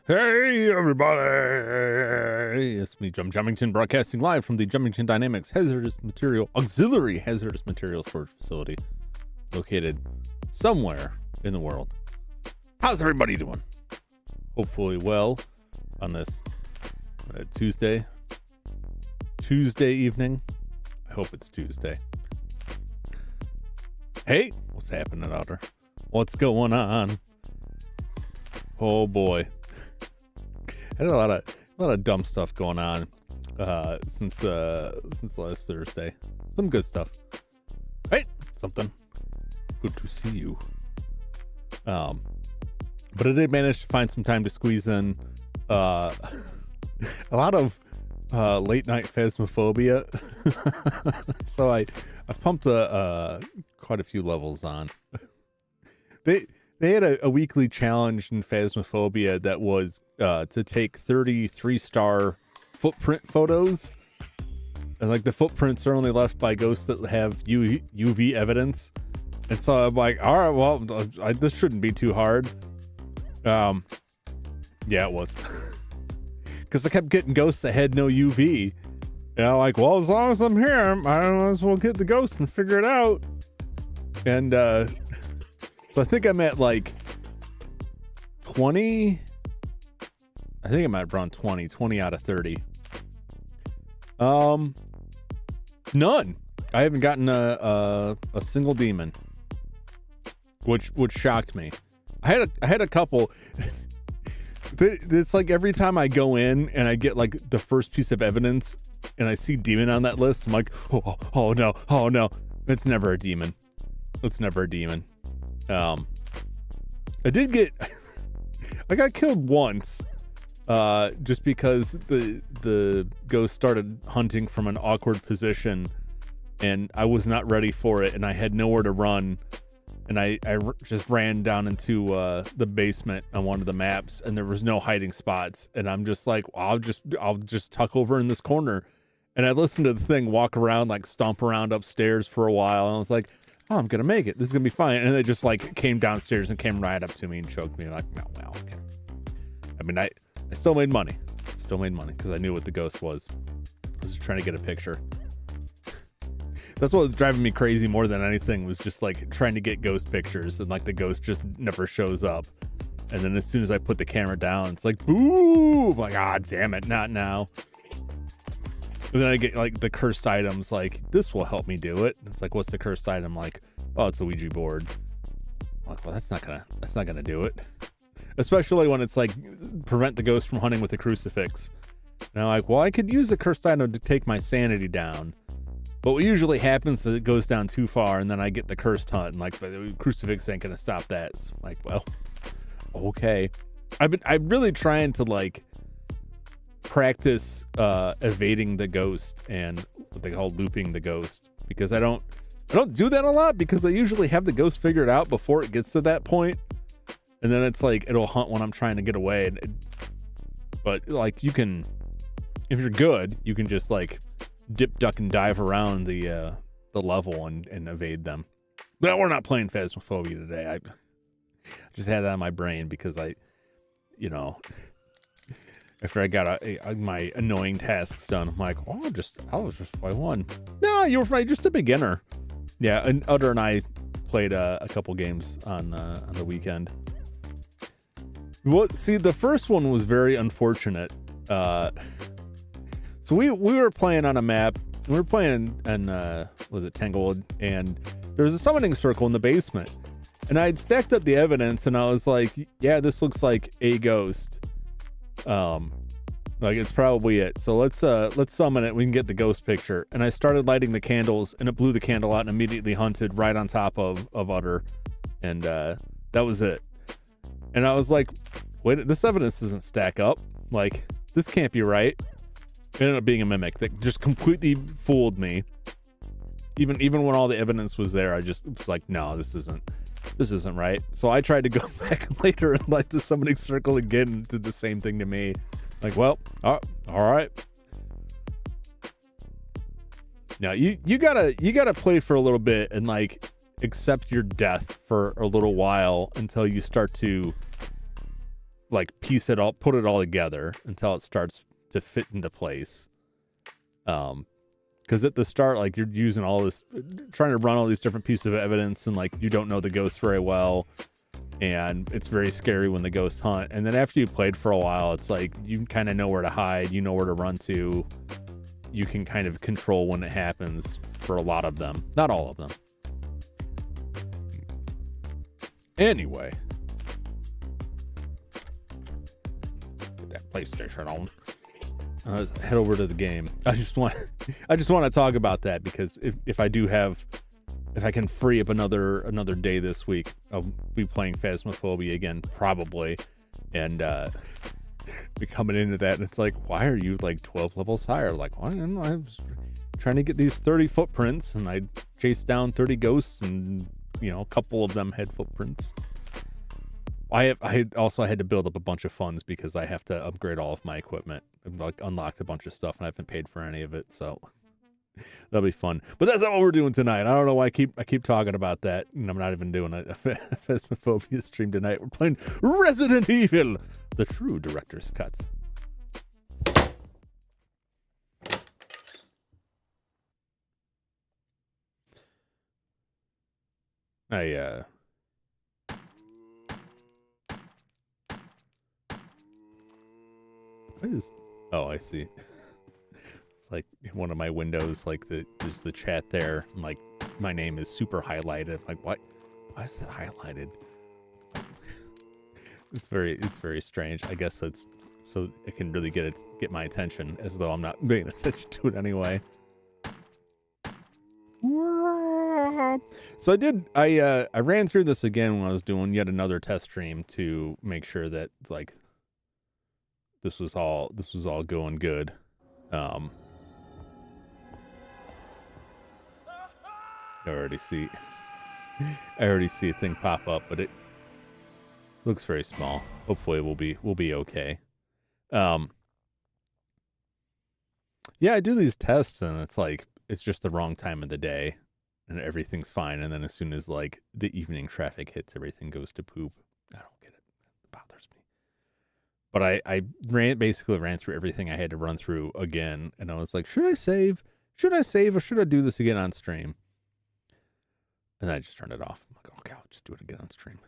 Hey everybody, it's me, Jum Jumington, broadcasting live from the Jumington Dynamics auxiliary hazardous material storage facility located somewhere in the world. How's everybody doing? Hopefully well on this Tuesday evening. I hope it's Tuesday. Hey, what's happening out there? What's going on? Oh boy. I had a lot of dumb stuff going on since last Thursday. Some good stuff. Hey, something good to see you. But I did manage to find some time to squeeze in a lot of late night phasmophobia. So I've pumped quite a few levels on. They had a weekly challenge in Phasmophobia that was to take 33-star footprint photos. And like the footprints are only left by ghosts that have UV evidence. And so I'm like, all right, well, this shouldn't be too hard. Yeah, it was. Because I kept getting ghosts that had no UV. And I'm like, well, as long as I'm here, I might as well get the ghost and figure it out. And so I think I'm at like 20. I think I'm at around 20 out of 30. None. I haven't gotten a single demon, which shocked me. I had a couple. It's like every time I go in and I get like the first piece of evidence and I see demon on that list, I'm like, oh no. It's never a demon. I got killed once, just because the ghost started hunting from an awkward position and I was not ready for it and I had nowhere to run. And I just ran down into the basement on one of the maps and there was no hiding spots. And I'm just like, I'll just tuck over in this corner. And I listened to the thing walk around, like stomp around upstairs for a while. And I was like, oh, I'm going to make it. This is going to be fine. And it just like came downstairs and came right up to me and choked me. Like, oh, well, okay. I mean, I still made money. Because I knew what the ghost was. I was just trying to get a picture. That's what was driving me crazy more than anything, was just like trying to get ghost pictures, and like the ghost just never shows up. And then as soon as I put the camera down, it's like, boo! I'm like, ah, damn it, not now. And then I get like the cursed items, like, this will help me do it. It's like, what's the cursed item? Like, oh, it's a Ouija board. I'm like, well, that's not gonna do it. Especially when it's like, prevent the ghost from hunting with a crucifix. And I'm like, well, I could use the cursed item to take my sanity down. But what usually happens is it goes down too far, and then I get the cursed hunt, and like, the crucifix ain't gonna stop that. It's like, well, okay. I'm really trying to like practice evading the ghost and what they call looping the ghost, because I don't do that a lot, because I usually have the ghost figured out before it gets to that point, and then it's like it'll hunt when I'm trying to get away. But like, you can, if you're good, you can just like dip, duck, and dive around the level and evade them. But we're not playing Phasmophobia today. I just had that on my brain because after I got my annoying tasks done, I'm like, oh, I'll just play one. No, you were right, just a beginner. Yeah, and Utter and I played a couple games on the weekend. Well, see, the first one was very unfortunate. So we were playing on a map. We were playing in was it Tanglewood, and there was a summoning circle in the basement. And I'd stacked up the evidence, and I was like, yeah, this looks like a ghost. Like, it's probably it. So let's summon it. We can get the ghost picture. And I started lighting the candles, and it blew the candle out and immediately hunted right on top of Utter. And that was it. And I was like, wait, this evidence doesn't stack up. Like, this can't be right. It ended up being a mimic that just completely fooled me. Even when all the evidence was there, I just was like, no, this isn't right. So I tried to go back later and light the summoning circle again, and did the same thing to me. Like, well, all right. Now you gotta play for a little bit and like accept your death for a little while until you start to like piece it all, put it all together until it starts to fit into place. Because at the start, like, you're using all this, trying to run all these different pieces of evidence, and like, you don't know the ghost very well, and it's very scary when the ghosts hunt. And then after you played for a while, it's like you kind of know where to hide, you know where to run to, you can kind of control when it happens for a lot of them, not all of them. Anyway, get that PlayStation on. Head over to the game. I just want to talk about that, because if I can free up another day this week, I'll be playing Phasmophobia again, probably, and be coming into that, and it's like, why are you like 12 levels higher? Like, well, I don't know, I was trying to get these 30 footprints, and I chased down 30 ghosts, and a couple of them had footprints. I also had to build up a bunch of funds because I have to upgrade all of my equipment. I've like unlocked a bunch of stuff and I haven't paid for any of it, so that'll be fun. But that's not what we're doing tonight. I don't know why I keep talking about that, and I'm not even doing a Phasmophobia stream tonight. We're playing Resident Evil, the true director's cut. Oh, I see. It's like one of my windows, like there's the chat there, and like my name is super highlighted. I'm like, what? Why is it highlighted? It's very strange. I guess that's so it can really get my attention, as though I'm not paying attention to it anyway. So I ran through this again when I was doing yet another test stream to make sure that like this was all going good. I already see a thing pop up, but it looks very small. Hopefully we'll be okay. Yeah, I do these tests and it's like it's just the wrong time of the day and everything's fine, and then as soon as like the evening traffic hits, everything goes to poop. I don't get it. It bothers me. But I basically ran through everything I had to run through again, and I was like, should I save? Should I save, or should I do this again on stream? And then I just turned it off. I'm like, okay, I'll just do it again on stream.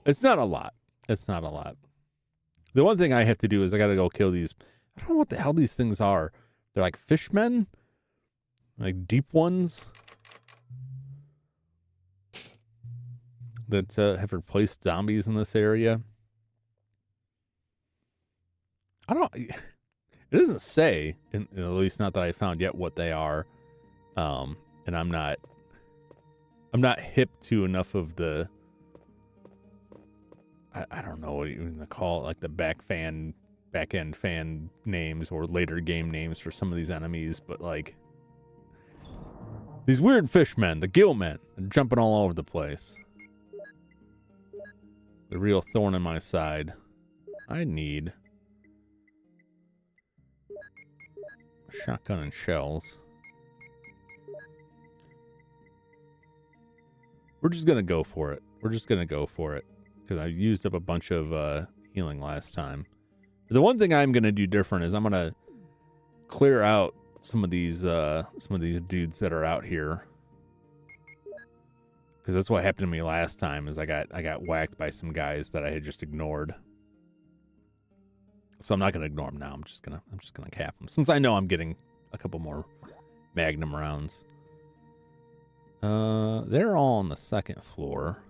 It's not a lot. The one thing I have to do is I got to go kill these. I don't know what the hell these things are. They're like fishmen? Like deep ones? That have replaced zombies in this area. I don't... It doesn't say, at least not that I found yet, what they are. And I'm not hip to enough of the... I don't know what you even call it, like the back-end fan names or later game names for some of these enemies, but like... These weird fishmen, the gill men, they're jumping all over the place. The real thorn in my side. I need a shotgun and shells. We're just gonna go for it. We're just gonna go for it because I used up a bunch of healing last time. But the one thing I'm gonna do different is I'm gonna clear out some of these dudes that are out here. Because that's what happened to me last time. Is I got whacked by some guys that I had just ignored. So I'm not gonna ignore them now. I'm just gonna cap them since I know I'm getting a couple more Magnum rounds. They're all on the second floor.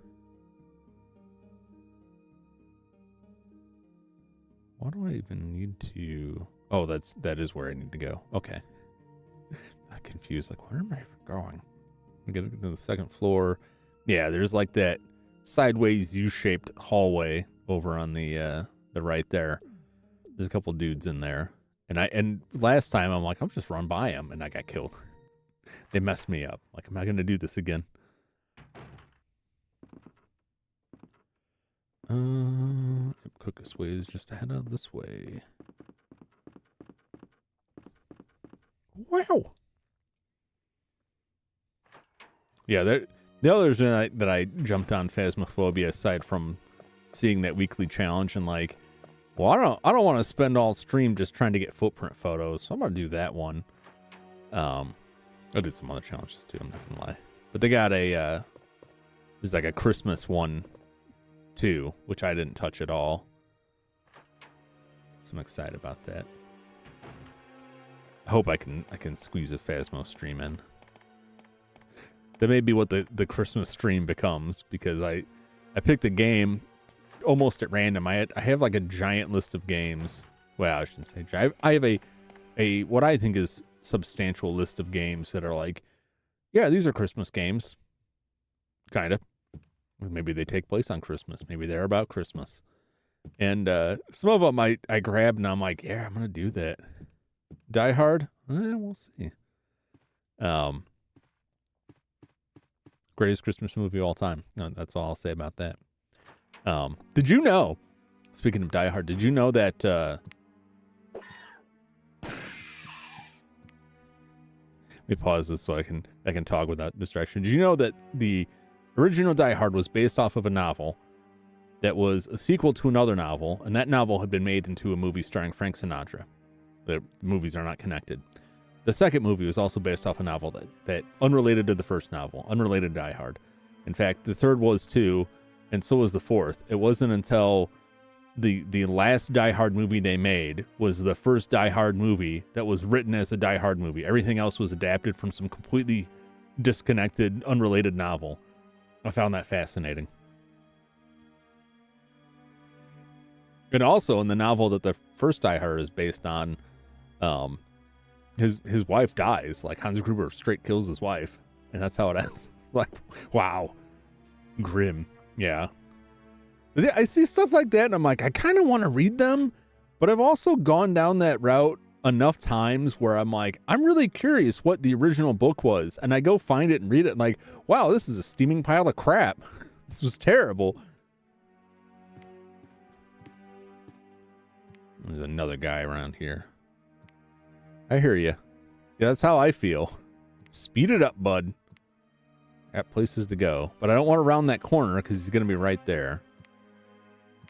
What do I even need to? Oh, that is where I need to go. Okay. I'm confused. Like, where am I even going? We get to the second floor. Yeah, there's like that sideways U-shaped hallway over on the right there. There's a couple dudes in there, and last time I'm like, I'll just run by them, and I got killed. They messed me up. Like, am I gonna do this again? Quickest way is just to head out this way. Wow. Yeah, the other reason that I jumped on Phasmophobia, aside from seeing that weekly challenge and like, well, I don't want to spend all stream just trying to get footprint photos, so I'm gonna do that one. I did some other challenges too. I'm not gonna lie, but they got a there's like a Christmas one too, which I didn't touch at all. So I'm excited about that. I hope I can squeeze a Phasmo stream in. That may be what the Christmas stream becomes, because I picked a game almost at random. I have like a giant list of games. Well, I shouldn't say giant. I have a what I think is substantial list of games that are like, yeah, these are Christmas games. Kind of. Maybe they take place on Christmas. Maybe they're about Christmas. And some of them I grabbed and I'm like, yeah, I'm gonna do that. Die Hard? We'll see. Greatest Christmas movie of all time. No, that's all I'll say about that. Did you know, speaking of Die Hard, did you know that let me pause this so I can talk without distraction. Did you know that the original Die Hard was based off of a novel that was a sequel to another novel, and that novel had been made into a movie starring Frank Sinatra? The movies are not connected. The second movie was also based off a novel that unrelated to the first novel, unrelated to Die Hard. In fact, the third was too, and so was the fourth. It wasn't until the last Die Hard movie they made was the first Die Hard movie that was written as a Die Hard movie. Everything else was adapted from some completely disconnected, unrelated novel. I found that fascinating. And also in the novel that the first Die Hard is based on, his wife dies. Like, Hans Gruber straight kills his wife, and that's how it ends. Like, wow, grim. Yeah, I see stuff like that, and I'm like, I kind of want to read them, but I've also gone down that route enough times where I'm like, I'm really curious what the original book was, and I go find it and read it, and like, wow, this is a steaming pile of crap. This was terrible. There's another guy around here. I hear you. Yeah, that's how I feel. Speed it up, bud. Got places to go, but I don't want to round that corner because he's going to be right there.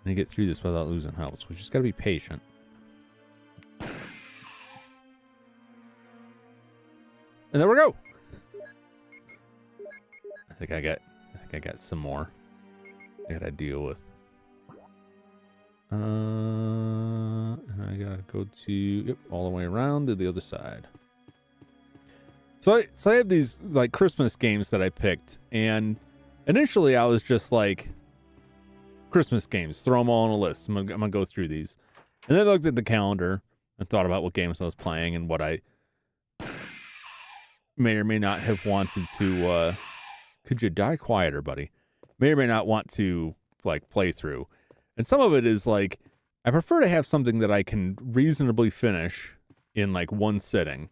And get through this without losing health. So we just got to be patient. And there we go. I think I got some more I got to deal with. I gotta go to all the way around to the other side. So I have these like Christmas games that I picked, and initially I was just like, Christmas games, throw them all on a list. I'm gonna go through these, and then I looked at the calendar and thought about what games I was playing and what I may or may not have wanted to. Could you die quieter, buddy? May or may not want to like play through, and some of it is like I prefer to have something that I can reasonably finish in like one sitting.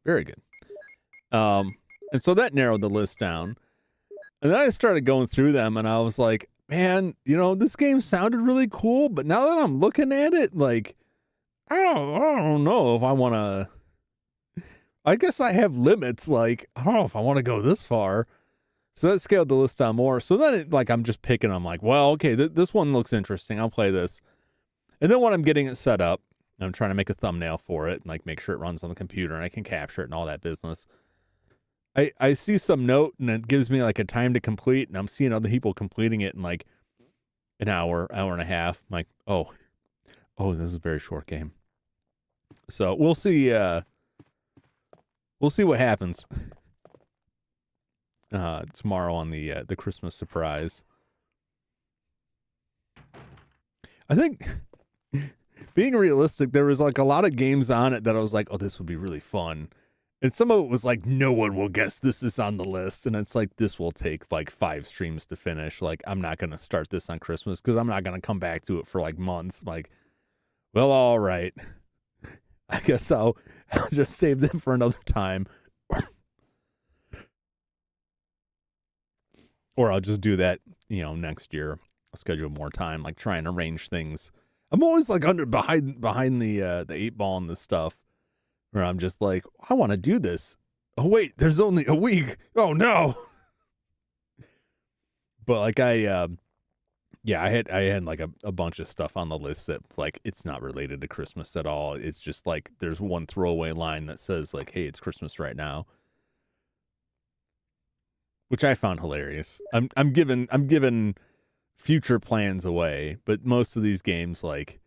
Very good. And so that narrowed the list down. And then I started going through them and I was like, man, you know, this game sounded really cool, but now that I'm looking at it, like, I don't know if I want to, I guess I have limits. Like, I don't know if I want to go this far. So that scaled the list down more. So then it, like, I'm just picking, I'm like, well, okay, this one looks interesting. I'll play this. And then when I'm getting it set up, I'm trying to make a thumbnail for it and like make sure it runs on the computer and I can capture it and all that business. I see some note and it gives me like a time to complete, and I'm seeing other people completing it in like an hour and a half. I'm like, oh, this is a very short game. So we'll see what happens tomorrow on the Christmas surprise. I think being realistic, there was like a lot of games on it that I was like, oh, this would be really fun. And some of it was like, no one will guess this is on the list. And it's like, this will take like 5 streams to finish. Like, I'm not going to start this on Christmas because I'm not going to come back to it for like months. Like, well, all right. I guess I'll just save them for another time. Or I'll just do that, you know, next year. I'll schedule more time, like try and arrange things. I'm always like behind the 8 ball on this stuff. Where I'm just like, I want to do this. Oh wait, there's only a week. Oh no. But like I had like a bunch of stuff on the list that like it's not related to Christmas at all. It's just like there's one throwaway line that says like, hey, it's Christmas right now. Which I found hilarious. I'm giving future plans away, but most of these games like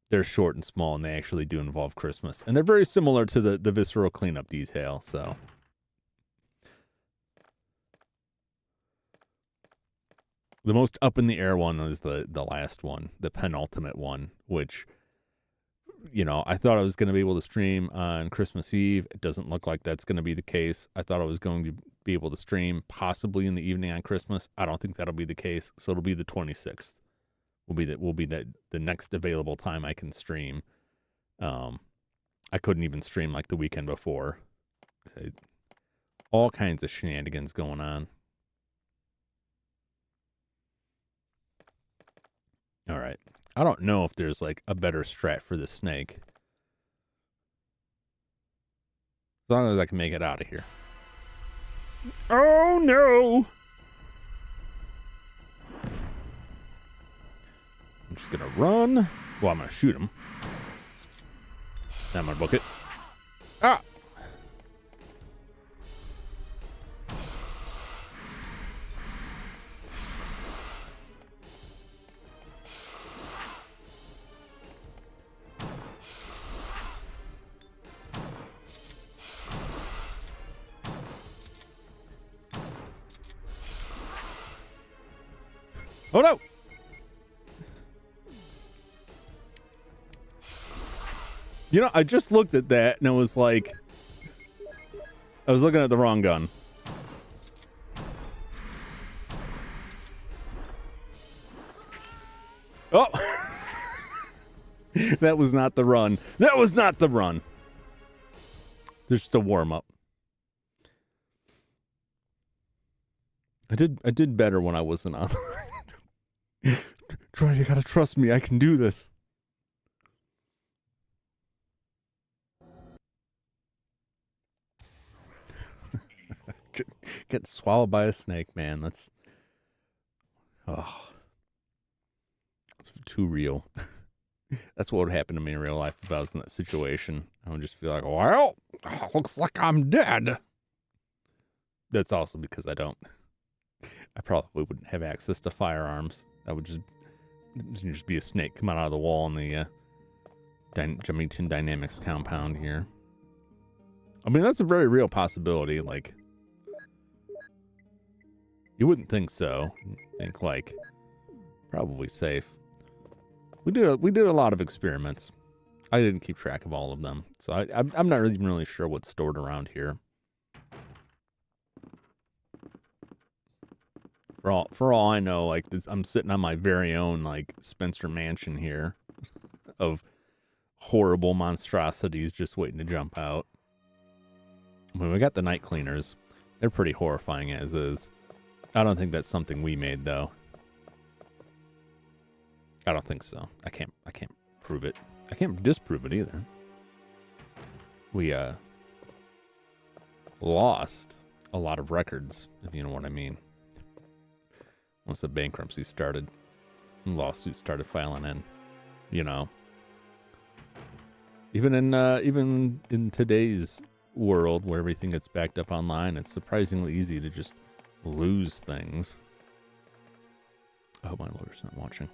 they're short and small, and they actually do involve Christmas. And they're very similar to the visceral cleanup detail, so. The most up-in-the-air one is the last one, the penultimate one, which, you know, I thought I was going to be able to stream on Christmas Eve. It doesn't look like that's going to be the case. I thought I was going to be able to stream possibly in the evening on Christmas. I don't think that'll be the case, so it'll be the 26th. Will be the next available time I can stream. I couldn't even stream like the weekend before. All kinds of shenanigans going on. All right. I don't know if there's like a better strat for the snake. As long as I can make it out of here. Oh no! I'm just gonna run. Well, I'm gonna shoot him. Now I'm gonna book it. Ah! Oh no! You know, I just looked at that and it was like, I was looking at the wrong gun. Oh! That was not the run. That was not the run. There's just a warm up. I did better when I wasn't on. Troy, you gotta trust me. I can do this. Get swallowed by a snake, man. That's too real. That's what would happen to me in real life if I was in that situation. I would just be like, well, looks like I'm dead. That's also because I don't I probably wouldn't have access to firearms. That would just be a snake coming out of the wall in the Jumington Dynamics compound here. I mean, that's a very real possibility. Like, you wouldn't think so. You'd think like probably safe. We did a lot of experiments. I didn't keep track of all of them, so I'm not even really sure what's stored around here. For all I know, like this, I'm sitting on my very own like Spencer mansion here of horrible monstrosities just waiting to jump out. When we got the night cleaners, they're pretty horrifying as is. I don't think that's something we made though. I don't think so. I can't prove it. I can't disprove it either. We lost a lot of records, if you know what I mean. Once the bankruptcy started, lawsuits started filing in, you know. Even in today's world where everything gets backed up online, it's surprisingly easy to just lose things. I hope my lawyer's not watching.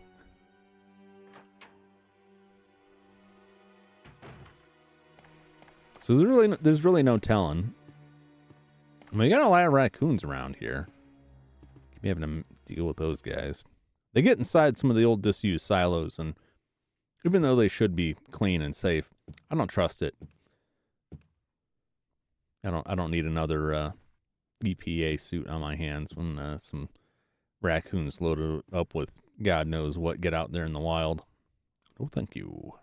So there's really no telling. I mean, we got a lot of raccoons around here. Could be having to deal with those guys. They get inside some of the old disused silos, and even though they should be clean and safe, I don't trust it. I don't need another EPA suit on my hands when some raccoons loaded up with God knows what get out there in the wild. Oh, thank you.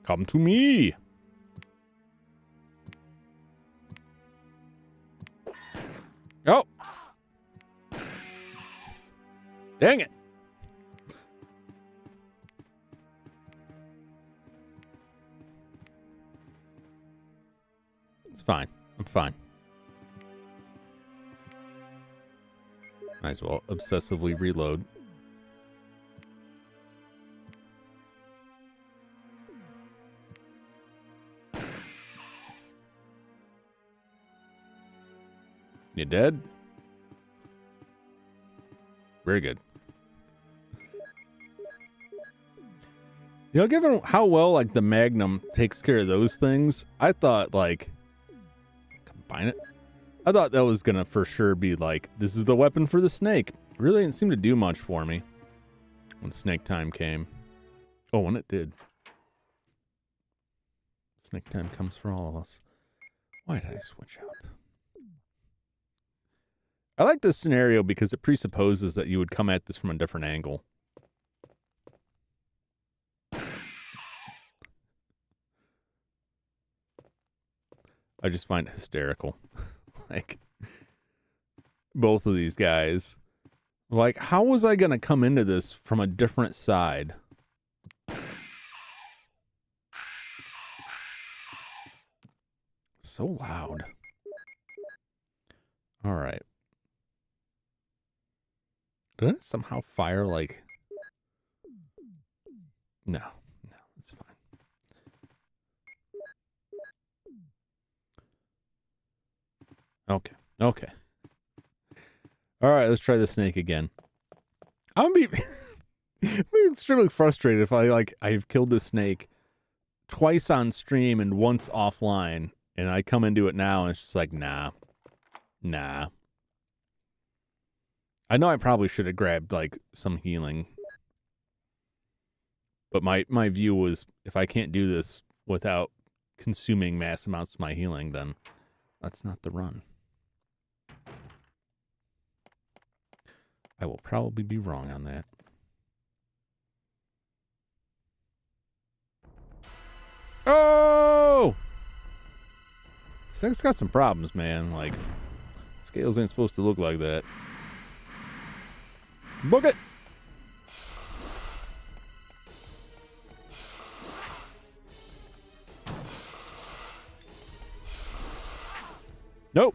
Come to me. Oh. Dang it. It's fine. I'm fine. Might as well obsessively reload. You dead? Very good. You know, given how well like the Magnum takes care of those things, I thought like combine it. I thought that was gonna for sure be like, this is the weapon for the snake. It really didn't seem to do much for me when snake time came. Oh, when it did. Snake time comes for all of us. Why did I switch out? I like this scenario because it presupposes that you would come at this from a different angle. I just find it hysterical. Like, both of these guys. Like, how was I going to come into this from a different side? So loud. All right. Did it somehow fire like... No, it's fine. Okay. All right, let's try the snake again. I'm gonna be extremely frustrated if I've killed this snake twice on stream and once offline, and I come into it now and it's just like, nah. I know I probably should have grabbed like some healing, but my view was if I can't do this without consuming mass amounts of my healing, then that's not the run. I will probably be wrong on that. Oh! Snake's got some problems, man. Like, scales ain't supposed to look like that. Book it! Nope.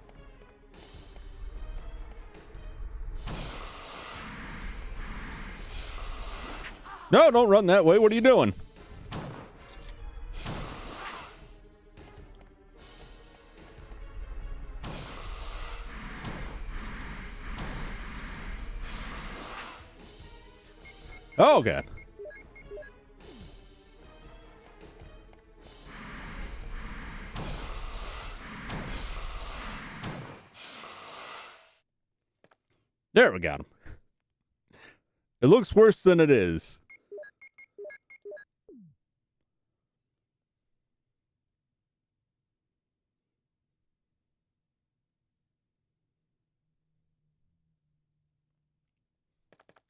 No, don't run that way. What are you doing? Oh, God. There, we got him. It looks worse than it is.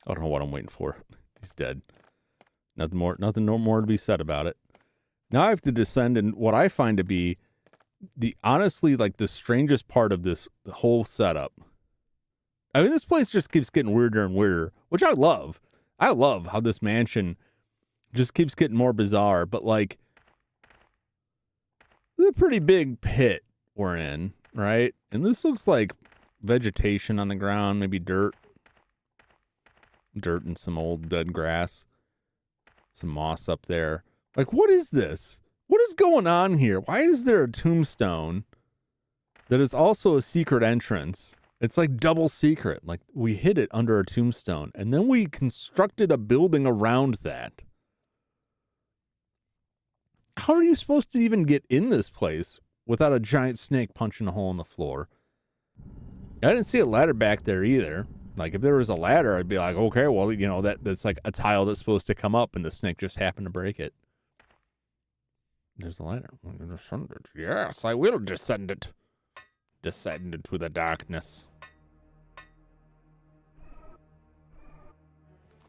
I don't know what I'm waiting for. He's dead. Nothing more to be said about it. Now I have to descend in what I find to be the honestly like the strangest part of this whole setup. I mean, this place just keeps getting weirder and weirder, which I love. I love how this mansion just keeps getting more bizarre, but like it's a pretty big pit we're in, right? And this looks like vegetation on the ground, maybe dirt and some old dead grass, some moss up there. Like, what is this? What is going on here? Why is there a tombstone that is also a secret entrance? It's like double secret. Like, we hid it under a tombstone, and then we constructed a building around that. How are you supposed to even get in this place without a giant snake punching a hole in the floor? I didn't see a ladder back there either. Like, if there was a ladder, I'd be like, okay, well, you know, that's like a tile that's supposed to come up, and the snake just happened to break it. There's a ladder. Descend it. Yes, I will descend it. Descend into the darkness.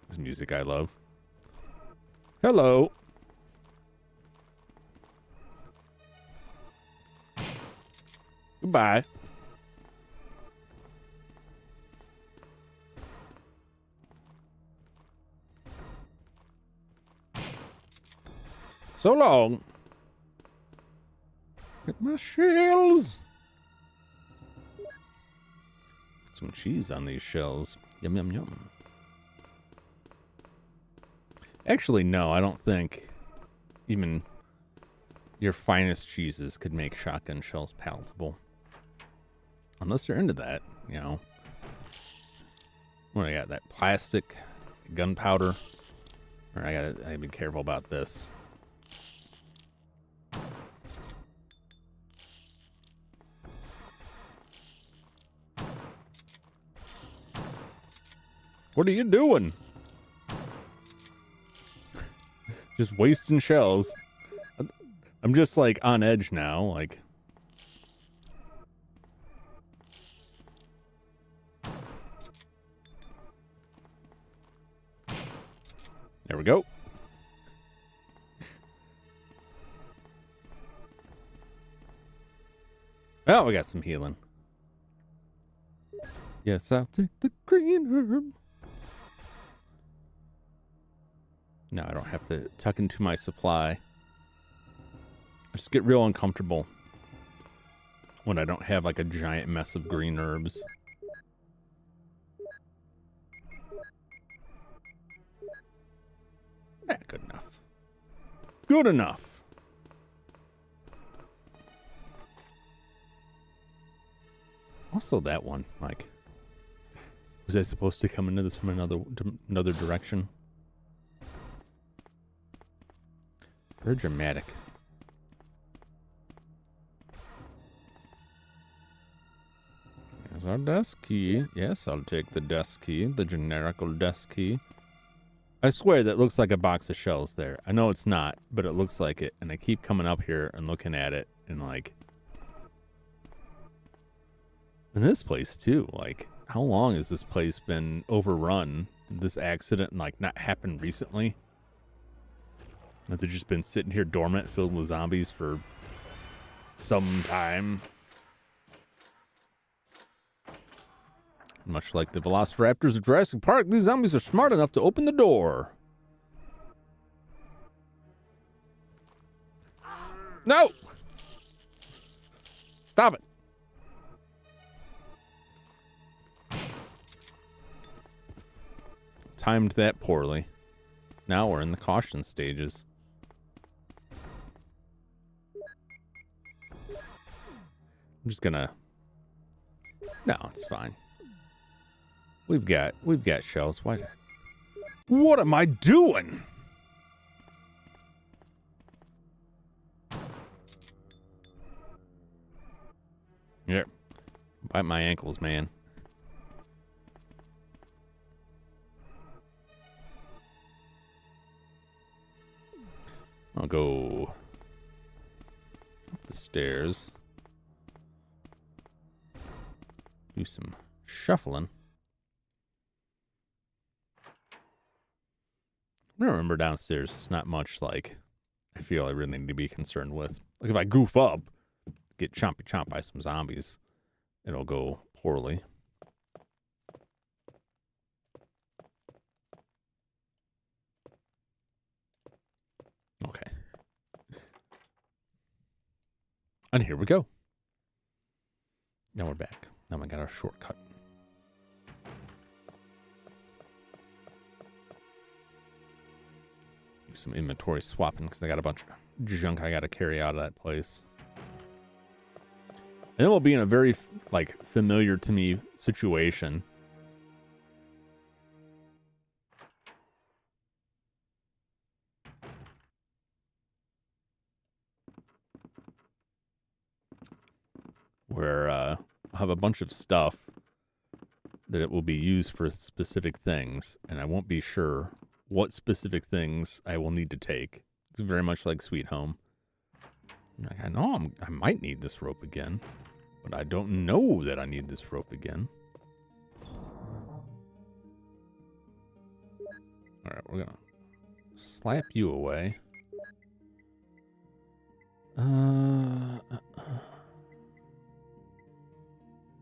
This music I love. Hello. Goodbye. So long. Get my shells. Put some cheese on these shells. Yum, yum, yum. Actually, no, I don't think even your finest cheeses could make shotgun shells palatable. Unless you're into that, you know. What I got? That plastic gunpowder. Or I gotta be careful about this. What are you doing? Just wasting shells. I'm just like on edge now, like. There we go. Oh, we got some healing. Yes, I'll take the green herb. Now I don't have to tuck into my supply. I just get real uncomfortable when I don't have like a giant mess of green herbs. Good enough. Good enough. Also that one, like, was I supposed to come into this from another direction? Very dramatic. There's our desk key. Yes, I'll take the desk key, the generical desk key. I swear that looks like a box of shells there. I know it's not, but it looks like it. And I keep coming up here and looking at it and like... And this place too, like, how long has this place been overrun? Did this accident like not happen recently? Has it just been sitting here dormant, filled with zombies for some time? Much like the velociraptors of Jurassic Park, these zombies are smart enough to open the door. No! Stop it. Timed that poorly. Now we're in the caution stages. I'm just gonna... No, it's fine. We've got shells. Why What am I doing? Here. Bite my ankles, man. I'll go up the stairs. Do some shuffling. I remember downstairs, there's not much, like, I feel I really need to be concerned with. Like, if I goof up, get chomped by some zombies, it'll go poorly. Okay. And here we go. Now we're back. Now we got our shortcut. Do some inventory swapping because I got a bunch of junk I got to carry out of that place. And then we'll be in a very, like, familiar to me situation. Where I'll have a bunch of stuff that it will be used for specific things, and I won't be sure what specific things I will need to take. It's very much like Sweet Home. Like, I know I might need this rope again, but I don't know that I need this rope again. All right, we're gonna slap you away.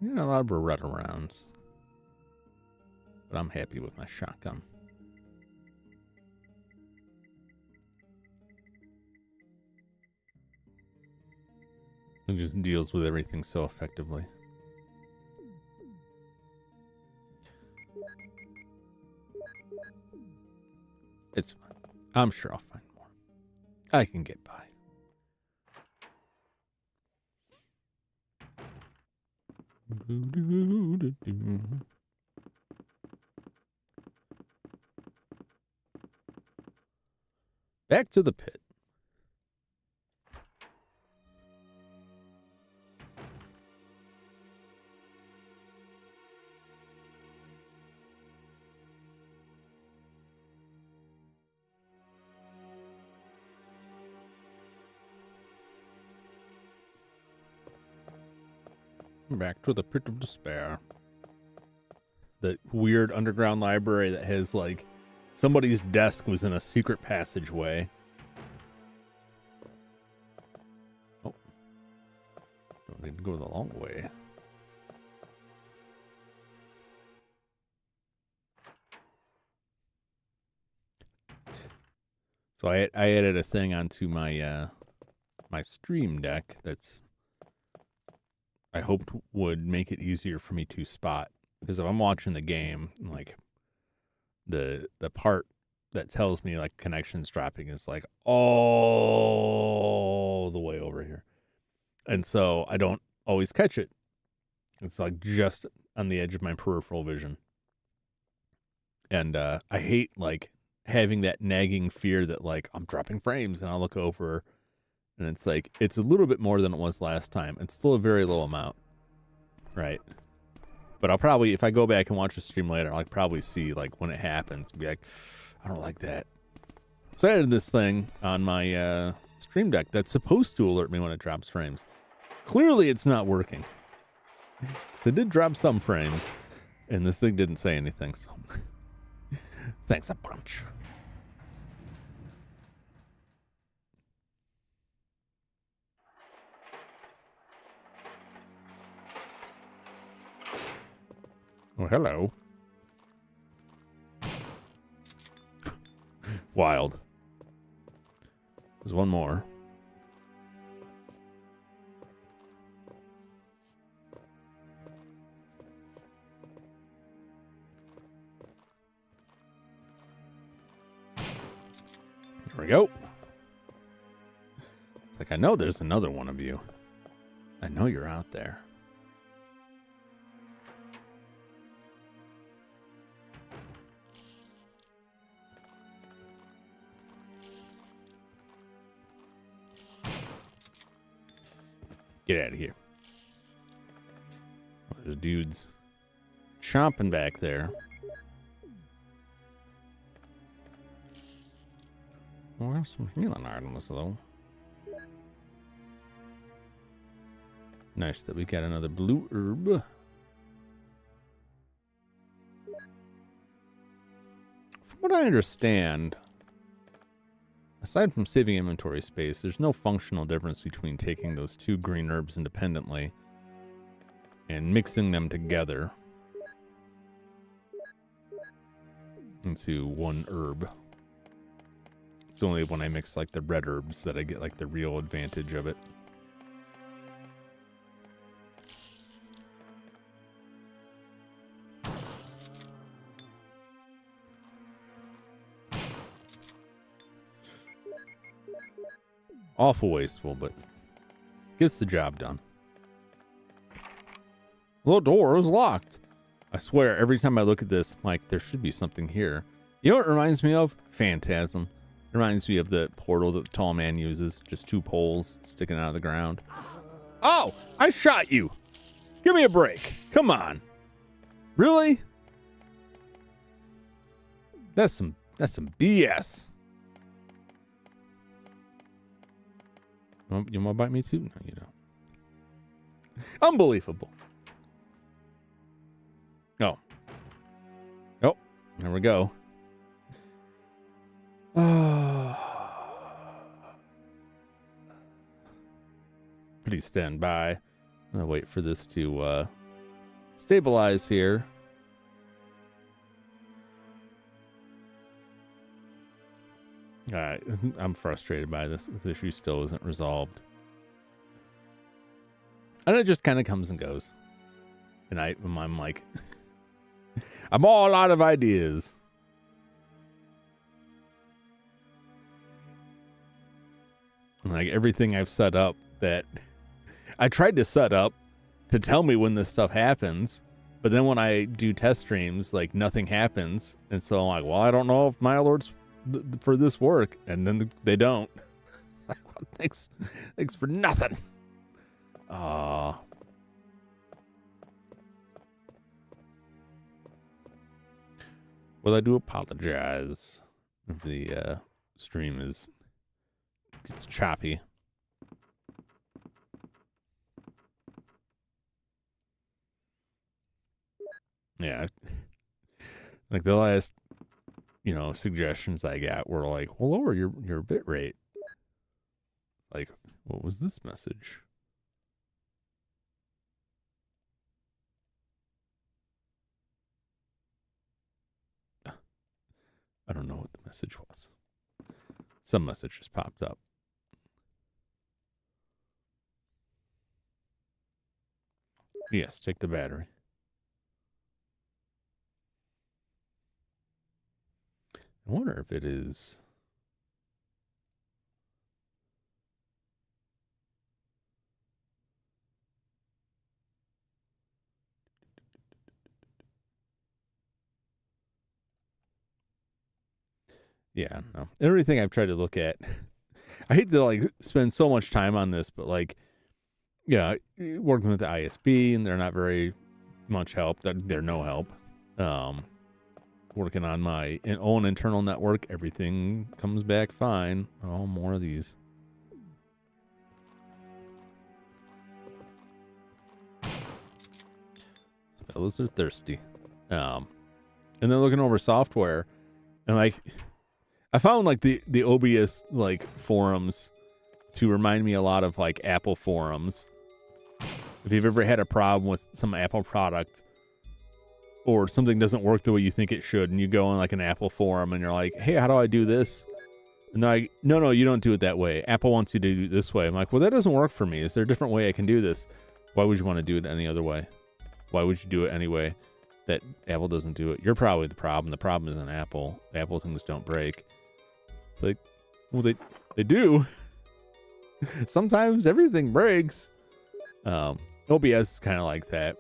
You know, a lot of Beretta rounds, but I'm happy with my shotgun. It just deals with everything so effectively. It's fine. I'm sure I'll find more. I can get by. Back to the pit. Back to the pit of despair. The weird underground library that has, like, somebody's desk was in a secret passageway. Oh. Don't need to go the long way. So I added a thing onto my my stream deck that's I hoped would make it easier for me to spot, because if I'm watching the game, like the part that tells me like connections dropping is like all the way over here, and so I don't always catch it. It's like just on the edge of my peripheral vision, and I hate like having that nagging fear that like I'm dropping frames, and I'll look over. And it's like, it's a little bit more than it was last time. It's still a very low amount, right? But I'll probably, if I go back and watch the stream later, I'll probably see, like, when it happens, be like, I don't like that. So I added this thing on my stream deck that's supposed to alert me when it drops frames. Clearly, it's not working. Because it did drop some frames, and this thing didn't say anything, so thanks a bunch. Oh, hello. Wild. There's one more. There we go. It's like, I know there's another one of you. I know you're out there. Get out of here. Oh, there's dudes chomping back there. Well, there's some healing items, though. Nice that we got another blue herb. From what I understand, aside from saving inventory space, there's no functional difference between taking those two green herbs independently and mixing them together into one herb. It's only when I mix like the red herbs that I get like the real advantage of it. Awful wasteful, but gets the job done. The door is locked. I swear, every time I look at this, I'm like, there should be something here. You know what it reminds me of? Phantasm. It reminds me of the portal that the tall man uses. Just two poles sticking out of the ground. Oh, I shot you. Give me a break. Come on. Really? That's some BS. You want to bite me too? No, you don't. Unbelievable. Oh. Oh, there we go. Please stand by. I'm going to wait for this to stabilize here. All right, I'm frustrated by this. This issue still isn't resolved. And it just kind of comes and goes. And I'm like, I'm all out of ideas. And like everything I've set up that I tried to set up to tell me when this stuff happens. But then when I do test streams, like nothing happens. And so I'm like, well, I don't know if my alerts for this work, and then they don't. Like, well, thanks for nothing. Well, I do apologize if the stream gets choppy. Yeah, like the last suggestions I got were like, well, lower your bit rate. Like, what was this message? I don't know what the message was. Some message just popped up. Yes, take the battery. I wonder if it is. Yeah, no. Everything I've tried to look at. I hate to like spend so much time on this, but like, yeah, working with the ISB and they're not very much help. They're no help. Working on my own internal network, everything comes back fine. Oh, more of these. Fellas are thirsty. And then looking over software, and like, I found like the OBS like forums to remind me a lot of like Apple forums. If you've ever had a problem with some Apple product, or something doesn't work the way you think it should, and you go on like an Apple forum and you're like, hey, how do I do this? And they're like, no, you don't do it that way. Apple wants you to do it this way. I'm like, well, that doesn't work for me. Is there a different way I can do this? Why would you want to do it any other way? Why would you do it anyway that Apple doesn't do it? You're probably the problem. The problem isn't Apple. Apple things don't break. It's like, well, they do. Sometimes everything breaks. OBS is kind of like that.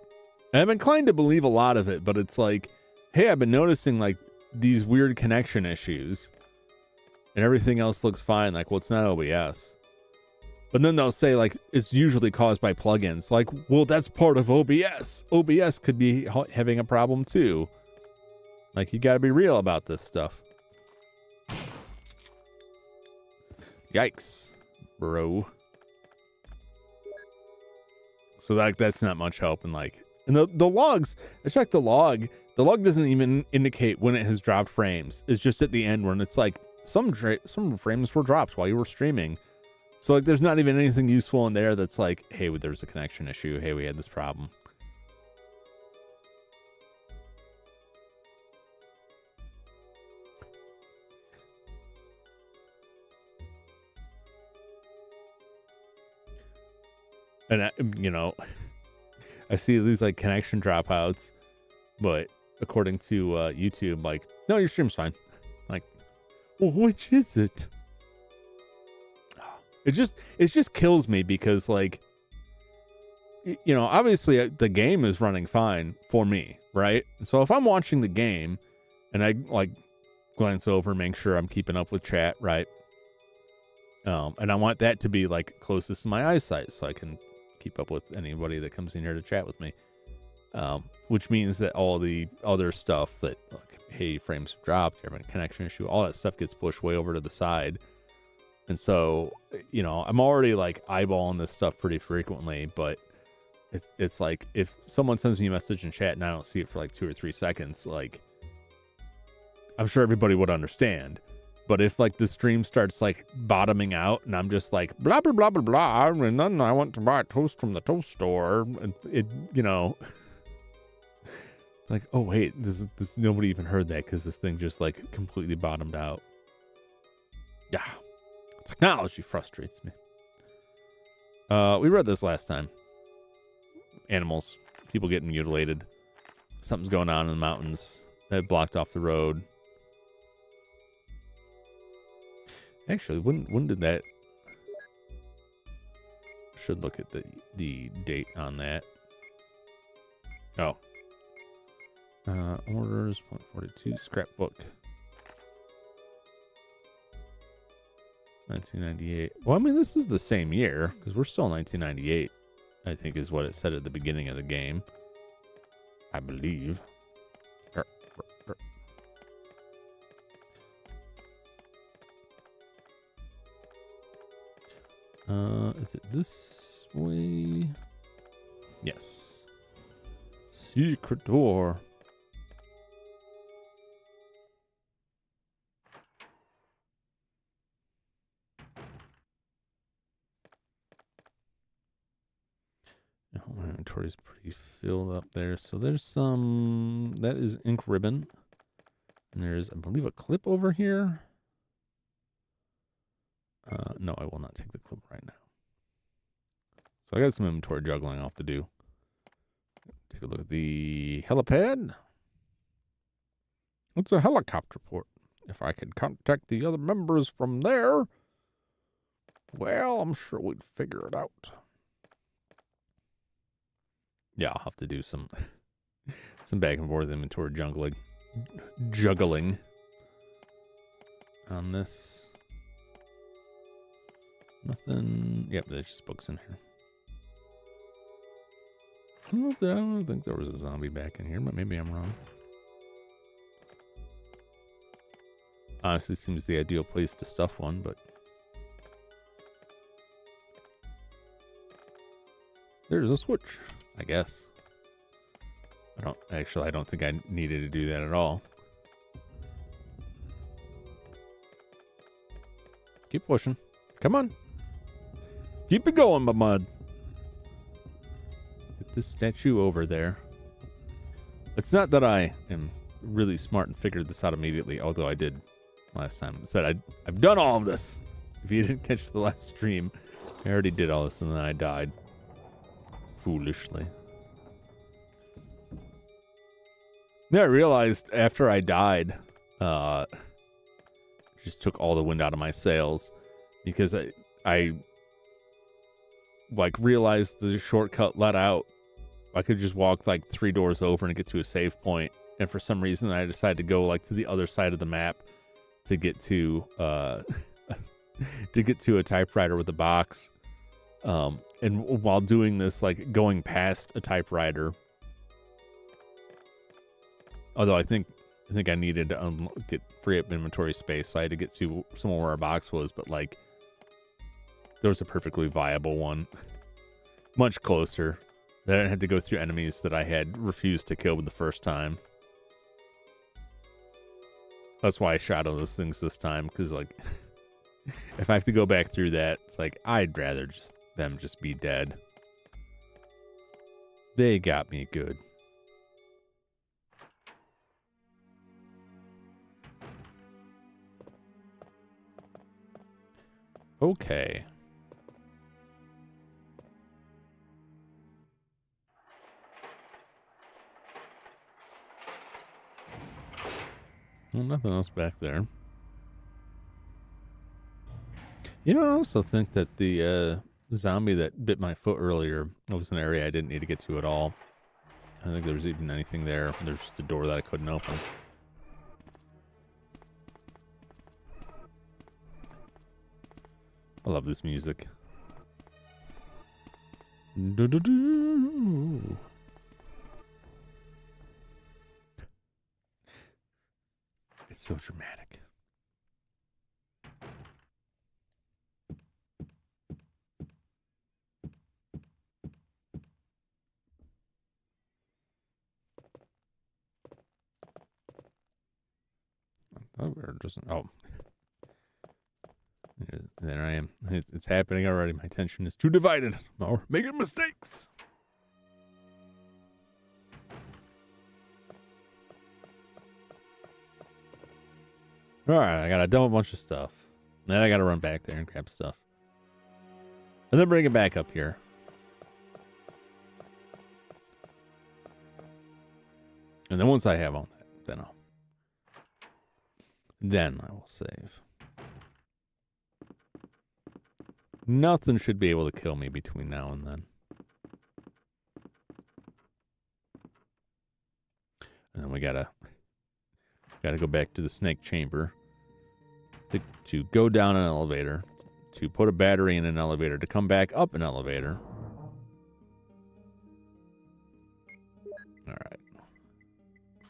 And I'm inclined to believe a lot of it, but it's like, hey, I've been noticing like these weird connection issues and everything else looks fine. Like, well, it's not OBS. But then they'll say like it's usually caused by plugins. Like, well, that's part of OBS. OBS could be having a problem too. Like, you got to be real about this stuff. Yikes, bro. So that's not much help. And like, and the logs, I checked the log. The log doesn't even indicate when it has dropped frames. It's just at the end when it's like some frames were dropped while you were streaming. So like, there's not even anything useful in there that's like, hey, there's a connection issue. Hey, we had this problem. And you know, I see these like connection dropouts, but according to YouTube, like, no, your stream's fine. Like, well, which is it? It just kills me because like, you know, obviously the game is running fine for me, right? So if I'm watching the game and I like glance over, make sure I'm keeping up with chat, right? And I want that to be like closest to my eyesight so I can keep up with anybody that comes in here to chat with me. Which means that all the other stuff that like, hey, frames have dropped, having a connection issue, all that stuff gets pushed way over to the side. And so, you know, I'm already like eyeballing this stuff pretty frequently, but it's like if someone sends me a message in chat and I don't see it for like 2 or 3 seconds, like I'm sure everybody would understand. But if like the stream starts like bottoming out and I'm just like blah blah blah blah blah, and then I went to buy a toast from the toast store, and it, you know, like, oh wait, this nobody even heard that because this thing just like completely bottomed out. Yeah. Technology frustrates me. We read this last time. Animals, people getting mutilated. Something's going on in the mountains that blocked off the road. Actually, when did that? Should look at the date on that. Oh. Orders 0.42 scrapbook. 1998. Well, I mean, this is the same year because we're still 1998, I think is what it said at the beginning of the game. I believe. Is it this way? Yes. Secret door. My inventory is pretty filled up there. So there's some, that is ink ribbon. And there's, I believe, a clip over here. No, I will not take the clip right now. So I got some inventory juggling off to do. Take a look at the helipad. It's a helicopter port. If I could contact the other members from there, well, I'm sure we'd figure it out. Yeah, I'll have to do some back and forth inventory juggling on this. Nothing. Yep, there's just books in here. I don't think there was a zombie back in here, but maybe I'm wrong. Honestly, seems the ideal place to stuff one, but there's a switch, I guess. I don't think I needed to do that at all. Keep pushing. Come on. Keep it going, my mud. Get this statue over there. It's not that I am really smart and figured this out immediately, although I did last time. I said I've done all of this. If you didn't catch the last stream, I already did all this and then I died. Foolishly. Yeah, I realized after I died, just took all the wind out of my sails because I like realized the shortcut let out. I could just walk like 3 doors over and get to a save point, and for some reason I decided to go like to the other side of the map to get to to get to a typewriter with a box. And while doing this, like going past a typewriter, although I think I needed to get free up inventory space, so I had to get to somewhere where our box was. But like, there was a perfectly viable one, much closer. That I didn't have to go through enemies that I had refused to kill the first time. That's why I shadow those things this time, because like, if I have to go back through that, it's like I'd rather them just be dead. They got me good. Okay. Well, nothing else back there. You know, I also think that the zombie that bit my foot earlier was an area I didn't need to get to at all. I don't think there was even anything there. There's just a door that I couldn't open. I love this music. Do-do-do. It's so dramatic. Oh, we're just, oh. There I am. It's happening already. My attention is too divided. We're making mistakes. Alright, I gotta dump a bunch of stuff. Then I gotta run back there and grab stuff. And then bring it back up here. And then once I have all that, then I will save. Nothing should be able to kill me between now and then. And then we gotta go back to the snake chamber to go down an elevator, to put a battery in an elevator, to come back up an elevator. All right.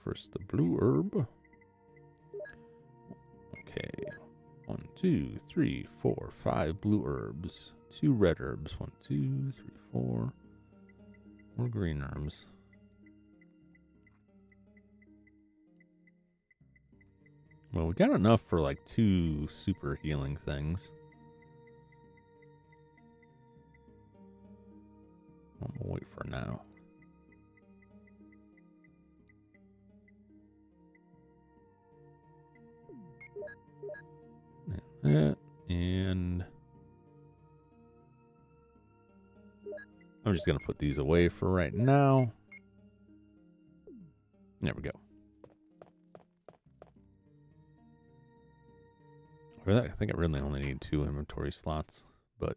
First the blue herb. Okay. 1, 2, 3, 4, 5 blue herbs. 2 red herbs. 1, 2, 3, 4. More green herbs. Well, we got enough for like 2 super healing things. I'm gonna wait for now. That, and I'm just gonna put these away for right now. There we go. I think I really only need 2 inventory slots, but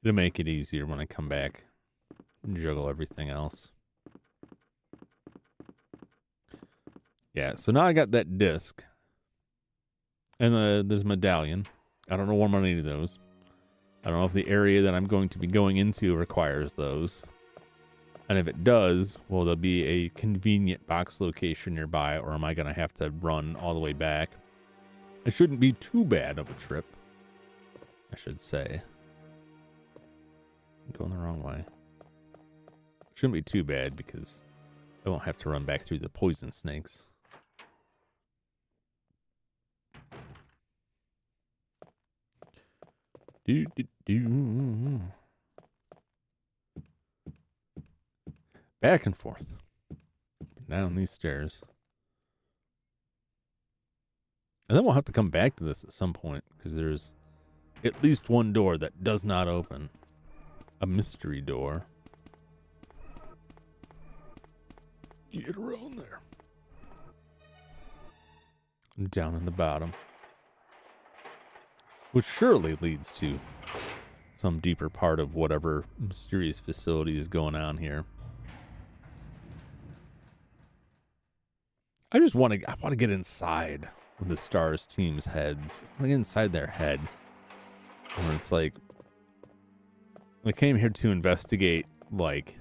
it'll make it easier when I come back and juggle everything else. Yeah, so now I got that disc. And there's a medallion. I don't know where I'm going to need those. I don't know if the area that I'm going to be going into requires those. And if it does, will there be a convenient box location nearby, or am I going to have to run all the way back? It shouldn't be too bad of a trip, I should say. I'm going the wrong way. It shouldn't be too bad because I won't have to run back through the poison snakes. Back and forth. Down these stairs. And then we'll have to come back to this at some point, because there's at least one door that does not open. A mystery door. Get around there. Down in the bottom. Which surely leads to some deeper part of whatever mysterious facility is going on here. I want to get inside of the Stars team's heads. I want to get inside their head. Where it's like, We came here to investigate, like,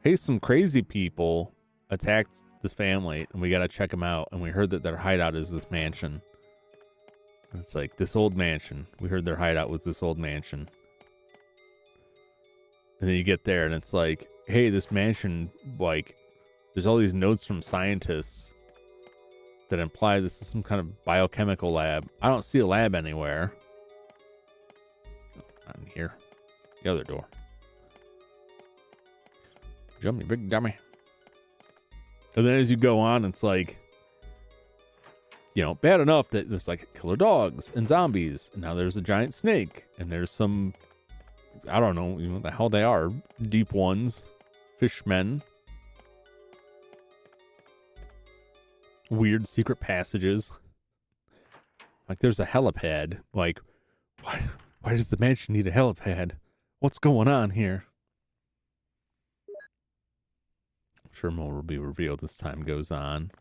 hey, some crazy people attacked this family, and we got to check them out. And we heard that their hideout is this mansion. It's like this old mansion. We heard their hideout was this old mansion. And then you get there, and it's like, hey, this mansion, like, there's all these notes from scientists that imply this is some kind of biochemical lab. I don't see a lab anywhere. Not in here. The other door. Jummy, big dummy. And then as you go on, it's like, you know, bad enough that there's like killer dogs and zombies. And now there's a giant snake. And there's some, I don't know, what the hell they are. Deep ones. Fishmen. Weird secret passages. Like there's a helipad. Like, why does the mansion need a helipad? What's going on here? I'm sure more will be revealed as time goes on.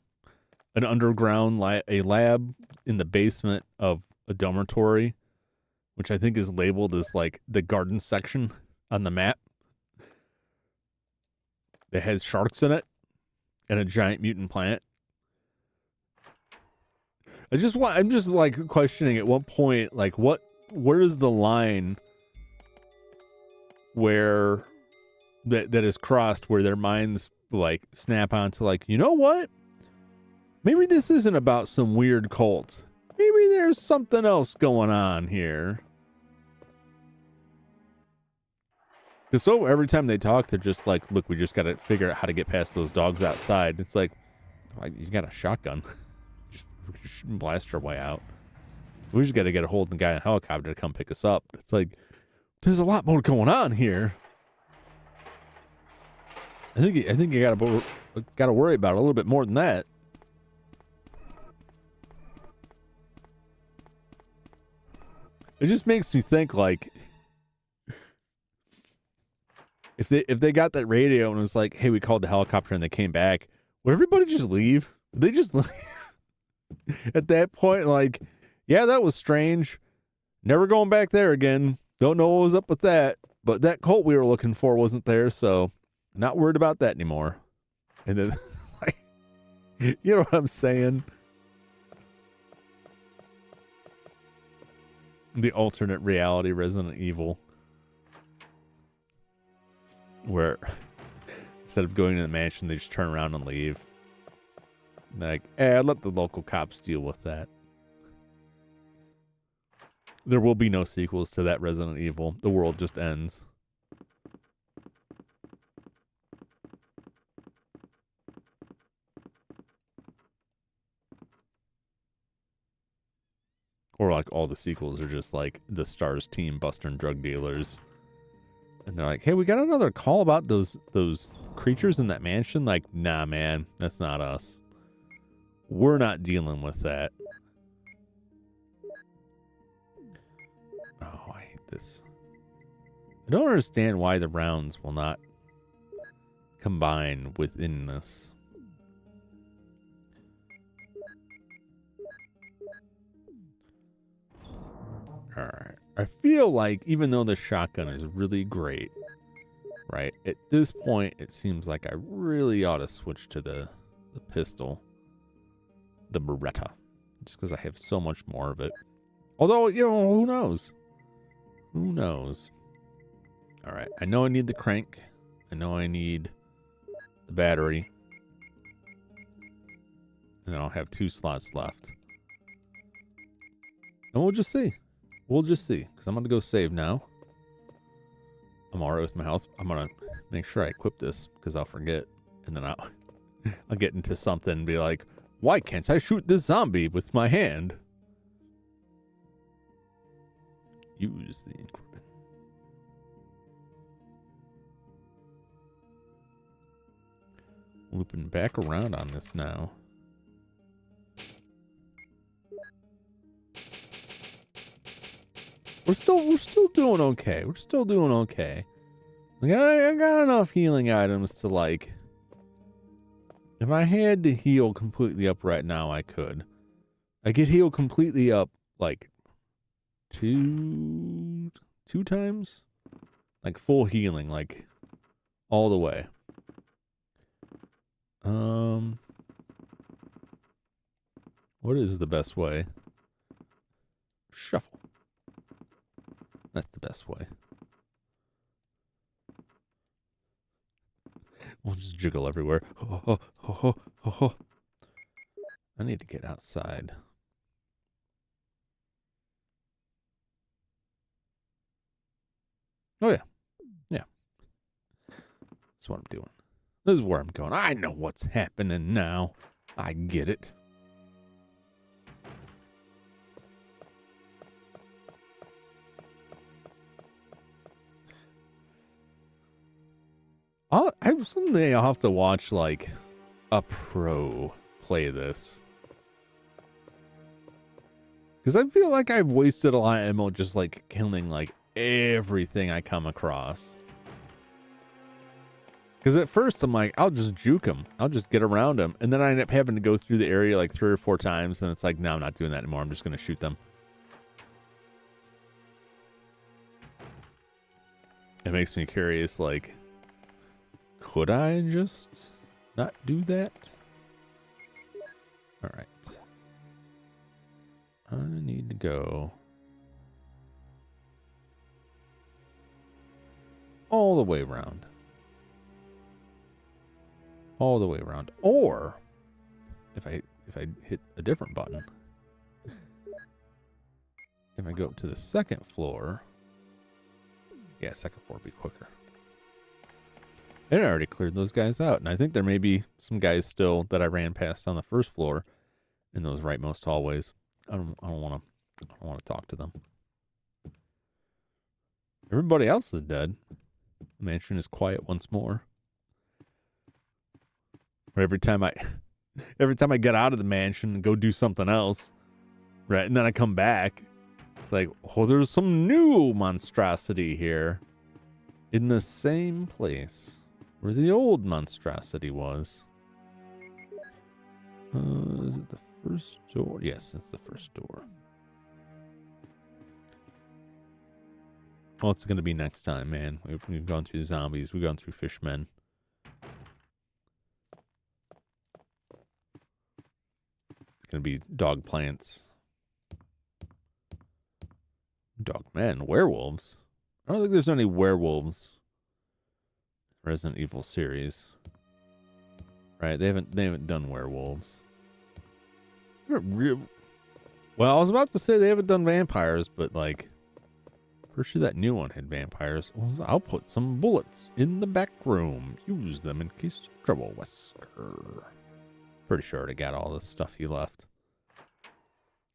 An underground a lab in the basement of a dormitory, which I think is labeled as like the garden section on the map. That has sharks in it and a giant mutant plant. I'm just like questioning at what point, like where is the line where that is crossed where their minds like snap onto like, you know what? Maybe this isn't about some weird cult. Maybe there's something else going on here. Because so every time they talk, they're just like, look, we just got to figure out how to get past those dogs outside. It's like you got a shotgun. just blast our way out. We just got to get a hold of the guy in a helicopter to come pick us up. It's like, there's a lot more going on here. I think you got to worry about it a little bit more than that. It just makes me think like, if they got that radio and it was like, hey, we called the helicopter and they came back, would everybody just leave? Would they just leave? At that point, like, yeah, that was strange. Never going back there again. Don't know what was up with that. But that cult we were looking for wasn't there, so not worried about that anymore. And then, like, you know what I'm saying? The alternate reality Resident Evil. Where instead of going to the mansion, they just turn around and leave. Like, let the local cops deal with that. There will be no sequels to that Resident Evil. The world just ends. Or like all the sequels are just like the STARS team busting drug dealers. And they're like, hey, we got another call about those creatures in that mansion. Like, nah, man, that's not us. We're not dealing with that. Oh, I hate this. I don't understand why the rounds will not combine within this. All right. I feel like even though the shotgun is really great, right? At this point, it seems like I really ought to switch to the pistol. The Beretta, just because I have so much more of it. Although, you know, who knows? Who knows? All right, I know I need the crank. I know I need the battery. And I'll have 2 slots left. And we'll just see. We'll just see, because I'm going to go save now. I'm all right with my health. I'm going to make sure I equip this, because I'll forget. And then I'll get into something and be like, why can't I shoot this zombie with my hand? Use the equipment. Looping back around on this now. We're still doing okay. We're still doing okay. I got enough healing items to like. If I had to heal completely up right now, I could. I could heal completely up like two times. Like full healing, like all the way. What is the best way? Shuffle. That's the best way. We'll just jiggle everywhere. I need to get outside. Oh, yeah. Yeah. That's what I'm doing. This is where I'm going. I know what's happening now. I get it. Someday I'll have to watch, like, a pro play this. Because I feel like I've wasted a lot of ammo just, like, killing, like, everything I come across. Because at first I'm like, I'll just juke him. I'll just get around him. And then I end up having to go through the area like 3 or 4 times. And it's like, no, I'm not doing that anymore. I'm just going to shoot them. It makes me curious, like, could I just not do that? All right. I need to go all the way around. All the way around. Or if I hit a different button, if I go up to the second floor, yeah, second floor would be quicker. And I already cleared those guys out, and I think there may be some guys still that I ran past on the first floor in those rightmost hallways. I don't want to talk to them. Everybody else is dead. The mansion is quiet once more. But every time I get out of the mansion and go do something else, right, and then I come back, it's like, oh, there's some new monstrosity here in the same place where the old monstrosity was. Is it the first door? Yes, it's the first door. What's it going to be next time, man? We've gone through zombies. We've gone through fishmen. It's going to be dog plants. Dog men. Werewolves. I don't think there's any werewolves. Resident Evil series. Right, they haven't done werewolves. Well, I was about to say they haven't done vampires, but like, pretty sure that new one had vampires. I'll put some bullets in the back room. Use them in case of trouble, Wesker. Pretty sure I got all the stuff he left.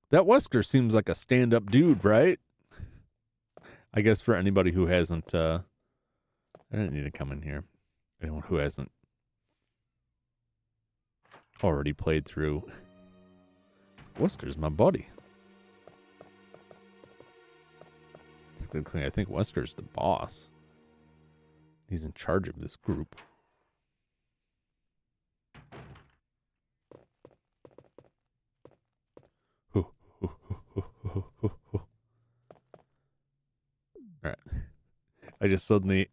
That Wesker seems like a stand-up dude, right? I guess for anybody who hasn't, I didn't need to come in here. Anyone who hasn't already played through. Wesker's my buddy. Technically, I think Wesker's the boss. He's in charge of this group. All right. I just suddenly,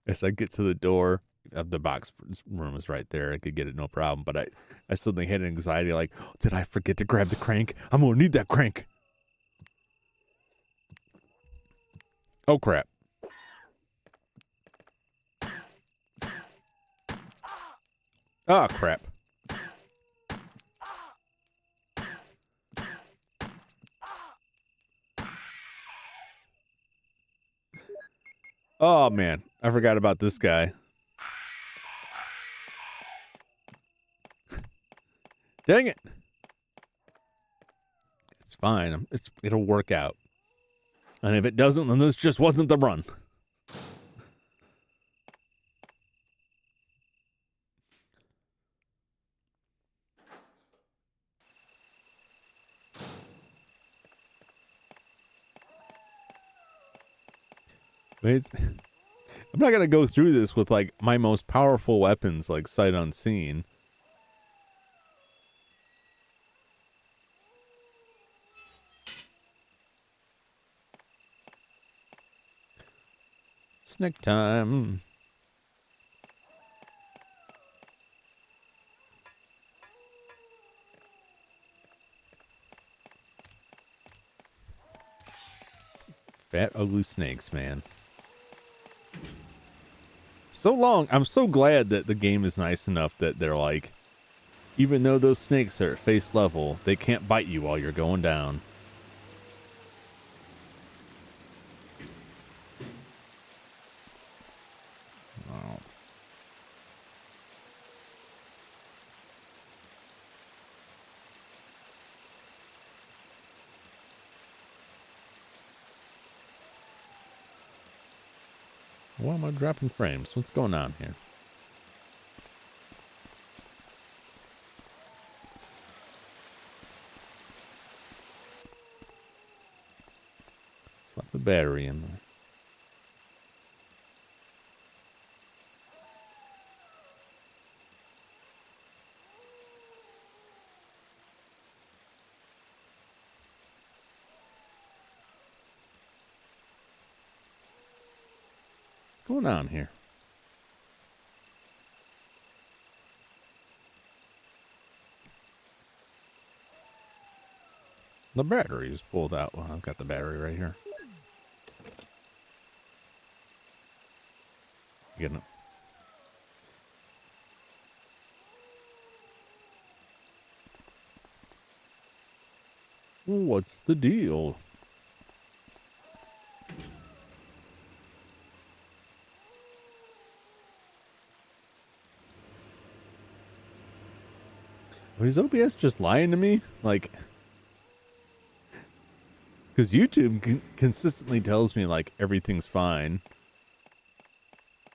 as I get to the door, the box room is right there. I could get it no problem. But I suddenly had an anxiety like, oh, did I forget to grab the crank? I'm going to need that crank. Oh, crap. Oh, crap. Oh, man. I forgot about this guy. Dang it. It's fine. It'll work out. And if it doesn't, then this just wasn't the run. I'm not going to go through this with, like, my most powerful weapons, like, sight unseen. Snack time. Fat, ugly snakes, man. So long. I'm so glad that the game is nice enough that they're like, even though those snakes are at face level, they can't bite you while you're going down. Oh. Why am I dropping frames? What's going on here? Slap the battery in there. What's going on here? The battery is pulled out. Well, I've got the battery right here. Getting it. What's the deal? Is OBS just lying to me? Like, because YouTube consistently tells me like everything's fine.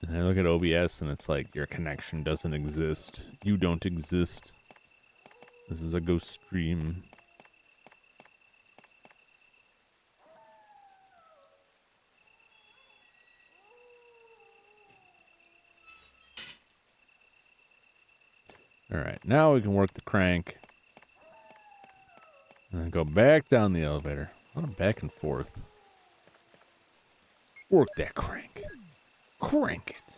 And I look at OBS and it's like your connection doesn't exist. You don't exist. This is a ghost stream. All right, now we can work the crank. And then go back down the elevator. A lot of back and forth. Work that crank. Crank it.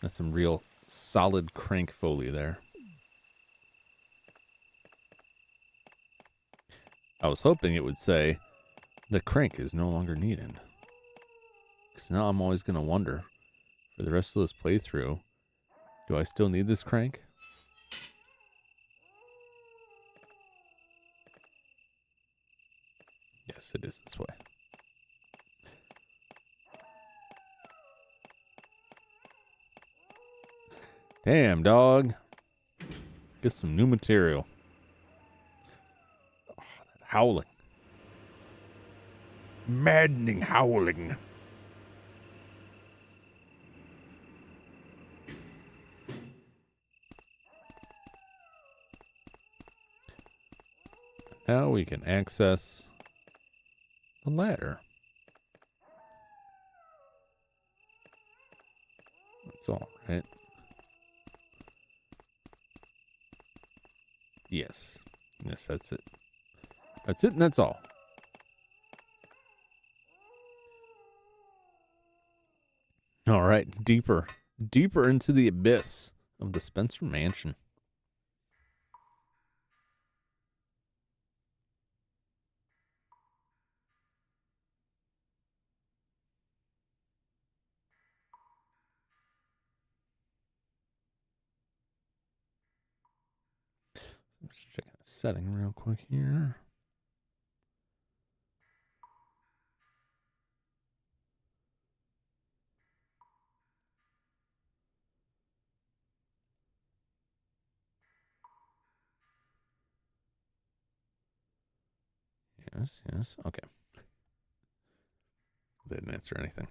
That's some real solid crank foley there. I was hoping it would say, the crank is no longer needed. Because now I'm always going to wonder, for the rest of this playthrough, do I still need this crank? Yes, it is this way. Damn, dog. Get some new material. Oh, that howling. Maddening howling. Now we can access the ladder. That's all right. Yes. Yes, that's it. That's it and that's all. All right, deeper into the abyss of the Spencer Mansion. Just checking the setting real quick here. Yes, yes. Okay. They didn't answer anything.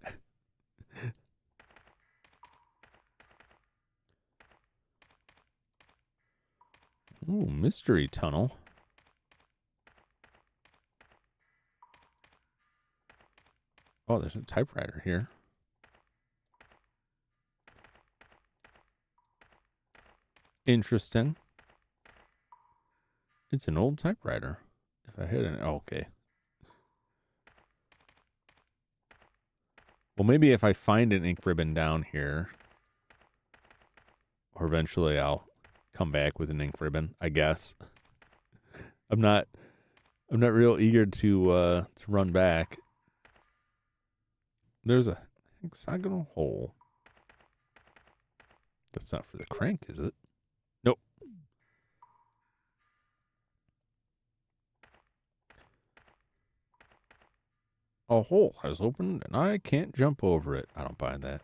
Ooh, mystery tunnel. Oh, there's a typewriter here. Interesting. It's an old typewriter. If I hit it, oh, okay. Well, maybe if I find an ink ribbon down here, or eventually I'll come back with an ink ribbon, I guess. I'm not real eager to run back. There's a hexagonal hole. That's not for the crank, is it? Nope. A hole has opened and I can't jump over it. I don't buy that.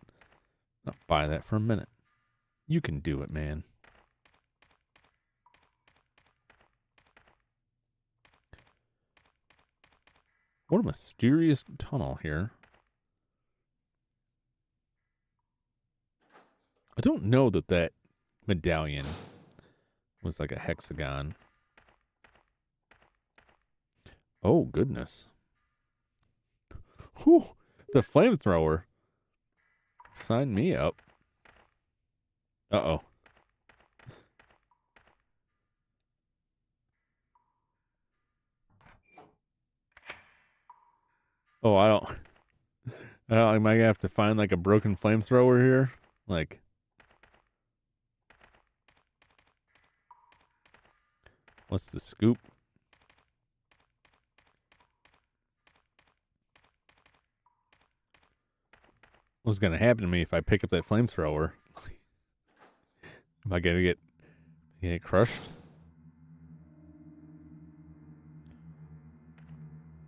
Not buy that for a minute. You can do it, man. What a mysterious tunnel here. I don't know that medallion was like a hexagon. Oh, goodness. Whew, the flamethrower. Sign me up. Uh-oh. Oh, I don't, am I gonna have to find like a broken flamethrower here? Like, what's the scoop? What's gonna happen to me if I pick up that flamethrower? Am I gonna get crushed?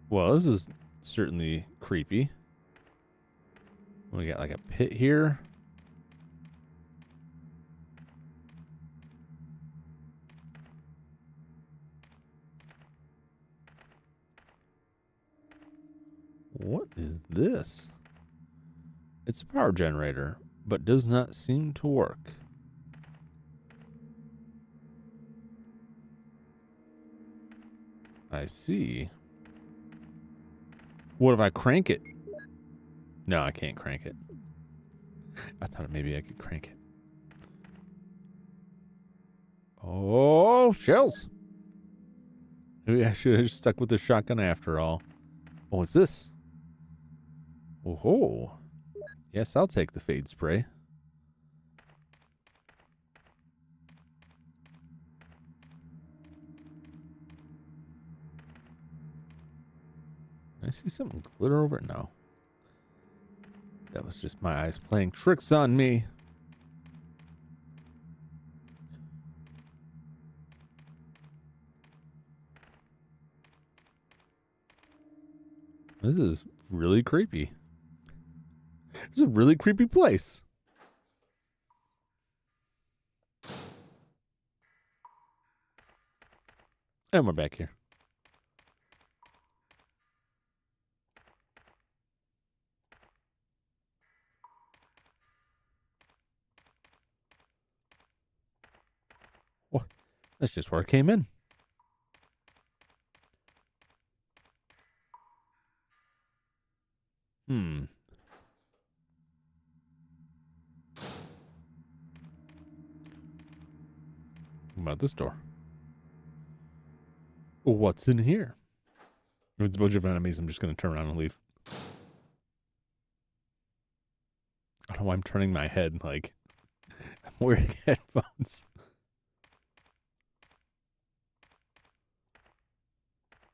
Well, this is certainly creepy. We got like a pit here. What is this? It's a power generator, but does not seem to work. I see. What if I crank it? No, I can't crank it. I thought maybe I could crank it. Oh, shells. Maybe I should have just stuck with the shotgun after all. Oh, what's this? Oh, yes, I'll take the fade spray. I see something glitter over it? No. That was just my eyes playing tricks on me. This is really creepy. This is a really creepy place. And we're back here. Well, that's just where I came in. What about this door? What's in here? If it's a bunch of enemies, I'm just going to turn around and leave. I don't know why I'm turning my head like I'm wearing headphones.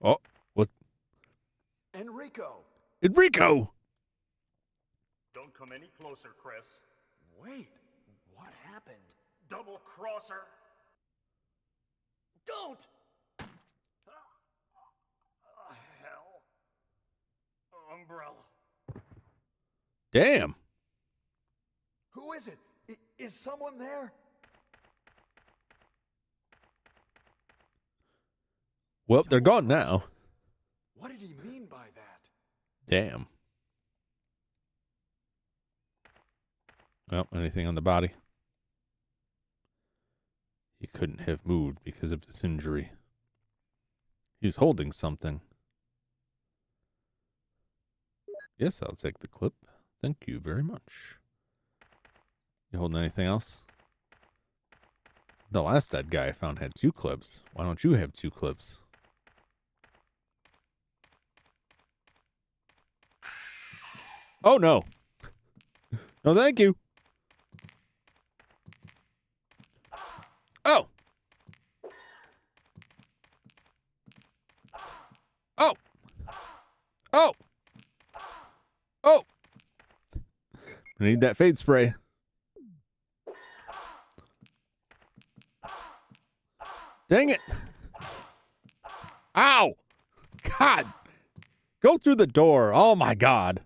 Oh, what? Enrico! Enrico! Don't come any closer, Chris. Wait, what happened? Double crosser! Don't! Hell. Umbrella. Damn. Who is it? Is someone there? Well, they're gone now. What did he mean by that? Damn. Well, anything on the body? He couldn't have moved because of this injury. He's holding something. Yes, I'll take the clip. Thank you very much. You holding anything else? The last dead guy I found had 2 clips. Why don't you have 2 clips? Oh, no. No, thank you. Oh. Oh. Oh. Oh. I need that fade spray. Dang it. Ow. God. Go through the door. Oh, my God.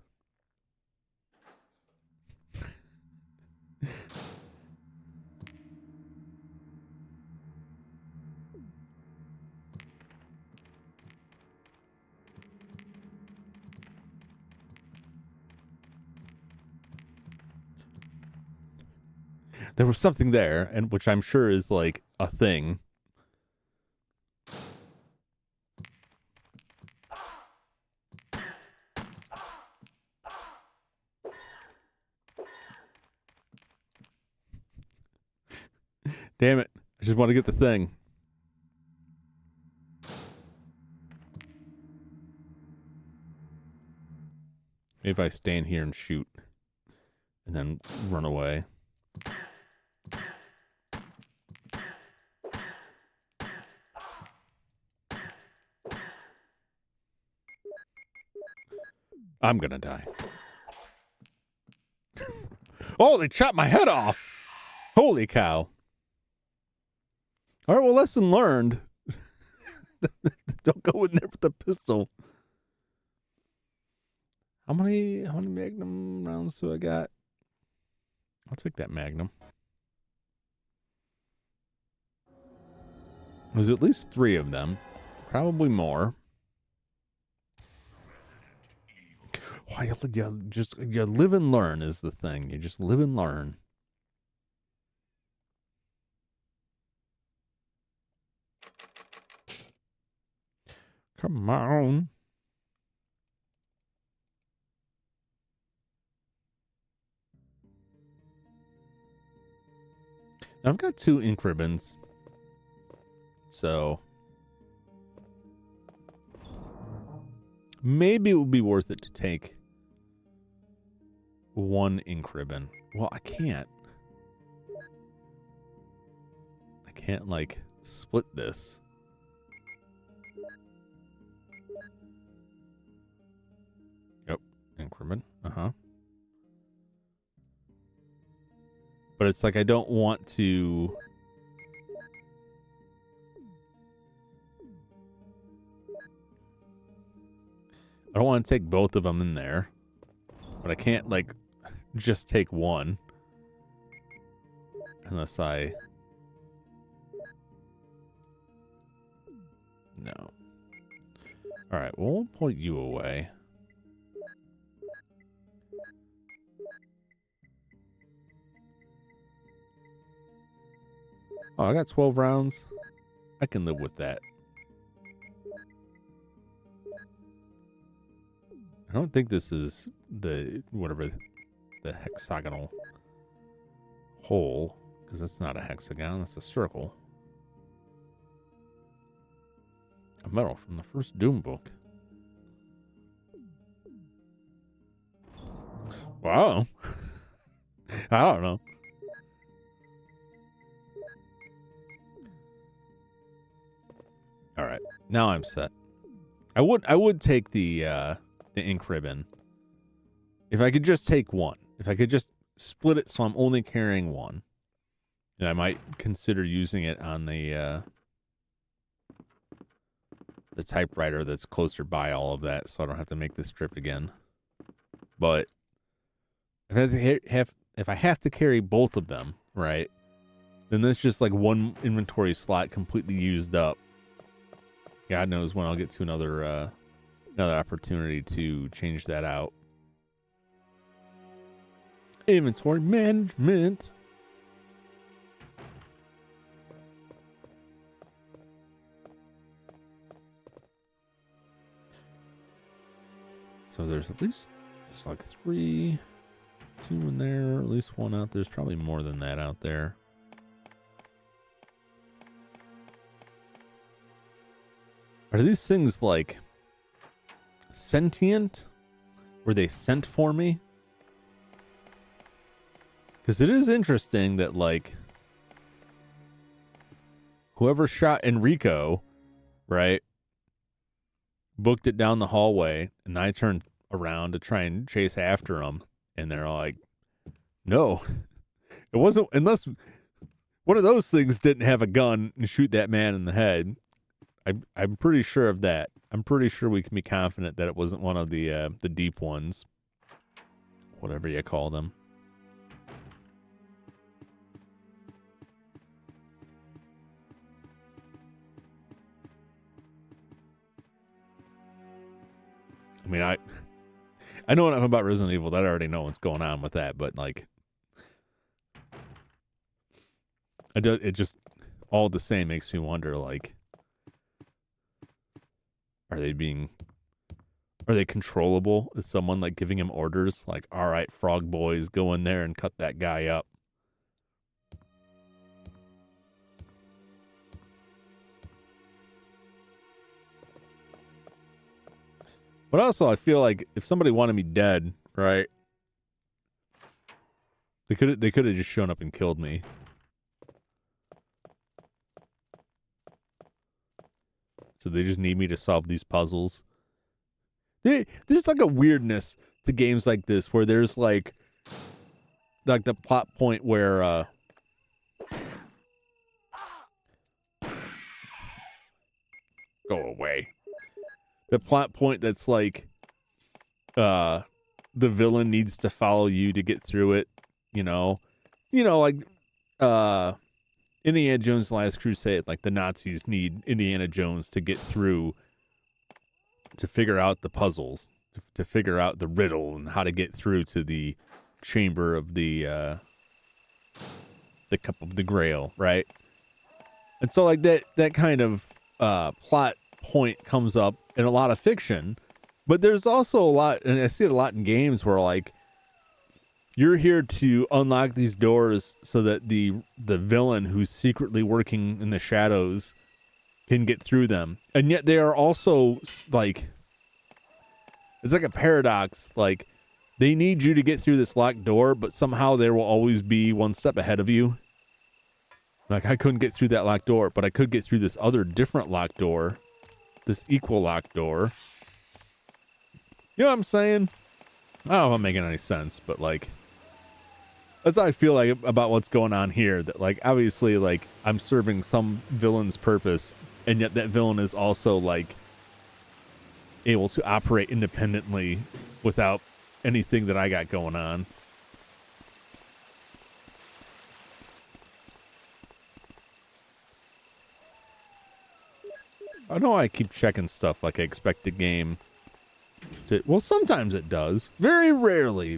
There was something there, and which I'm sure is like a thing. Damn it. I just want to get the thing. Maybe if I stand here and shoot and then run away. I'm gonna die. Oh, they chopped my head off. Holy cow. All right, well, lesson learned. Don't go in there with the pistol. How many Magnum rounds do I got? I'll take that Magnum. There's at least 3 of them. Probably more. Why you live and learn is the thing. You just live and learn. Come on. Now I've got 2 ink ribbons. So maybe it would be worth it to take 1 ink ribbon. Well, I can't like split this. Yep, ink ribbon. Uh-huh. But it's like I don't want to. I don't want to take both of them in there. But I can't like just take one. Unless I. No. Alright, well, we'll pull you away. Oh, I got 12 rounds. I can live with that. I don't think this is the, whatever, the hexagonal hole. Because that's not a hexagon, that's a circle. A medal from the first Doom book. Wow. I don't know. All right, now I'm set. I would take the ink ribbon if I could just take one. If I could just split it so I'm only carrying one, and I might consider using it on the typewriter that's closer by all of that, so I don't have to make this trip again. But if I have to carry both of them, right, then that's just like one inventory slot completely used up. God knows when I'll get to another opportunity to change that out. Inventory management. So there's like 3, 2 in there, at least 1 out. There's probably more than that out there. Are these things like sentient? Were they sent for me? Because it is interesting that, like, whoever shot Enrico, right, booked it down the hallway, and I turned around to try and chase after him, and they're like, no, it wasn't, unless one of those things didn't have a gun and shoot that man in the head. I'm pretty sure of that. I'm pretty sure we can be confident that it wasn't one of the deep ones, whatever you call them. I mean, I know enough about Resident Evil that I already know what's going on with that, but like, it just all the same makes me wonder, like, are they controllable? Is someone like giving him orders like, all right, frog boys, go in there and cut that guy up? But also, I feel like if somebody wanted me dead, right, they could have just shown up and killed me. So they just need me to solve these puzzles. There's like a weirdness to games like this where there's like the plot point where go away. The plot point that's like the villain needs to follow you to get through it, you know, like Indiana Jones' Last Crusade, like the Nazis need Indiana Jones to get through, to figure out the puzzles, to figure out the riddle and how to get through to the chamber of the cup of the Grail, right? And so like that kind of plot point comes up in a lot of fiction, but there's also a lot, and I see it a lot in games where like you're here to unlock these doors so that the villain who's secretly working in the shadows can get through them. And yet they are also like, it's like a paradox. Like they need you to get through this locked door, but somehow there will always be one step ahead of you. Like I couldn't get through that locked door, but I could get through this other different locked door, this equal locked door. You know what I'm saying? I don't know if I'm making any sense, but like, that's how I feel like about what's going on here. That like, obviously, like I'm serving some villain's purpose, and yet that villain is also like able to operate independently without anything that I got going on. I know I keep checking stuff like I expect a game to, well, sometimes it does. Very rarely.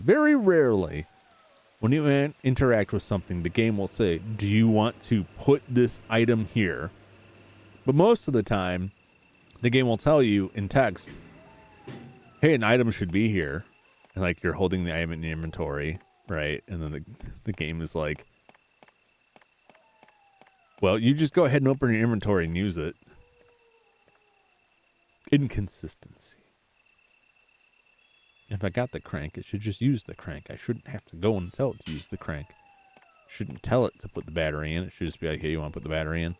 When you interact with something, the game will say, do you want to put this item here? But most of the time, the game will tell you in text, hey, an item should be here. And like you're holding the item in your inventory, right? And then the game is like, well, you just go ahead and open your inventory and use it. Inconsistency. If I got the crank, it should just use the crank. I shouldn't have to go and tell it to use the crank. Shouldn't tell it to put the battery in. It should just be like, hey, you want to put the battery in?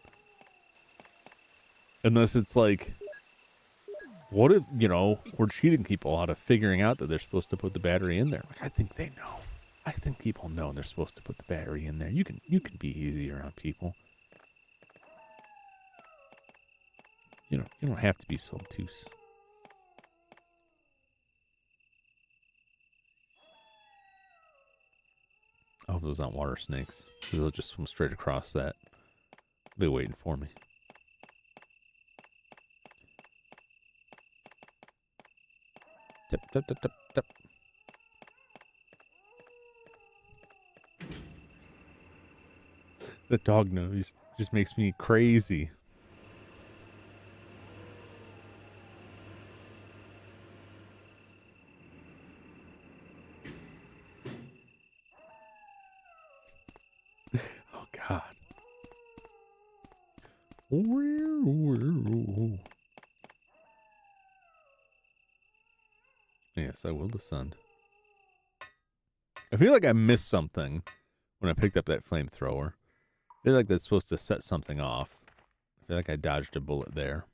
Unless it's like, what if, we're cheating people out of figuring out that they're supposed to put the battery in there? Like, I think they know. I think people know they're supposed to put the battery in there. You can be easier on people. You don't have to be so obtuse. I hope those aren't water snakes. They'll just swim straight across that. They'll be waiting for me. Tip, tip, tip, tip, tip. The dog nose just makes me crazy. Oh, God. Yes, I will descend. I feel like I missed something when I picked up that flamethrower. I feel like that's supposed to set something off. I feel like I dodged a bullet there.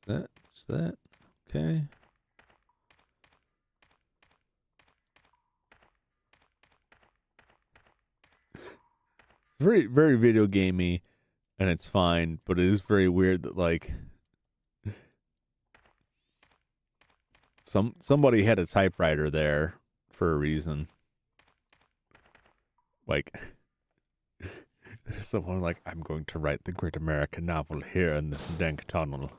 Is that? Okay. Very, very video gamey, and it's fine, but it is very weird that, like, somebody had a typewriter there for a reason. Like, there's someone like, I'm going to write the great American novel here in this dank tunnel.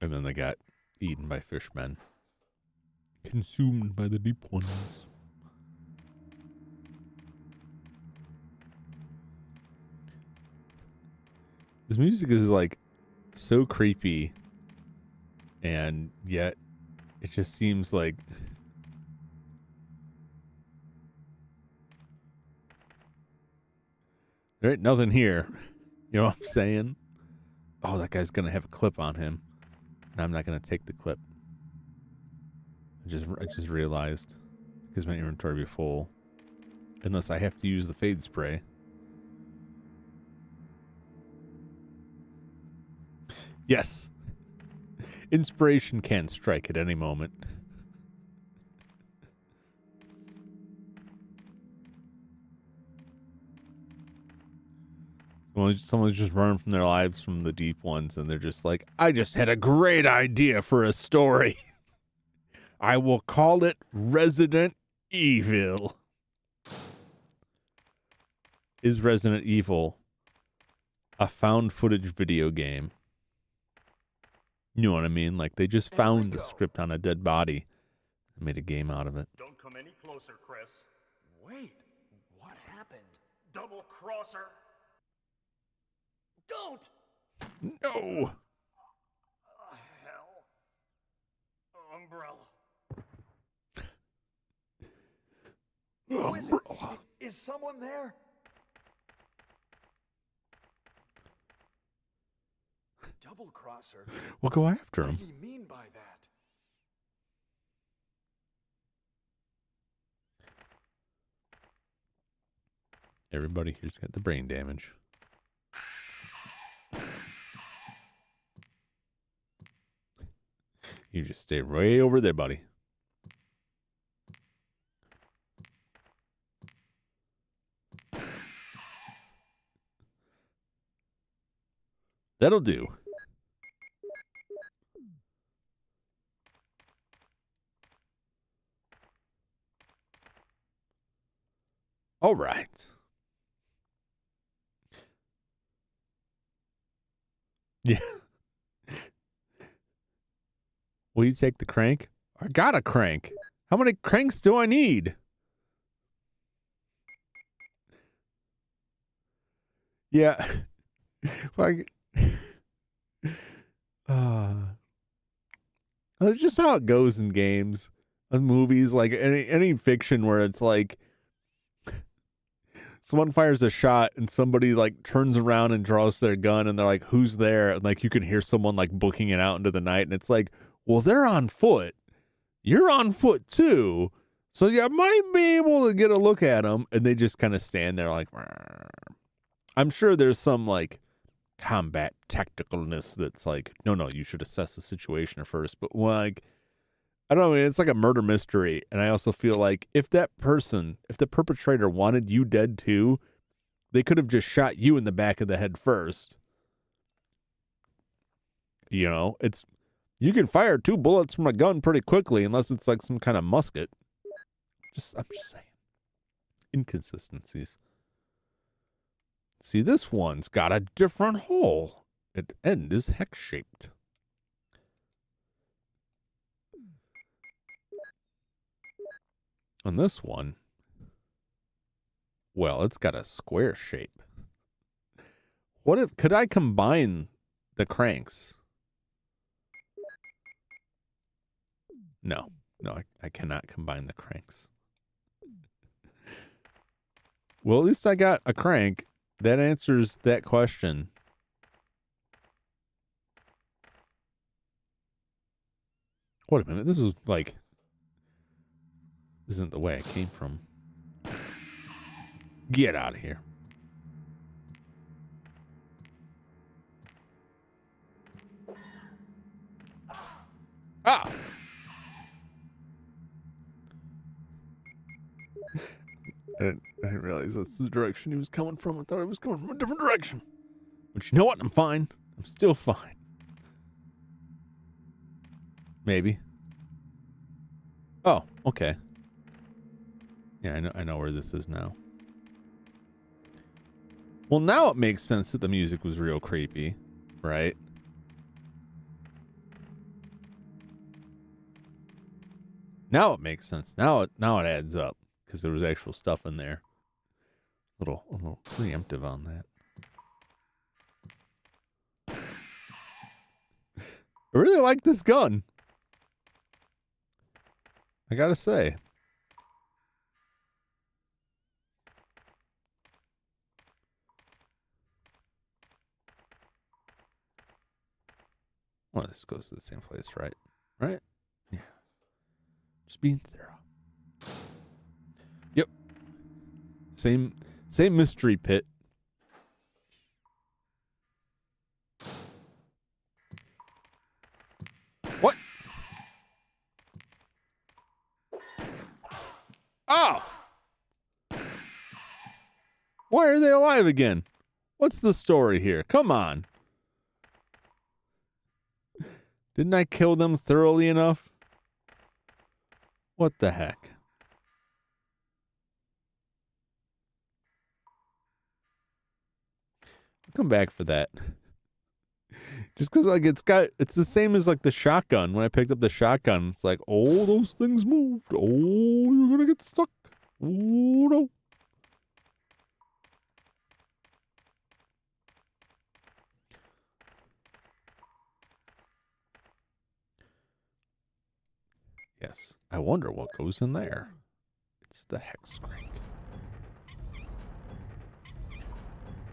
And then they got eaten by fishmen. Consumed by the deep ones. This music is like so creepy, and yet it just seems like there ain't nothing here. You know what I'm saying? Oh, that guy's gonna have a clip on him, and I'm not gonna take the clip. I just realized because my inventory be full, unless I have to use the fade spray. Yes. Inspiration can strike at any moment. Someone's just running from their lives from the deep ones, and they're just like, I just had a great idea for a story. I will call it Resident Evil. Is Resident Evil a found footage video game? You know what I mean? Like, they just found the script on a dead body and made a game out of it. Don't come any closer, Chris. Wait, what happened? Double crosser. Don't! No! Hell. Umbrella. Who is it? Is someone there? Double crosser? We'll go after What him. did he mean by that? Everybody here's got the brain damage. You just stay way over there, buddy. That'll do. All right. Yeah. Will you take the crank? I got a crank. How many cranks do I need? Yeah. Like, that's just how it goes in games, in movies, like any fiction where it's like someone fires a shot and somebody like turns around and draws their gun and they're like, who's there? And like you can hear someone like booking it out into the night and it's like, well, they're on foot. You're on foot too. So you might be able to get a look at them. And they just kind of stand there like, "Rrr." I'm sure there's some like combat tacticalness that's like, no, you should assess the situation first. But like, I don't know, it's like a murder mystery. And I also feel like if the perpetrator wanted you dead too, they could have just shot you in the back of the head first. You know, you can fire 2 bullets from a gun pretty quickly unless it's like some kind of musket. I'm just saying. Inconsistencies. See, this one's got a different hole. Its end is hex-shaped. And this one, well, it's got a square shape. Could I combine the cranks? No, I cannot combine the cranks. Well, at least I got a crank. That answers that question. Wait a minute. This is like... This isn't the way I came from. Get out of here. Ah! I didn't realize that's the direction he was coming from. I thought he was coming from a different direction. But you know what? I'm fine. I'm still fine. Maybe. Oh, okay. Yeah, I know where this is now. Well, now it makes sense that the music was real creepy, right? Now it makes sense. Now it adds up because there was actual stuff in there. A little preemptive on that. I really like this gun. I gotta say. Well, this goes to the same place, right? Right? Yeah. Just being thorough. Yep. Same mystery pit. What? Oh! Why are they alive again? What's the story here? Come on. Didn't I kill them thoroughly enough? What the heck? I'll come back for that. Just because like it's the same as like the shotgun. When I picked up the shotgun, it's like, oh, those things moved. Oh, you're gonna get stuck. Oh no. Yes. I wonder what goes in there. It's the hex crank.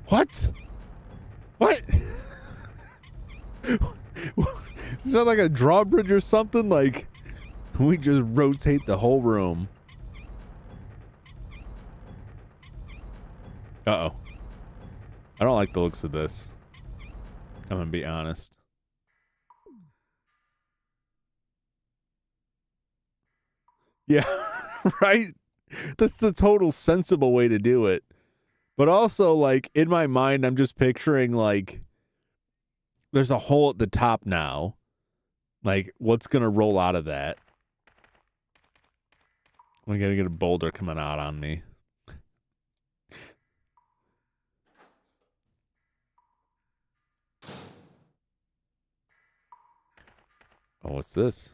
What? What? Is that like a drawbridge or something? Like, we just rotate the whole room. Uh-oh. I don't like the looks of this. I'm gonna be honest. Yeah, right? That's the total sensible way to do it. But also, like, in my mind, I'm just picturing, like, there's a hole at the top now. Like, what's going to roll out of that? I'm going to get a boulder coming out on me. Oh, what's this?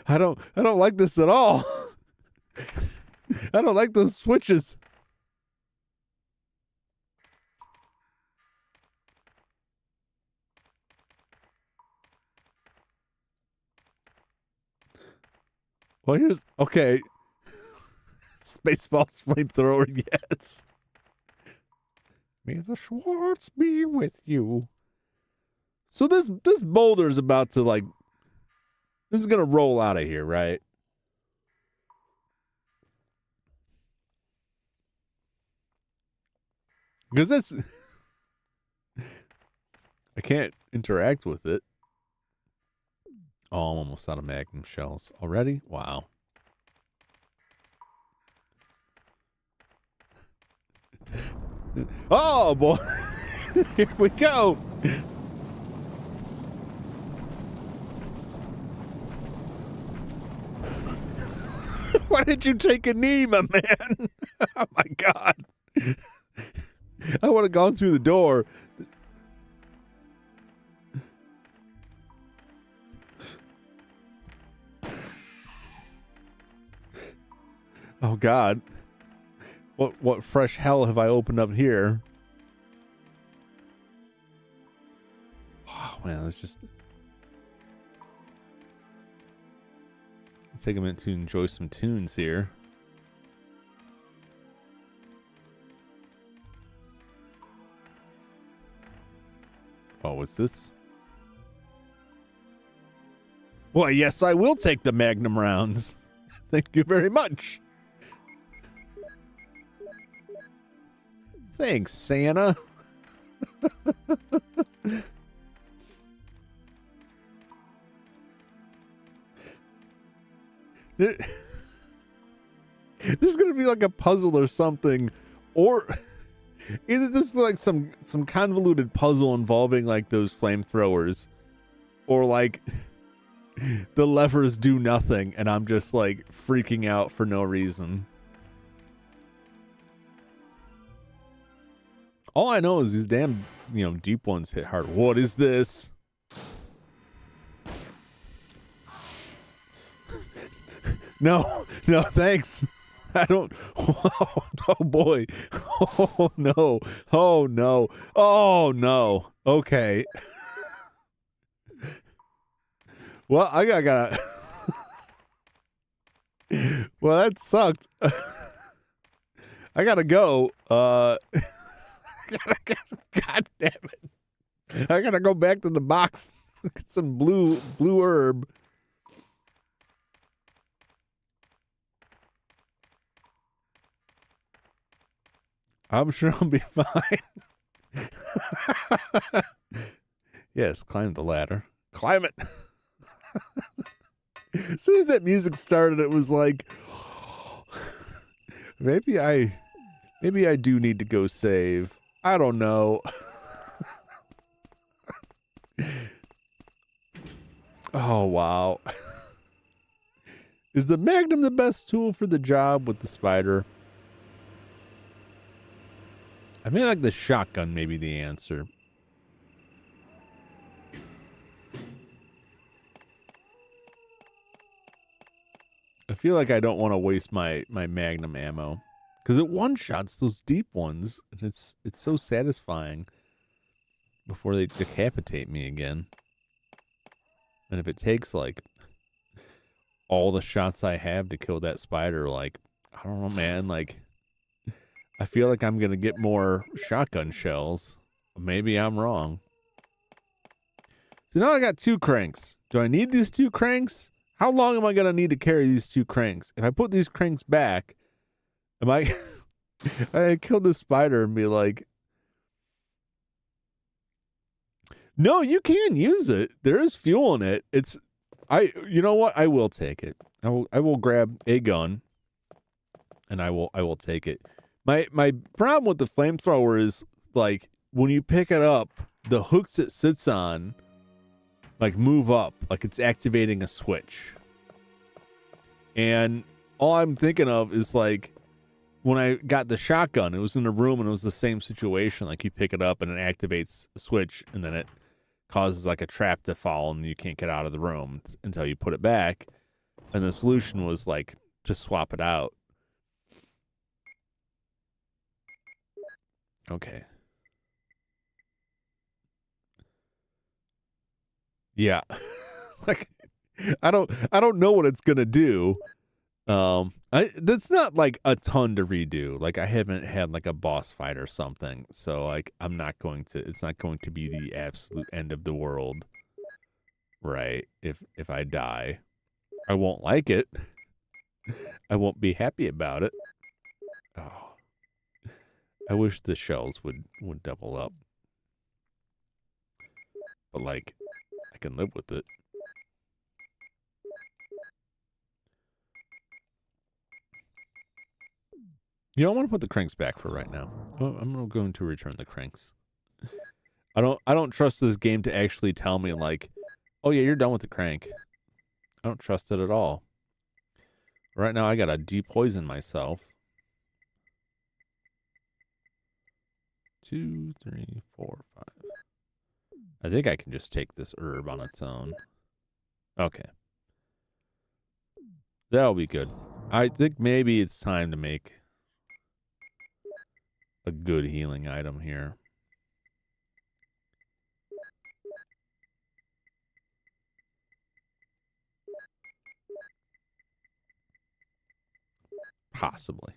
I don't like this at all. I don't like those switches. Well, here's okay. Spaceballs, flamethrower, yes. May the Schwartz be with you. So this boulder is about to like. This is gonna roll out of here, right? Because that's I can't interact with it. Oh, I'm almost out of magnum shells already. Wow. Oh boy. Here we go. Why did you take a knee, my man? Oh my God. I would have gone through the door. Oh God. What fresh hell have I opened up here? Wow. man, let's take a minute to enjoy some tunes here. Oh, what's this? Well, yes, I will take the Magnum rounds. Thank you very much. Thanks, Santa. There's gonna be like a puzzle or something, or either this is like some convoluted puzzle involving like those flamethrowers, or like the levers do nothing and I'm just like freaking out for no reason. All I know is these damn, deep ones hit hard. What is this? No, thanks. I don't. Oh boy. Oh no. Oh no. Oh no. Okay. Well, I gotta. Well, that sucked. I gotta go. God damn it. I gotta go back to the box. Get some blue herb. I'm sure I'll be fine. Yes, climb the ladder. Climb it. As soon as that music started, it was like, maybe I do need to go save. I don't know. Oh, wow. Is the Magnum the best tool for the job with the spider? I feel like the shotgun may be the answer. I feel like I don't want to waste my Magnum ammo, because it one-shots those deep ones, and it's so satisfying before they decapitate me again. And if it takes like all the shots I have to kill that spider, like, I don't know, man, like, I feel like I'm gonna get more shotgun shells. Maybe I'm wrong. So now I got 2 cranks. Do I need these 2 cranks? How long am I gonna need to carry these 2 cranks? If I put these cranks back, am I I kill the spider and be like, no, you can use it. There is fuel in it. You know what? I will take it. I will grab a gun and I will take it. My problem with the flamethrower is, like, when you pick it up, the hooks it sits on, like, move up, like it's activating a switch. And all I'm thinking of is, like, when I got the shotgun, it was in a room and it was the same situation. Like, you pick it up and it activates a switch, and then it causes like a trap to fall and you can't get out of the room until you put it back. And the solution was like, just swap it out. Okay. Yeah. Like, I don't know what it's gonna do. That's not like a ton to redo. Like, I haven't had like a boss fight or something, so like it's not going to be the absolute end of the world, right? If I die, I won't like it. I won't be happy about it. Oh, I wish the shells would double up, but like, I can live with it. You don't want to put the cranks back for right now. Oh, I'm going to return the cranks. I don't trust this game to actually tell me, like, oh yeah, you're done with the crank. I don't trust it at all. Right now I gotta depoison myself. 2, 3, 4, 5. I think I can just take this herb on its own. Okay. That'll be good. I think maybe it's time to make a good healing item here. Possibly.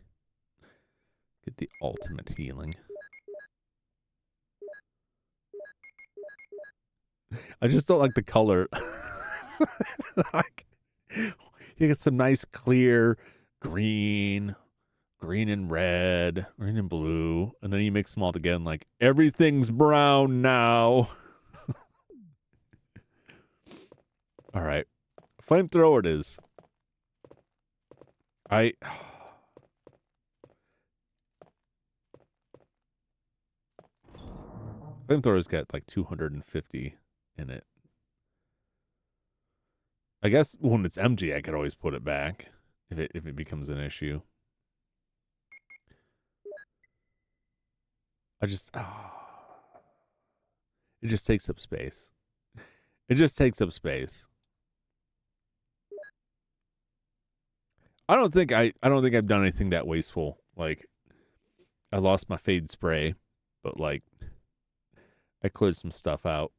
Get the ultimate healing. I just don't like the color. Like, you get some nice clear green and red, green and blue, and then you mix them all together and like, everything's brown now. All right. Flamethrower it is. Flamethrower's got like 250 in it. I guess when it's empty, I could always put it back if it becomes an issue. It just takes up space. It just takes up space. I don't think I've done anything that wasteful. Like, I lost my fade spray, but like, I cleared some stuff out.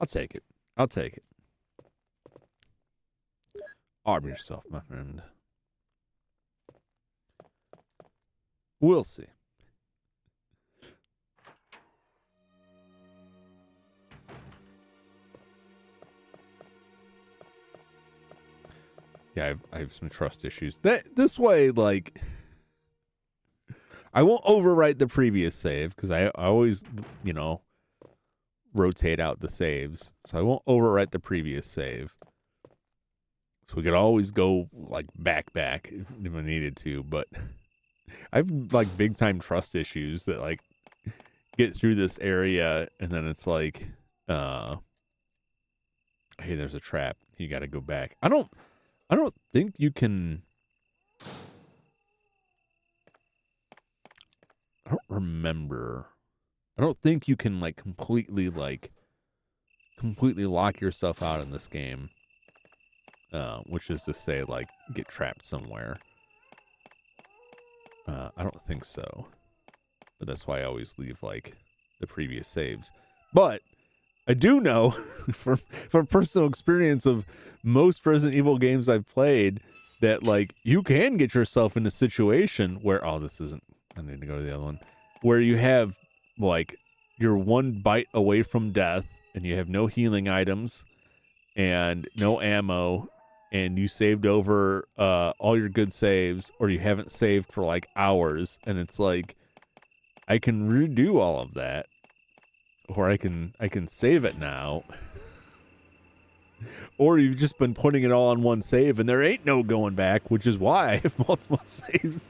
I'll take it. I'll take it. Arm yourself, my friend. We'll see. Yeah, I have some trust issues. This way, like, I won't overwrite the previous save because I always, you know, rotate out the saves. So I won't overwrite the previous save. So we could always go like back if I needed to, but I have like big time trust issues that like get through this area and then it's like, hey, there's a trap. You got to go back. I don't think you can. I don't remember. I don't think you can like completely lock yourself out in this game. Which is to say, like, get trapped somewhere. I don't think so. But that's why I always leave, like, the previous saves. But I do know, from personal experience of most Resident Evil games I've played, that, like, you can get yourself in a situation where, oh, this isn't, I need to go to the other one, where you have, like, you're one bite away from death, and you have no healing items, and no ammo, and you saved over all your good saves, or you haven't saved for like hours, and it's like, I can redo all of that, or I can save it now, or you've just been putting it all on one save, and there ain't no going back, which is why I have multiple saves,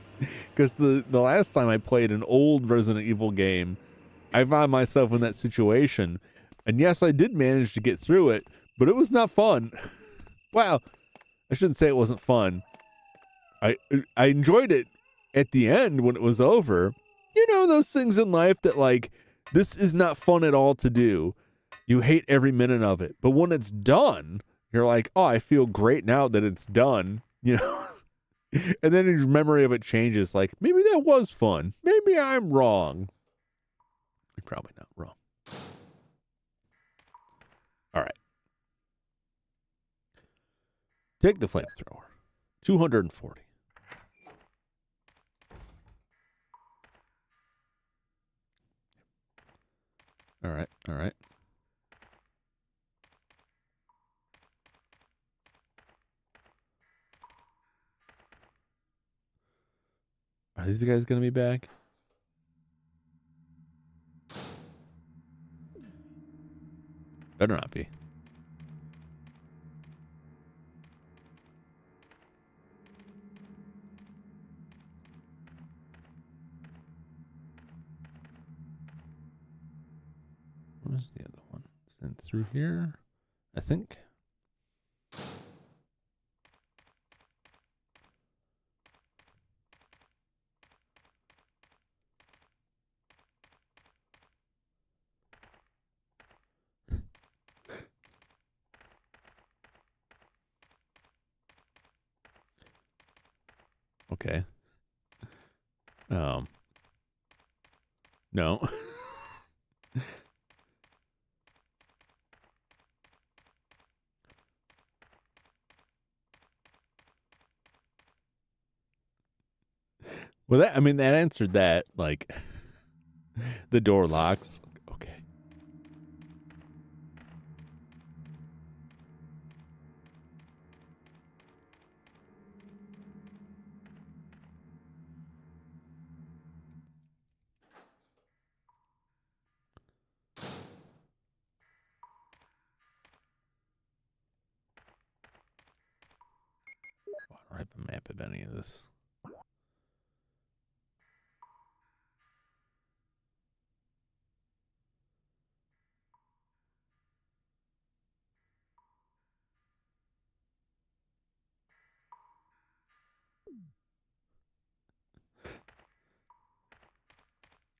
because the last time I played an old Resident Evil game, I found myself in that situation, and yes, I did manage to get through it, but it was not fun. Wow. I shouldn't say it wasn't fun. I enjoyed it at the end when it was over. You know, those things in life that like, this is not fun at all to do. You hate every minute of it. But when it's done, you're like, oh, I feel great now that it's done. You know? And then your memory of it changes. Like, maybe that was fun. Maybe I'm wrong. You're probably not wrong. All right. Take the flamethrower. 240. All right. All right. Are these guys going to be back? Better not be. Where's the other one? Send through here, I think. Okay. No. Well, that, I mean, that answered that. Like, the door locks. Okay. I don't have a map of any of this.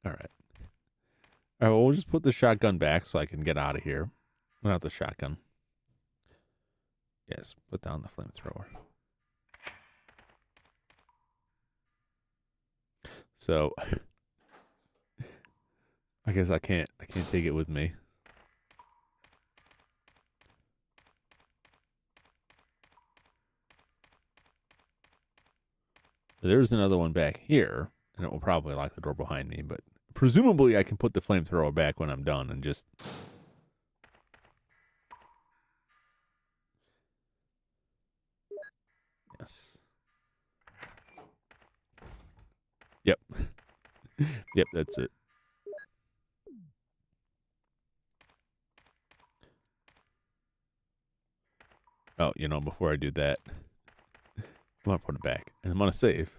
All right. All right, well, we'll just put the shotgun back so I can get out of here. Not the shotgun. Yes, put down the flamethrower. So, I guess I can't take it with me. There's another one back here, and it will probably lock the door behind me, but presumably I can put the flamethrower back when I'm done and just... Yes. Yep. Yep, that's it. Oh, you know, before I do that, I'm going to put it back, and I'm going to save.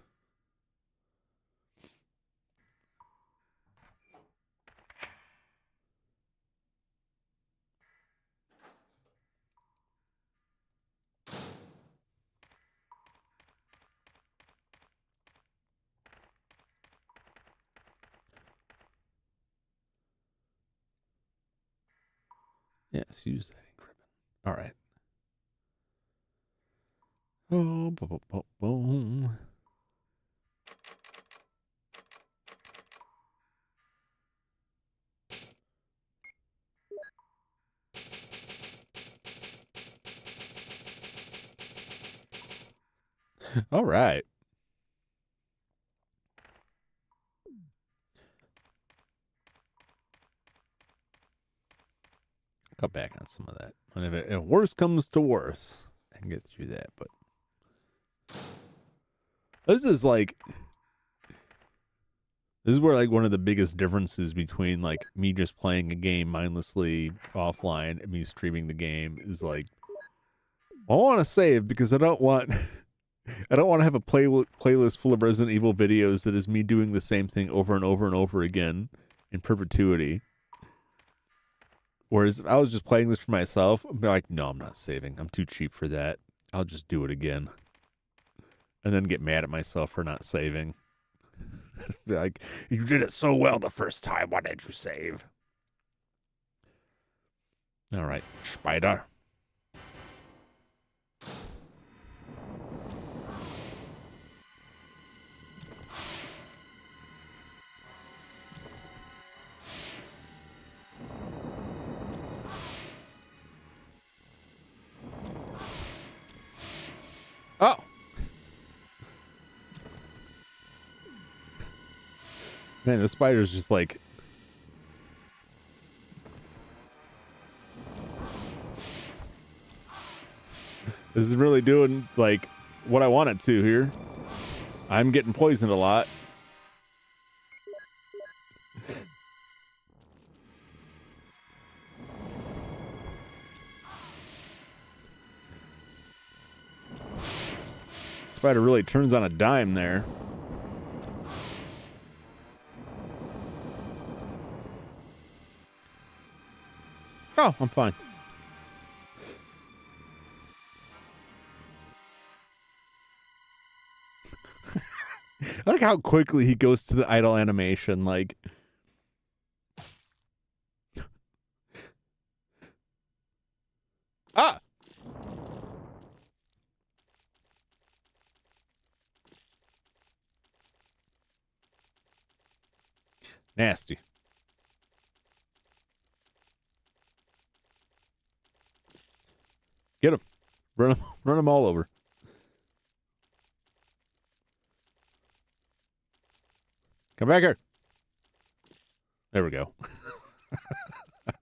Yes, use that ink ribbon. All right. Oh, boom, boom, boom. All right. Cut back on some of that. And if worse comes to worse, I can get through that. But this is where like one of the biggest differences between like me just playing a game mindlessly offline and me streaming the game is like I want to save because I don't want to have a playlist full of Resident Evil videos that is me doing the same thing over and over and over again in perpetuity. Whereas if I was just playing this for myself, I'd be like, no, I'm not saving. I'm too cheap for that. I'll just do it again. And then get mad at myself for not saving. Be like, you did it so well the first time. Why didn't you save? All right, spider. Oh. Man, the spider's just like... This is really doing, like, what I want it to here. I'm getting poisoned a lot. Spider really turns on a dime there. Oh, I'm fine. I like how quickly he goes to the idle animation, like... Ah! Nasty. Get him. Run him all over. Come back here. There we go. I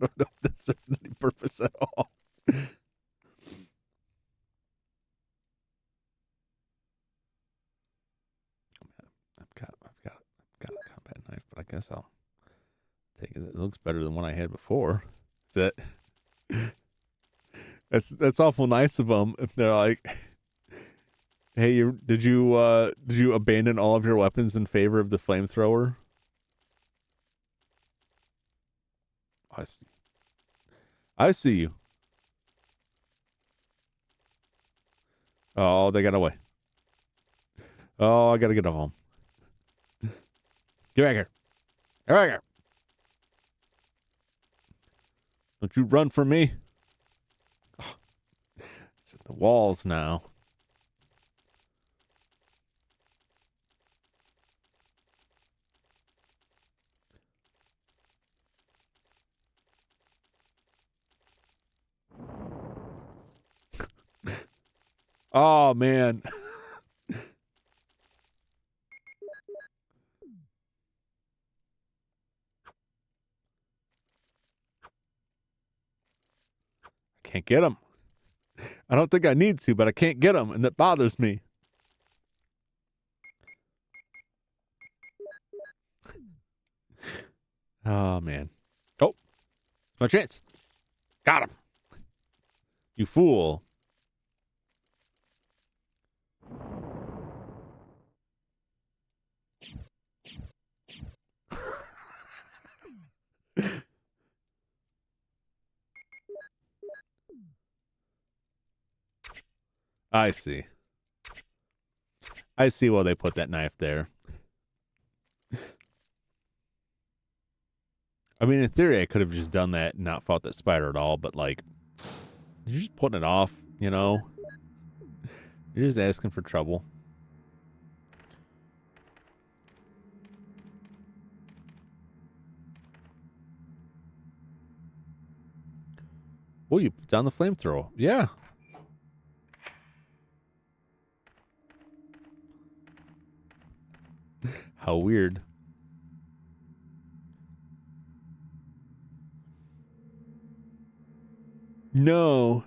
don't know if that serves any purpose at all. I've got a combat knife, but I guess I'll take it. It looks better than one I had before. That's awful nice of them. If they're like, hey, did you abandon all of your weapons in favor of the flamethrower? I see you. Oh, they got away. Oh, I gotta get home. Get back here. Get back here. Don't you run from me. Oh, it's at the walls now. Oh, man. I can't get him. I don't think I need to, but I can't get him, and that bothers me. Oh, man. Oh, my chance. Got him. You fool. I see. I see why they put that knife there. I mean, in theory, I could have just done that and not fought that spider at all, but, like, you're just putting it off, you know? You're just asking for trouble. Oh, you put down the flamethrower. Yeah. How weird. No.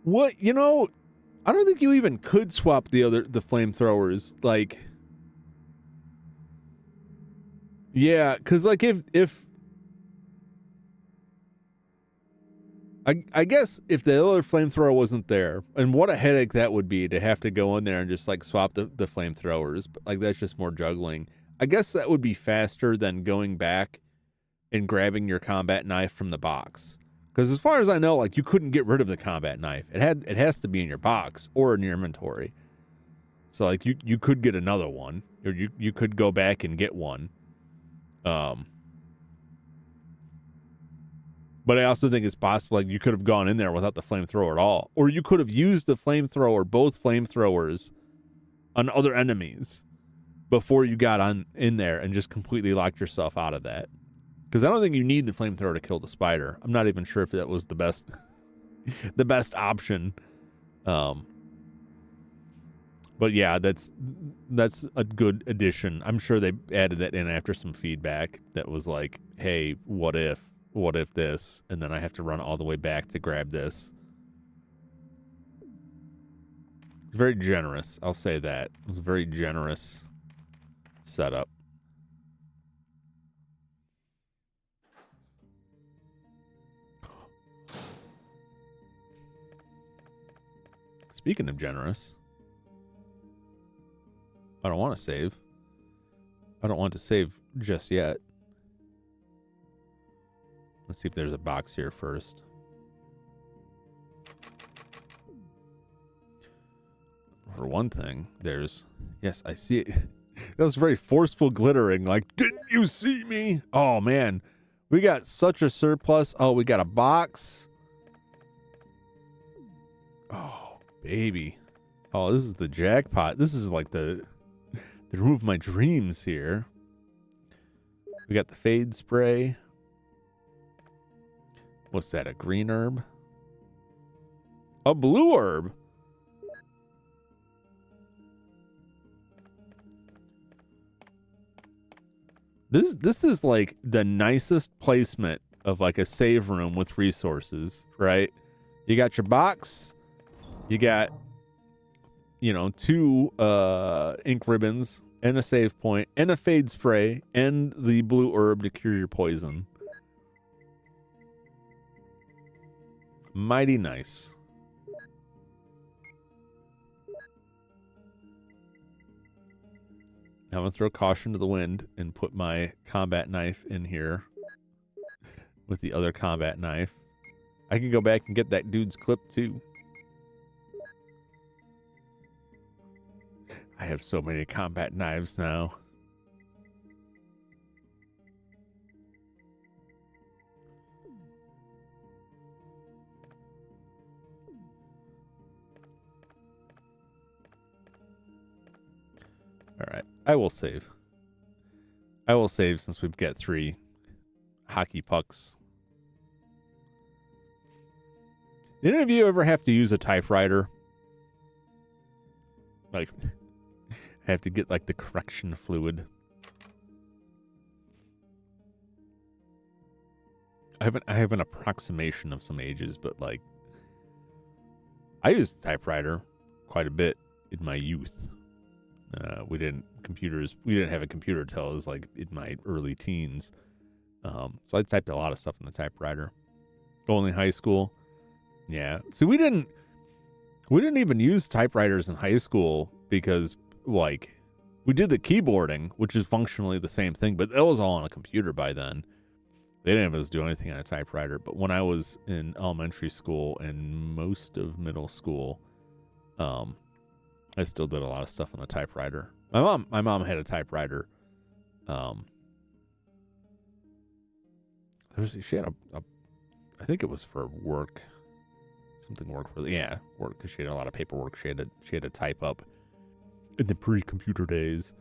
What? You know, I don't think you even could swap the flamethrowers. Like, yeah, because, like, if I guess if the other flamethrower wasn't there, and what a headache that would be to have to go in there and just, like, swap the flamethrowers. But, like, that's just more juggling. I guess that would be faster than going back and grabbing your combat knife from the box. Because as far as I know, like, you couldn't get rid of the combat knife. It has to be in your box or in your inventory. So, like, you could get another one, or you could go back and get one. But I also think it's possible, like, you could have gone in there without the flamethrower at all. Or you could have used the flamethrower, both flamethrowers, on other enemies before you got in there and just completely locked yourself out of that. Because I don't think you need the flamethrower to kill the spider. I'm not even sure if that was the best the best option. But yeah, that's a good addition. I'm sure they added that in after some feedback that was like, hey, what if this? And then I have to run all the way back to grab this. It's very generous. I'll say that. It was a very generous setup. Speaking of generous, I don't want to save. I don't want to save just yet. Let's see if there's a box here first. For one thing, there's... Yes, I see it. That was very forceful glittering. Like, didn't you see me? Oh, man. We got such a surplus. Oh, we got a box. Oh, baby. Oh, this is the jackpot. This is like the room of my dreams here. We got the fade spray. What's that, a green herb? A blue herb? This is like the nicest placement of like a save room with resources, right? You got your box, you got, you know, 2 ink ribbons and a save point and a fade spray and the blue herb to cure your poison. Mighty nice. Now I'm gonna throw caution to the wind and put my combat knife in here with the other combat knife. I can go back and get that dude's clip too. I have so many combat knives now. All right, I will save. I will save since we've got 3 hockey pucks. Did any of you ever have to use a typewriter? Like, I have to get like the correction fluid. I have an approximation of some ages, but like, I used a typewriter quite a bit in my youth. We didn't have a computer till I was like in my early teens. So I typed a lot of stuff in the typewriter. Only high school. Yeah. So we didn't even use typewriters in high school because like we did the keyboarding, which is functionally the same thing, but that was all on a computer by then. They didn't have us do anything on a typewriter. But when I was in elementary school and most of middle school, I still did a lot of stuff on the typewriter. My mom had a typewriter. She had I think it was for work. Something work for work, because she had a lot of paperwork she had to type up in the pre-computer days.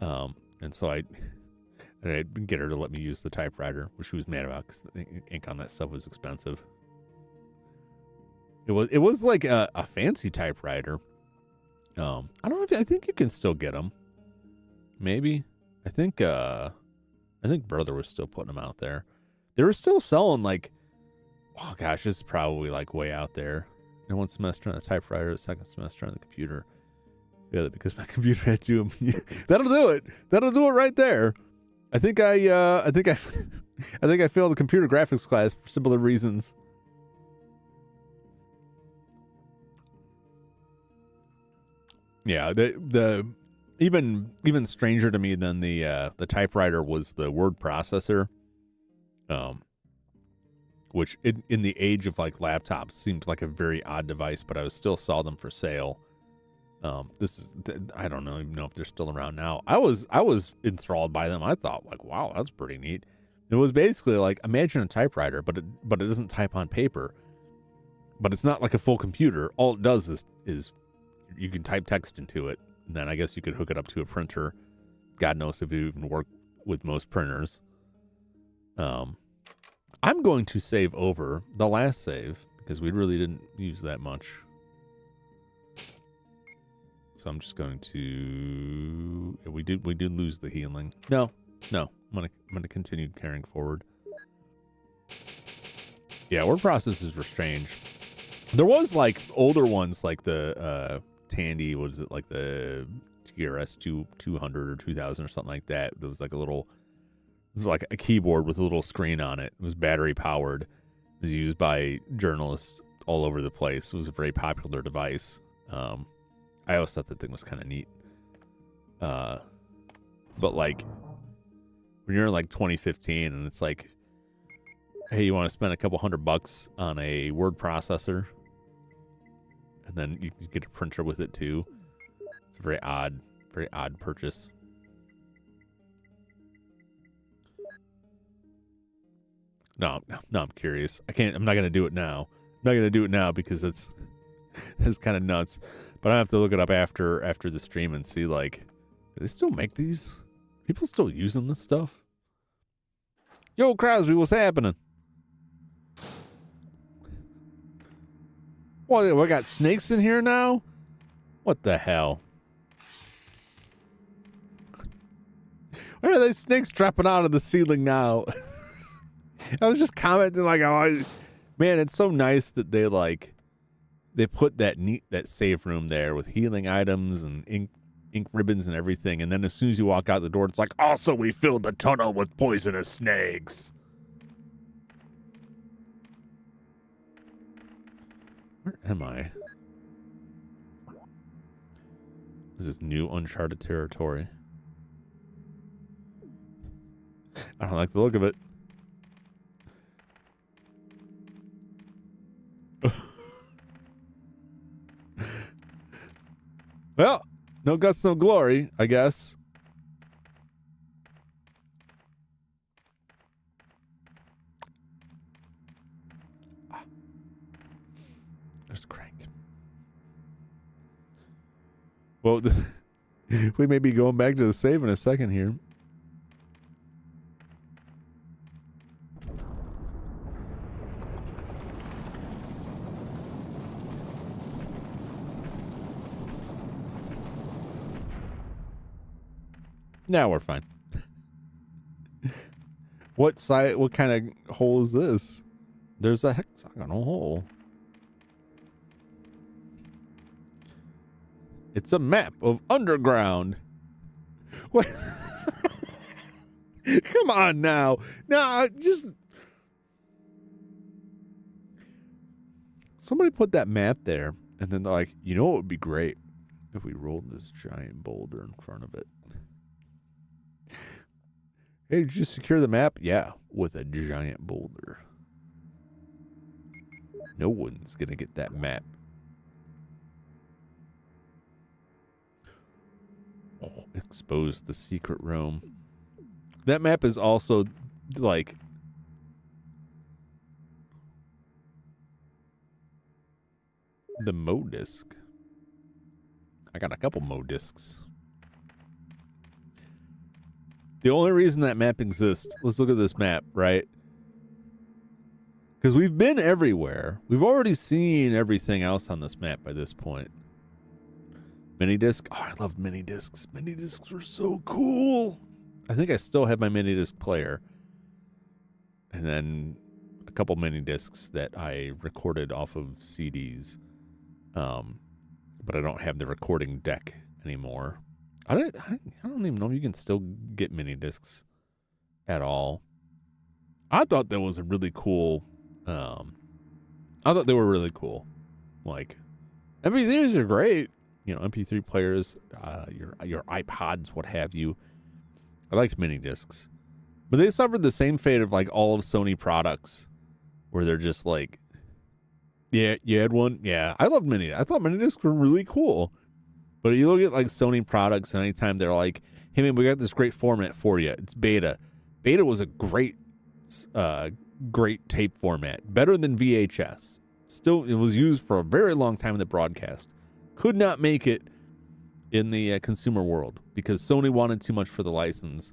And so I didn't get her to let me use the typewriter, which she was mad about because the ink on that stuff was expensive. It was like a fancy typewriter. I don't know I think you can still get them. Maybe. I think Brother was still putting them out there. They were still selling like, oh gosh, this is probably like way out there. And 1 semester on the typewriter, the 2nd semester on the computer. Yeah, because my computer had to do them. That'll do it. That'll do it right there. I think I failed the computer graphics class for similar reasons. Yeah, the even stranger to me than the typewriter was the word processor, which in the age of like laptops seems like a very odd device, but I still saw them for sale. I don't even know if they're still around now. I was enthralled by them. I thought like, wow, that's pretty neat. It was basically like, imagine a typewriter, but it doesn't type on paper, but it's not like a full computer. All it does is you can type text into it, and then I guess you could hook it up to a printer. God knows if you even work with most printers. I'm going to save over the last save because we really didn't use that much. So I'm just going to. We did lose the healing. No. I'm gonna continue carrying forward. Yeah, word processors were strange. There was like older ones like the Tandy, was it like the TRS 200 or 2000 or something like that. There was like it was like a keyboard with a little screen on it. It was battery powered. It was used by journalists all over the place. It was a very popular device. I always thought that thing was kind of neat. But like when you're in like 2015 and it's like, hey, you want to spend a couple $100 on a word processor, and then you get a printer with it too. It's a very odd purchase. No, I'm curious. I'm not gonna do it now. I'm not gonna do it now because it's kind of nuts. But I have to look it up after the stream and see, like, do they still make these? People still using this stuff? Yo, Crosby, what's happening? What, we got snakes in here now? What the hell? Why are they snakes dropping out of the ceiling now? I was just commenting like, oh, man, it's so nice that they put that safe room there with healing items and ink ribbons and everything. And then as soon as you walk out the door, it's like, also we filled the tunnel with poisonous snakes. Where am I? This is new uncharted territory. I don't like the look of it. Well, no guts, no glory, I guess. There's Crank. Well, we may be going back to the save in a second here. Now we're fine. What kind of hole is this? There's a hexagonal hole. It's a map of underground. What? Come on now. No, just somebody put that map there, and then they're like, you know what would be great if we rolled this giant boulder in front of it. Hey, did you secure the map? Yeah, with a giant boulder. No one's gonna get that map. Oh, expose the secret room. That map is also like the Mo disc. I got a couple Mo discs. The only reason that map exists, let's look at this map, right? Because we've been everywhere. We've already seen everything else on this map by this point. Mini disc. Oh, I love mini discs. Mini discs were so cool. I think I still have my mini disc player. And then a couple mini discs that I recorded off of CDs. But I don't have the recording deck anymore. I don't even know if you can still get mini discs at all. I thought that was a really cool. I thought they were really cool. Like, MP3s are great. You know, MP3 players, your iPods, what have you. I liked mini discs, but they suffered the same fate of like all of Sony products, where they're just like, yeah, you had one, yeah. I loved I thought mini discs were really cool. But you look at like Sony products, and anytime they're like, hey man, we got this great format for you. It's beta. Beta was a great tape format. Better than VHS. Still, it was used for a very long time in the broadcast. Could not make it in the consumer world because Sony wanted too much for the license.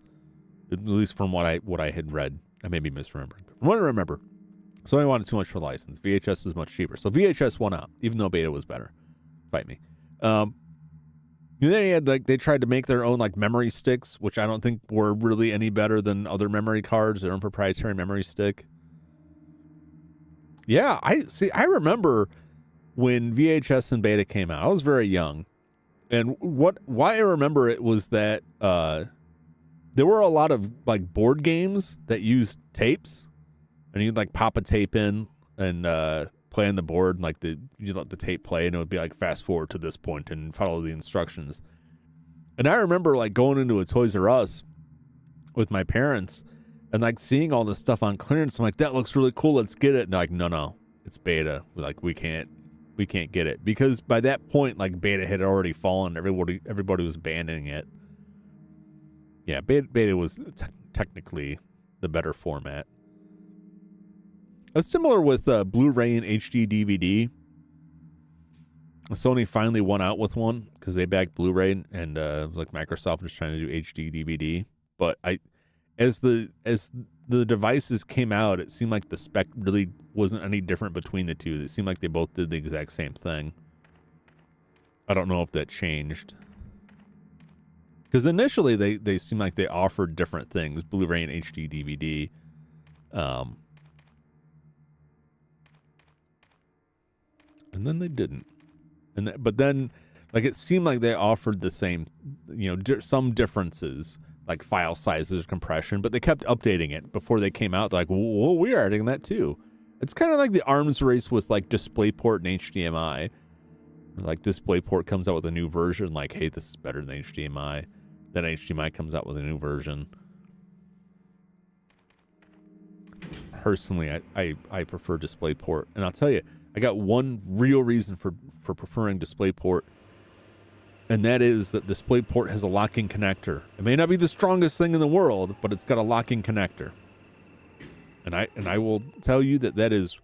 At least from what I had read. I may be misremembering. From what I remember, Sony wanted too much for the license. VHS was much cheaper. So VHS won out, even though beta was better. Fight me. And then you had like they tried to make their own like memory sticks, which I don't think were really any better than other memory cards, their own proprietary memory stick. Yeah, I remember when VHS and beta came out. I was very young. And why I remember it was that there were a lot of like board games that used tapes, and you'd like pop a tape in and play on the board, and like you let the tape play, and it would be like fast forward to this point and follow the instructions. And I remember like going into a Toys R Us with my parents and like seeing all this stuff on clearance. I'm like, that looks really cool, let's get it. And they're like, no, it's beta. Like we can't get it, because by that point like beta had already fallen. Everybody was banning it. Yeah, beta was technically the better format. It's similar with Blu-ray and HD DVD. Sony finally won out with one because they backed Blu-ray, and it was like Microsoft was trying to do HD DVD. But as the devices came out, it seemed like the spec really wasn't any different between the two. It seemed like they both did the exact same thing. I don't know if that changed. Because initially they seemed like they offered different things, Blu-ray and HD DVD. And then they didn't. But then, like, it seemed like they offered the same, some differences, like file sizes, compression, but they kept updating it before they came out. They're like, well, we are adding that too. It's kind of like the arms race with like DisplayPort and HDMI. Like DisplayPort comes out with a new version, like, hey, this is better than HDMI. Then HDMI comes out with a new version. Personally, I prefer DisplayPort, and I'll tell you, I got one real reason for preferring DisplayPort, and that is that DisplayPort has a locking connector. It may not be the strongest thing in the world, but it's got a locking connector. And I will tell you that is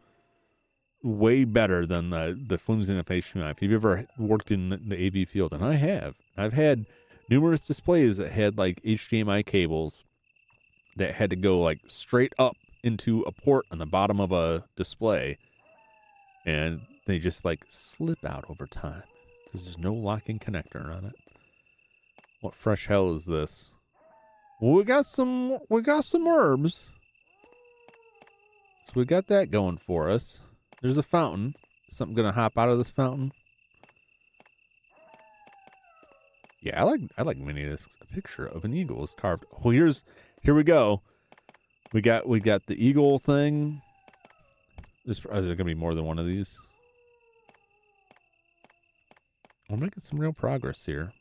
way better than the flimsiness HDMI. If you've ever worked in the AV field, and I have, I've had numerous displays that had like HDMI cables that had to go like straight up into a port on the bottom of a display, and they just like slip out over time because there's no locking connector on it. What fresh hell is this? Well, we got some herbs. So we got that going for us. There's a fountain. Is something gonna hop out of this fountain? Yeah, I like mini discs. A picture of an eagle is carved. Well, here we go. We got the eagle thing. Are there gonna be more than one of these? We're making some real progress here.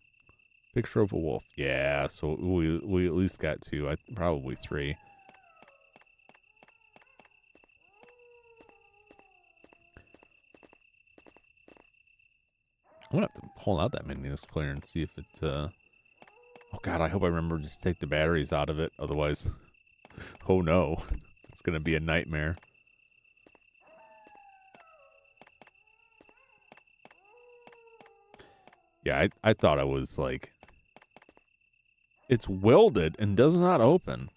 Picture of a wolf. Yeah, so we at least got two. Probably three. I'm gonna have to pull out that mini disc player and see if it. Oh God, I hope I remember to just take the batteries out of it. Otherwise, oh no, it's gonna be a nightmare. Yeah, I thought I was like, it's welded and does not open.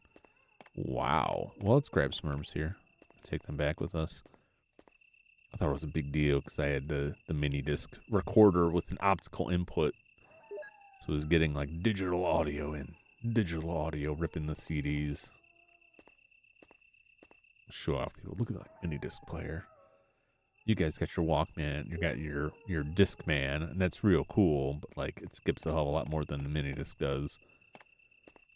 Wow. Well, let's grab some herbs here. Take them back with us. I thought it was a big deal because I had the mini disc recorder with an optical input. So it was getting like digital audio ripping the CDs. Show off people. Look at that mini disc player. You guys got your Walkman, you got your Discman, and that's real cool, but like it skips a hell of a lot more than the mini disc does.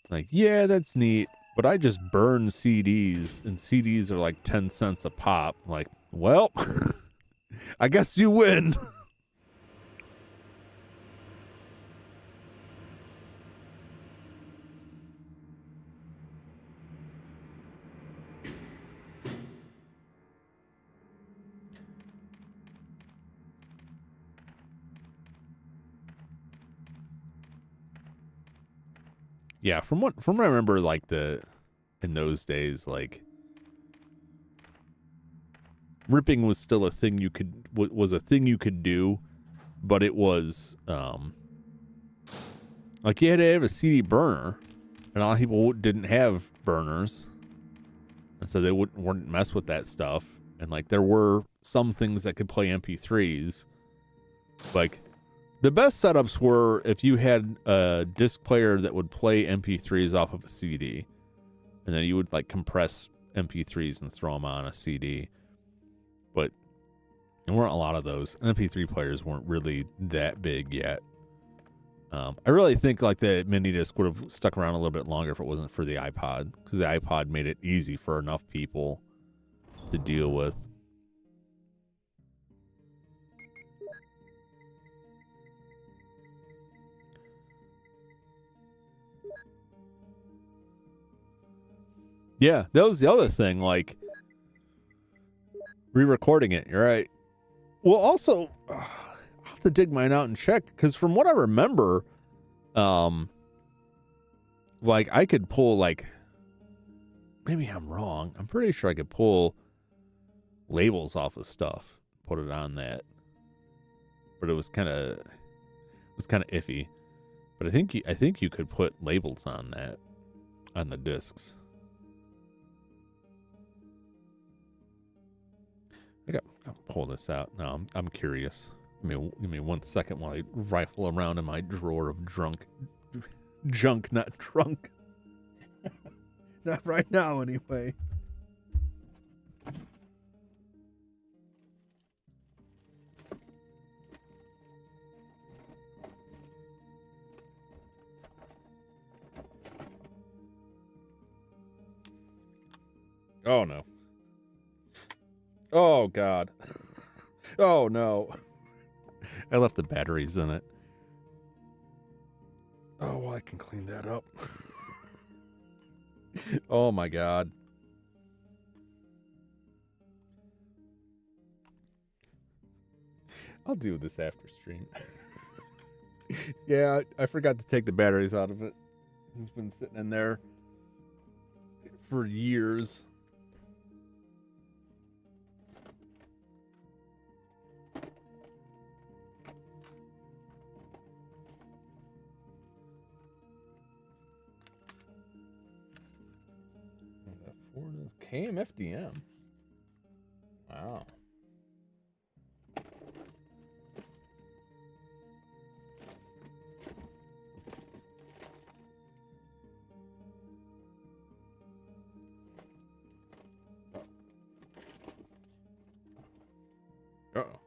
Like, yeah, that's neat, but I just burn CDs, and CDs are like 10 cents a pop. Like, well, I guess you win. Yeah, from what I remember, like in those days, like ripping was still a thing was a thing you could do, but it was like you had to have a CD burner, and a lot of people didn't have burners, and so they wouldn't mess with that stuff. And like there were some things that could play MP3s, like. The best setups were if you had a disc player that would play MP3s off of a CD, and then you would like compress MP3s and throw them on a CD. But there weren't a lot of those. MP3 players weren't really that big yet. I really think like the mini disc would have stuck around a little bit longer if it wasn't for the iPod, because the iPod made it easy for enough people to deal with. Yeah, that was the other thing, like re-recording it. You're right. Well, also, I'll have to dig mine out and check, because from what I remember, like I could pull like, maybe I'm wrong. I'm pretty sure I could pull labels off of stuff, put it on that, but it was kind of iffy. But I think you could put labels on that, on the discs. I'll pull this out. No, I'm curious. Give me 1 second while I rifle around in my drawer of Junk, not drunk. Not right now, anyway. Oh, no. Oh, God. Oh, no. I left the batteries in it. Oh, well, I can clean that up. Oh, my God. I'll do this after stream. Yeah, I forgot to take the batteries out of it. It's been sitting in there for years. Ford is KMFDM. Wow. Uh-oh.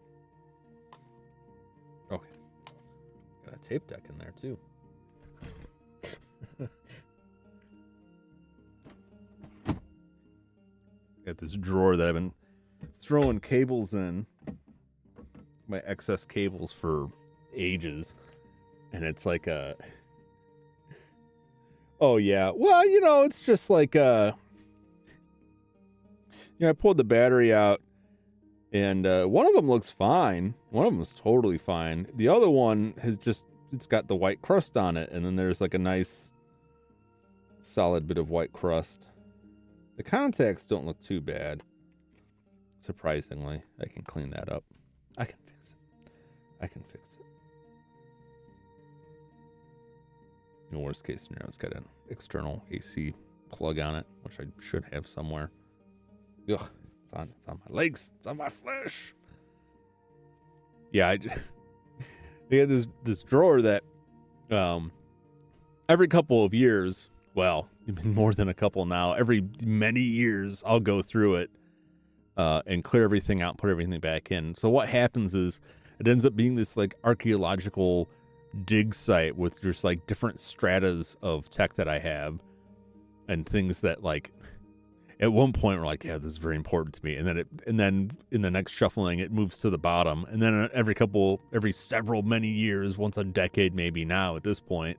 Okay. Got a tape deck in there, too. Got this drawer that I've been throwing cables in, my excess cables for ages, and it's like a, oh yeah, well, you know, it's just like I pulled the battery out, and one of them looks fine, one of them is totally fine, the other one has just, it's got the white crust on it, and then there's like a nice solid bit of white crust. The contacts don't look too bad. Surprisingly, I can clean that up. I can fix it. I can fix it. In the worst case scenario, it's got an external AC plug on it, which I should have somewhere. Ugh, it's on my legs. It's on my flesh. Yeah, they had this drawer that every couple of years, well, even more than a couple now, every many years, I'll go through it and clear everything out, put everything back in. So what happens is it ends up being this like archaeological dig site with just like different stratas of tech that I have and things that like at one point we're like, yeah, this is very important to me. And then in the next shuffling, it moves to the bottom. And then every several many years, once a decade, maybe now at this point,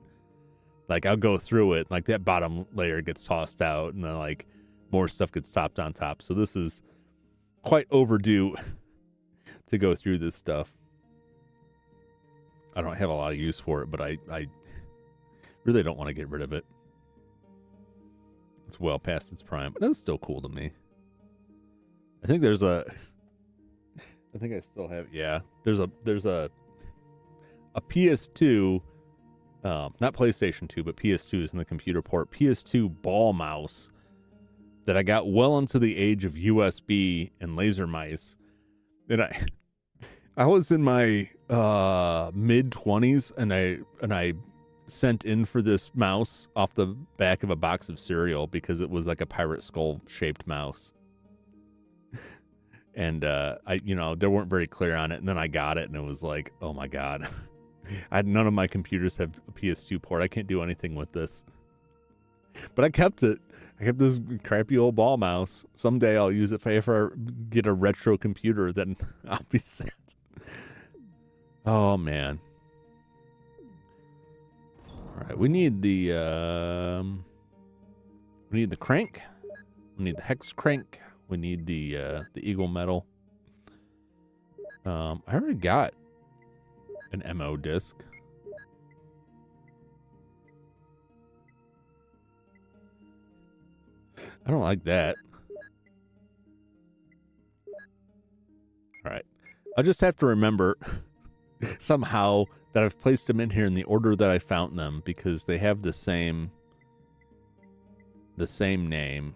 like I'll go through it, like that bottom layer gets tossed out and then like more stuff gets topped on top. So this is quite overdue to go through this stuff. I don't have a lot of use for it, but I really don't want to get rid of it. It's well past its prime, but it's still cool to me. I think I still have, yeah, there's a PS2, not PlayStation 2, but PS2 is in the computer port, PS2 ball mouse that I got well into the age of USB and laser mice. And I was in my mid-20s and I sent in for this mouse off the back of a box of cereal because it was like a pirate skull shaped mouse. And they weren't very clear on it, and then I got it and it was like, oh my God. None of my computers have a PS2 port. I can't do anything with this. But I kept it. I kept this crappy old ball mouse. Someday I'll use it if I ever get a retro computer, then I'll be set. Oh man. All right, we need the crank. We need the hex crank. We need the eagle metal. I already got an MO disc. I don't like that. All right. I'll just have to remember somehow that I've placed them in here in the order that I found them because they have the same name.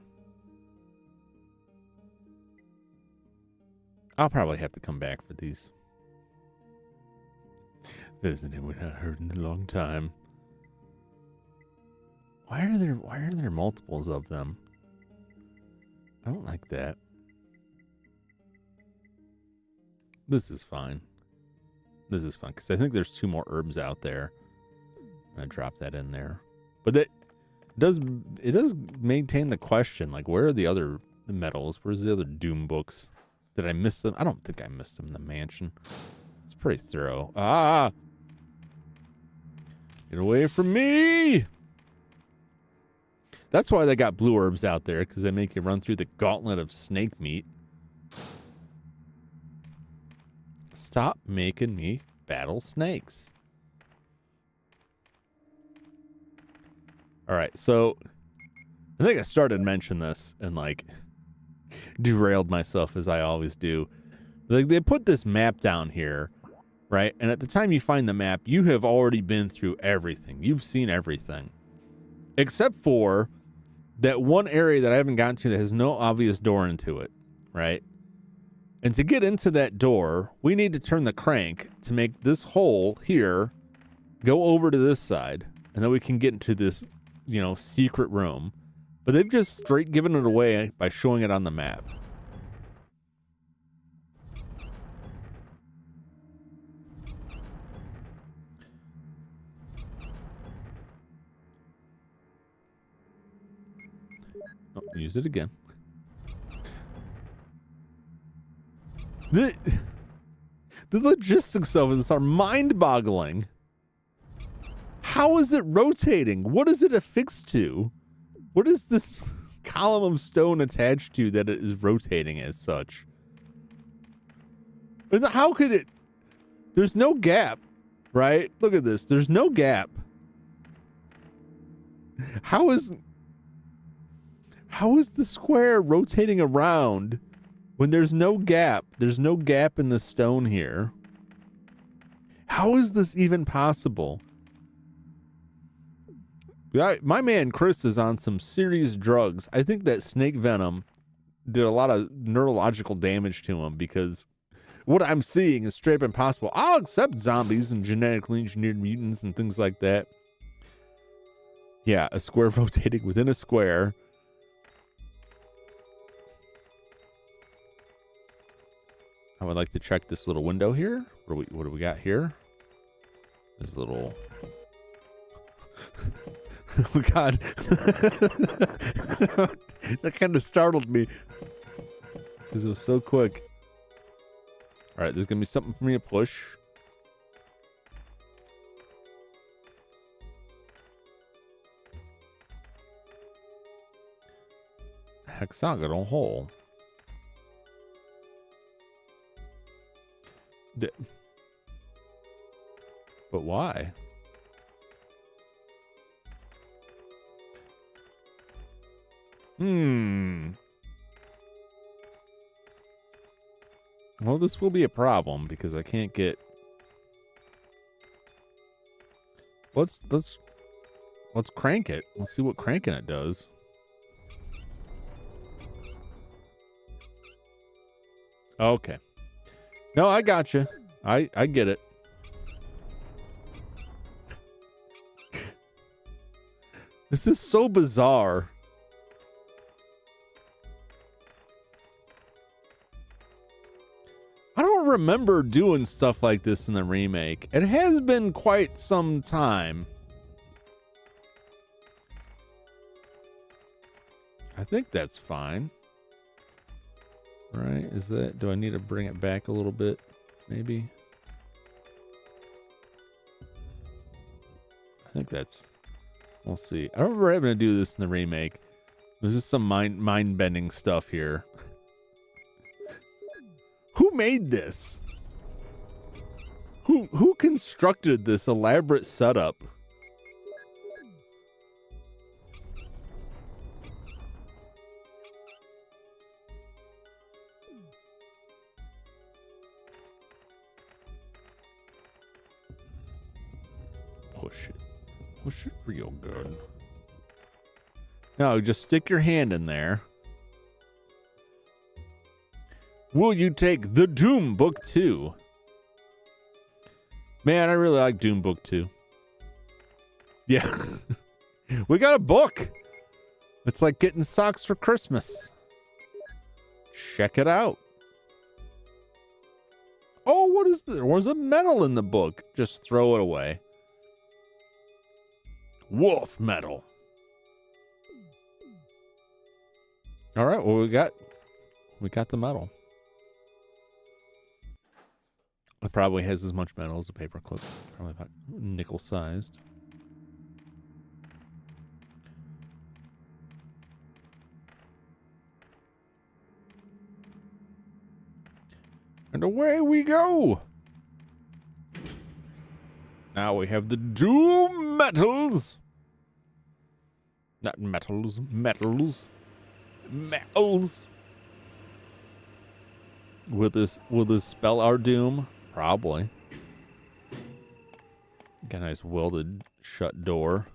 I'll probably have to come back for these. Isn't it what I heard in a long time? Why are there multiples of them? I don't like that. This is fine. This is fun because I think there's 2 more herbs out there. I'm gonna drop that in there. But it does maintain the question, like, where are the other medals? Where's the other Doom books? Did I miss them? I don't think I missed them in the mansion. It's pretty thorough. Ah! Get away from me! That's why they got blue herbs out there, because they make you run through the gauntlet of snake meat. Stop making me battle snakes. All right, so I think I started to mention this and like derailed myself as I always do. Like they put this map down here, right? And at the time you find the map, you have already been through everything. You've seen everything. Except for that one area that I haven't gotten to that has no obvious door into it, right? And to get into that door, we need to turn the crank to make this hole here go over to this side. And then we can get into this, you know, secret room. But they've just straight given it away by showing it on the map. Oh, use it again. The logistics of this are mind-boggling. How is it rotating? What is it affixed to? What is this column of stone attached to that it is rotating as such? How could it? There's no gap, right? Look at this. There's no gap. How is the square rotating around when there's no gap? There's no gap in the stone here. How is this even possible? My man Chris is on some serious drugs. I think that snake venom did a lot of neurological damage to him because what I'm seeing is straight up impossible. I'll accept zombies and genetically engineered mutants and things like that. Yeah, a square rotating within a square. I would like to check this little window here. What do we got here? There's a little... Oh God. That kind of startled me because it was so quick. All right, there's gonna be something for me to push. Hexagonal hole. But why? Well, this will be a problem because I can't get. Let's crank it. Let's see what cranking it does. Okay. No, I got you. I get it. This is so bizarre. I don't remember doing stuff like this in the remake. It has been quite some time. I think that's fine. Right? Is that, do I need to bring it back a little bit? Maybe. I think that's, we'll see. I don't remember having to do this in the remake. There's just some mind-bending stuff here. Who made this? Who constructed this elaborate setup? Push it. Push it real good. No, just stick your hand in there. Will you take the Doom Book 2? Man, I really like Doom Book 2. Yeah. We got a book. It's like getting socks for Christmas. Check it out. Oh, what is this? There was a medal in the book. Just throw it away. Wolf medal. All right, well, we got the medal. It probably has as much metal as a paperclip. Probably about nickel sized. And away we go. Now we have the Doom metals. Not metals, metals. Metals. Will this spell our doom? Probably. Got a nice welded shut door.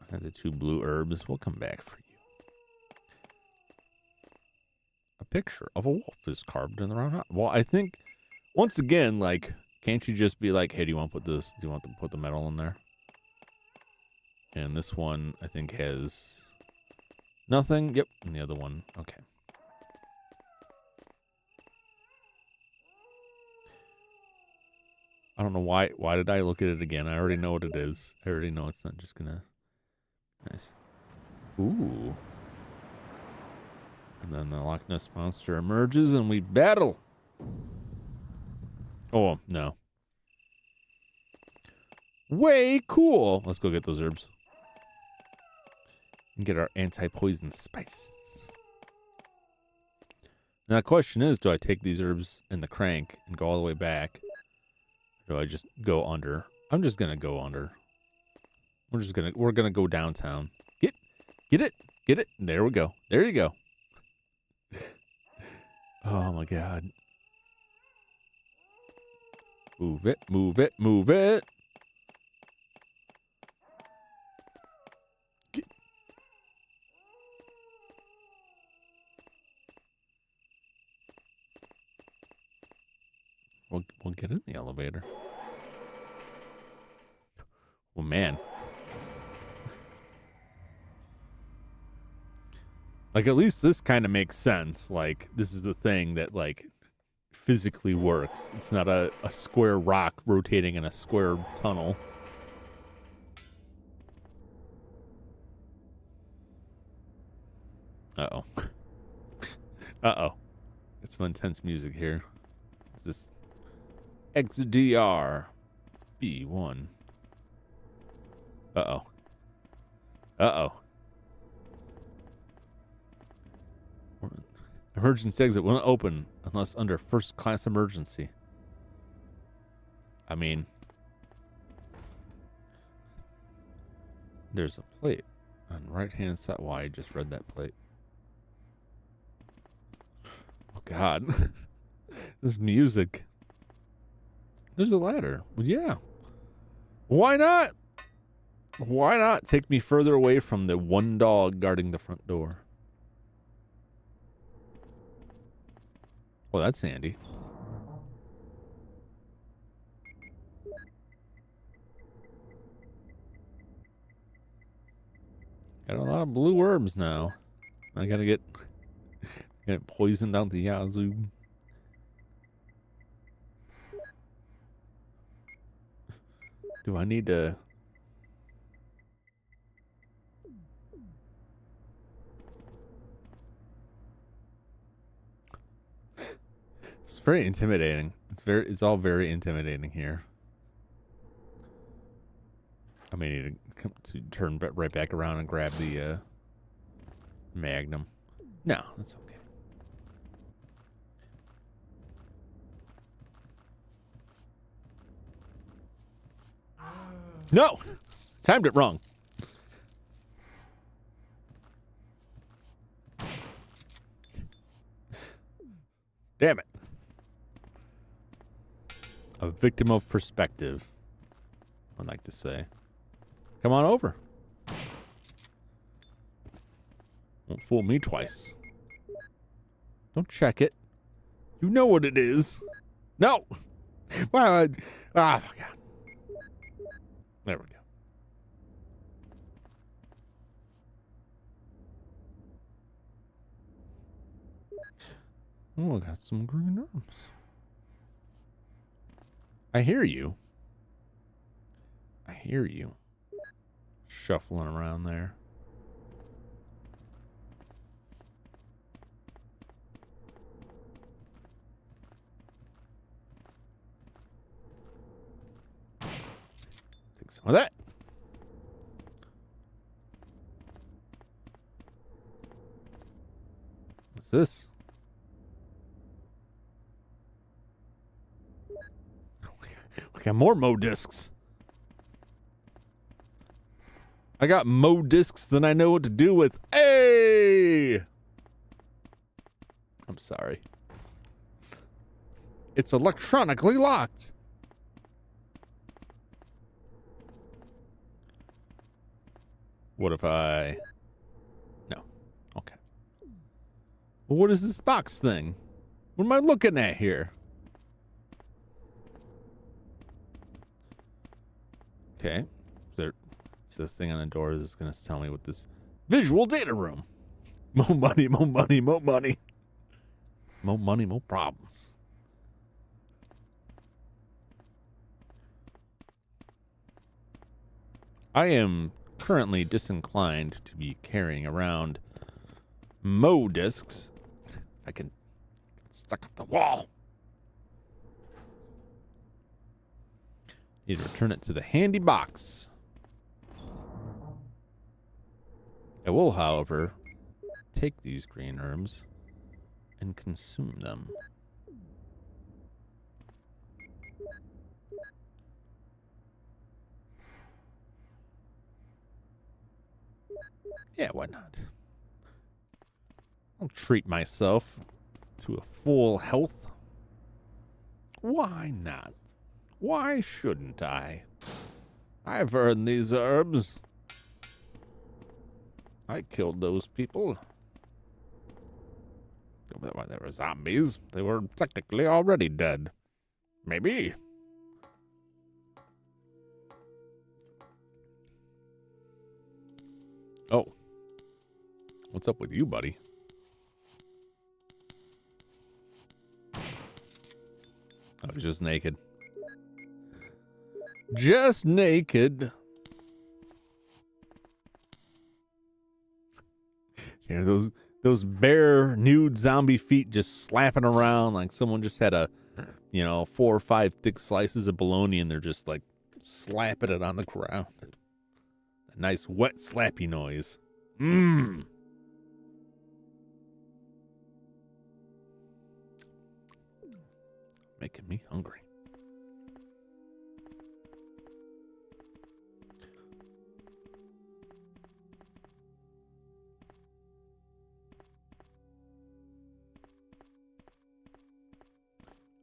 And the 2 blue herbs. We'll come back for you. A picture of a wolf is carved in the round hut. Well, I think once again, like, can't you just be like, hey, do you want to put this? Do you want to put the metal in there? And this one, I think, has nothing. Yep. And the other one, okay. I don't know why. Why did I look at it again? I already know what it is. I already know it's not just gonna. Nice. Ooh. And then the Loch Ness monster emerges and we battle. Oh, no. Way cool. Let's go get those herbs. And get our anti-poison spices. Now the question is, do I take these herbs in the crank and go all the way back? Or do I just go under? I'm just gonna go under. We're gonna go downtown. Get it. There we go. There you go. Oh my God. Move it, move it, move it. We'll get in the elevator. Well, man. Like, at least this kind of makes sense. Like, this is the thing that, like, physically works. It's not a square rock rotating in a square tunnel. Uh-oh. Uh-oh. It's some intense music here. It's just XDR B1. Uh-oh. Uh-oh. Emergency exit won't open unless under first class emergency. I mean, there's a plate on the right hand side. Well, I just read that plate. Oh God. This music. There's a ladder. Well, yeah. Why not? Why not take me further away from the one dog guarding the front door? Well, that's handy. Got a lot of blue herbs now. I gotta get poisoned out the yazoo. Do I need to? It's very intimidating. It's all very intimidating here. I may need to turn right back around and grab the Magnum. No, that's okay. No! Timed it wrong. Damn it. A victim of perspective, I'd like to say. Come on over. Won't fool me twice. Don't check it. You know what it is. No! Wow. Oh, my God. There we go. Oh, I got some green herbs. I hear you. I hear you. Shuffling around there. Take some of that. What's this? We got more Mo discs. I got Mo discs than I know what to do with. Hey! I'm sorry. It's electronically locked. What if I... No. Okay. Well, what is this box thing? What am I looking at here? Okay. It's the thing on the door is going to tell me what this visual data room. More money, more money, more money. More money, more problems. I am currently disinclined to be carrying around Mo discs. I can stuck off the wall. Need to return it to the handy box. I will, however, take these green herbs and consume them. Yeah, why not? I'll treat myself to a full health. Why not? Why shouldn't I? I've earned these herbs. I killed those people. They were zombies. They were technically already dead. Maybe. Oh. What's up with you, buddy? I was just naked. Just naked. You know, those bare nude zombie feet just slapping around like someone just had 4 or 5 thick slices of bologna and they're just like slapping it on the ground. A nice wet slappy noise. Mmm. Making me hungry.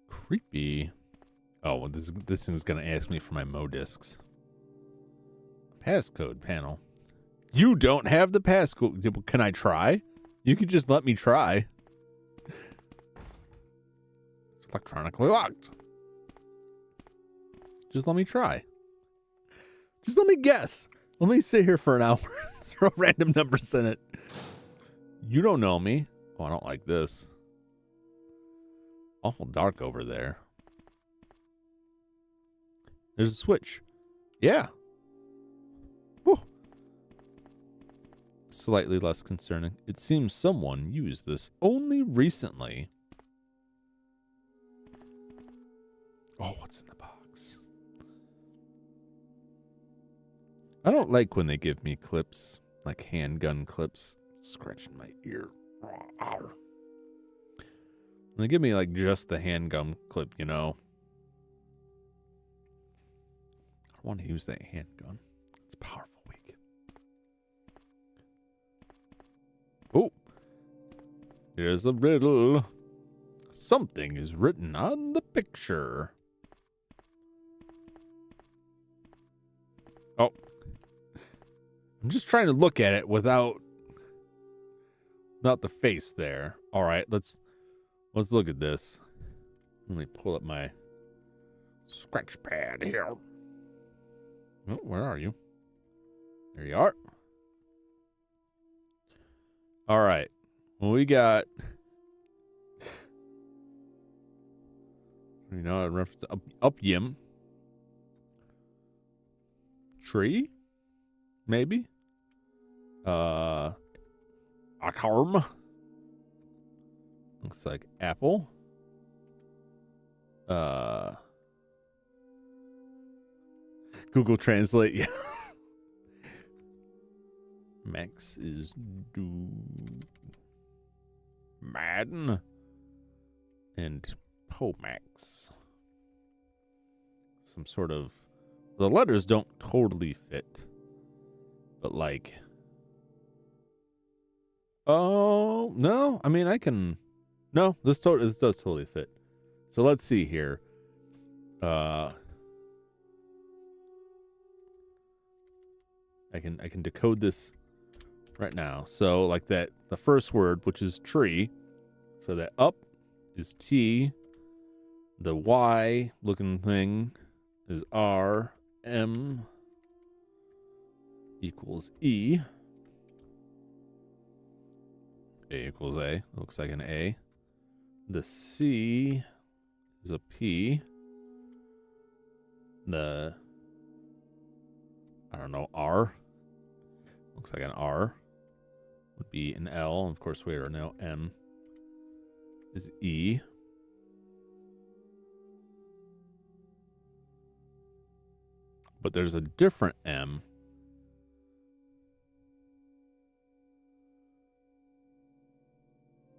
Creepy. Oh, this thing's gonna ask me for my Mo discs. Passcode panel. You don't have the passcode. Can I try? You could just let me try. It's electronically locked. Just let me try. Just let me guess. Let me sit here for an hour and throw random numbers in it. You don't know me. Oh, I don't like this. Awful dark over there. There's a switch. Yeah. Whew. Slightly less concerning. It seems someone used this only recently. Oh, what's in the box? I don't like when they give me clips, like handgun clips, scratching my ear. When they give me like just the handgun clip, you know. I don't want to use that handgun. It's powerful, weak. Oh, there's a riddle. Something is written on the picture. Oh, I'm just trying to look at it without the face there. All right, let's look at this. Let me pull up my scratch pad here. Oh, where are you? There you are. All right. Well, we got You know, a reference up yim. Tree? Maybe? Akarm. Looks like apple. Google Translate, yeah. Max is Madden and Pomax. Some sort of, the letters don't totally fit, but like, oh no, I mean I can, no, this does totally fit. So let's see here. I can decode this right now. So like that, the first word, which is tree. So that up is T. The Y looking thing is R. M equals E. A equals A. Looks like an A. The C is a P. The, I don't know, R. Looks like an R. Would be an L. And of course, we are now M is E. But there's a different M.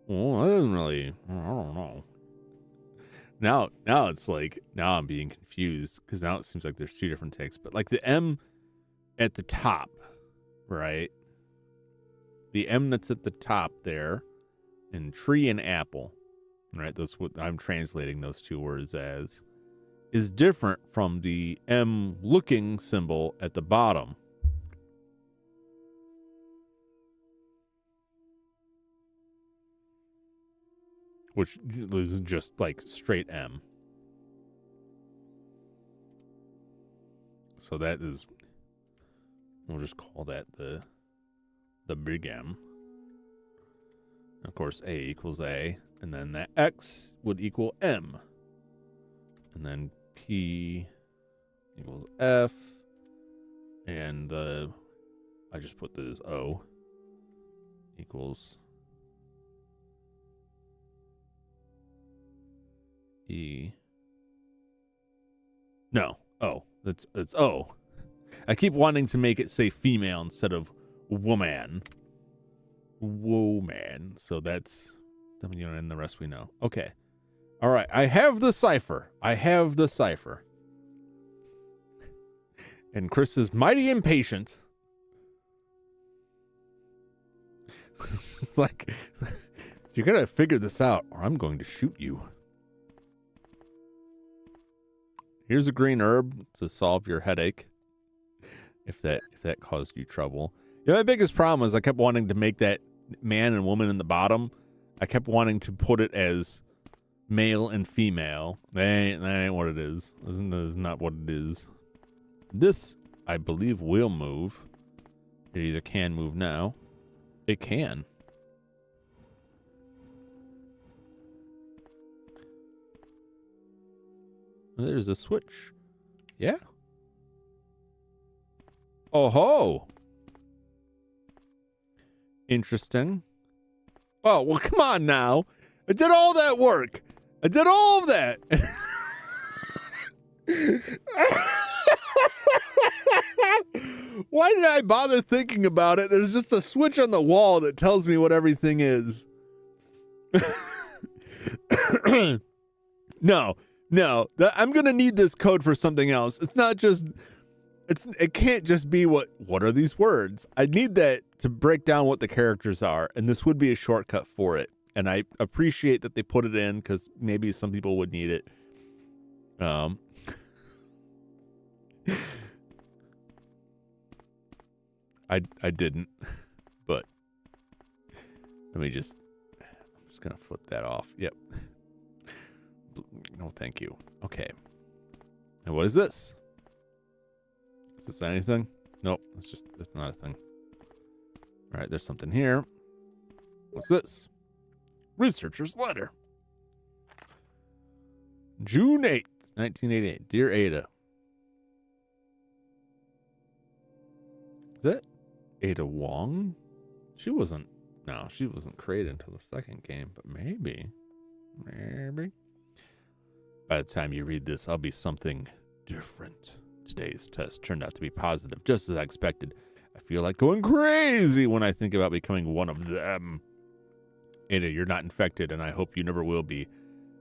Well, that doesn't really, I don't know. Now it's like, now I'm being confused because now it seems like there's two different texts. But like the M at the top, right? The M that's at the top there, and tree and apple, right? That's what I'm translating those two words as, is different from the M looking symbol at the bottom. Which is just like straight M. So that is, we'll just call that the big M. Of course, A equals A, and then that X would equal M. And then P equals F, and I just put this O equals E. No, O. It's O. I keep wanting to make it say female instead of woman. Woman. So that's, you know, and the rest we know. Okay. All right. I have the cipher. And Chris is mighty impatient. It's like, you gotta figure this out or I'm going to shoot you. Here's a green herb to solve your headache. If that caused you trouble. Yeah, my biggest problem is I kept wanting to make that man and woman in the bottom. I kept wanting to put it as male and female. That ain't what it is. That is not what it is. This, I believe, will move. It either can move now. It can. There's a switch. Yeah. Oh ho. Interesting. Oh, well, come on now. I did all that work. I did all of that. Why did I bother thinking about it? There's just a switch on the wall that tells me what everything is. No. I'm going to need this code for something else. It's not just, it can't just be what are these words? I need that to break down what the characters are, and this would be a shortcut for it. And I appreciate that they put it in because maybe some people would need it. I didn't, but I'm just going to flip that off. Yep. No, thank you. Okay. And what is this? Is this anything? Nope. It's not a thing. All right. There's something here. What's this? Researcher's letter. June 8th, 1988. Dear Ada. Is that Ada Wong? She wasn't created until the second game, but maybe. By the time you read this, I'll be something different. Today's test turned out to be positive, just as I expected. I feel like going crazy when I think about becoming one of them. Ada, you're not infected, and I hope you never will be.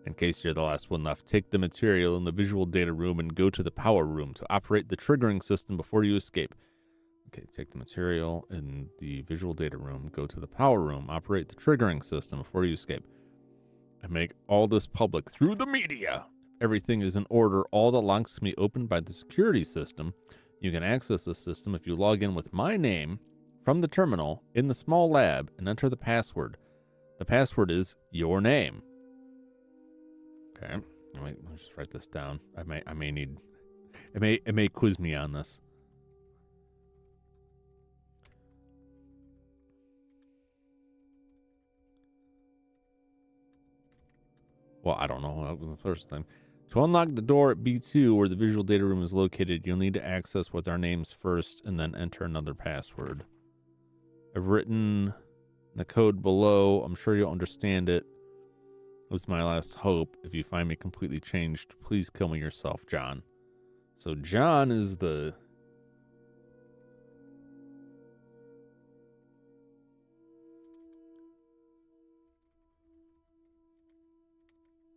In case you're the last one left, take the material in the visual data room and go to the power room to operate the triggering system before you escape. Okay, take the material in the visual data room, go to the power room, operate the triggering system before you escape. And make all this public through the media. Everything is in order. All the locks can be opened by the security system. You can access the system if you log in with my name from the terminal in the small lab and enter the password. The password is your name. Okay, let me just write this down. I may need. It may quiz me on this. Well, I don't know. That was the first time. To unlock the door at B2, where the visual data room is located, you'll need to access with our names first and then enter another password. I've written the code below. I'm sure you'll understand it. It was my last hope. If you find me completely changed, please kill me yourself, John. So John is the...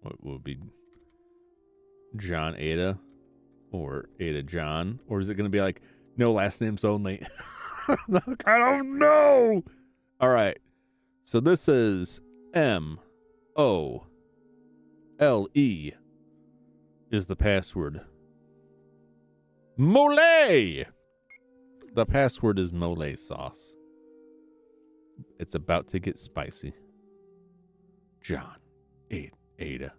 What would be John Ada or Ada John? Or is it going to be like, no last names only? I don't know. All right. So this is MOLE is the password. Mole. The password is mole sauce. It's about to get spicy. John Ada.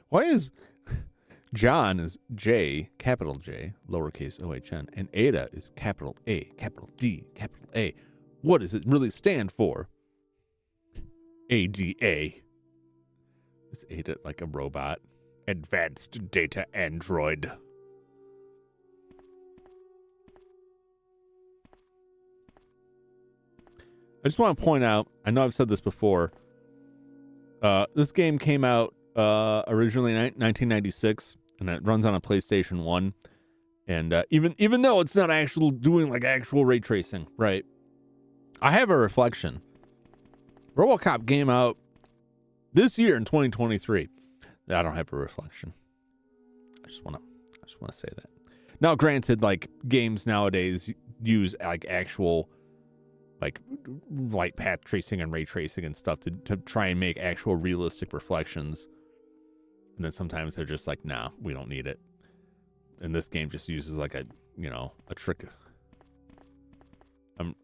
Why is John is J, capital J, lowercase OHN, and Ada is capital A, capital D, capital A. What does it really stand for? ADA. Is Ada like a robot? Advanced Data Android. I just want to point out, I know I've said this before, this game came out originally in 1996, and it runs on a PlayStation 1. And even though it's not actual doing like actual ray tracing, right? I have a reflection. RoboCop came out this year in 2023. I don't have a reflection. I just want to say that. Now, granted, like games nowadays use like actual like light path tracing and ray tracing and stuff to try and make actual realistic reflections. And then sometimes they're just like, nah, we don't need it. And this game just uses like a trick.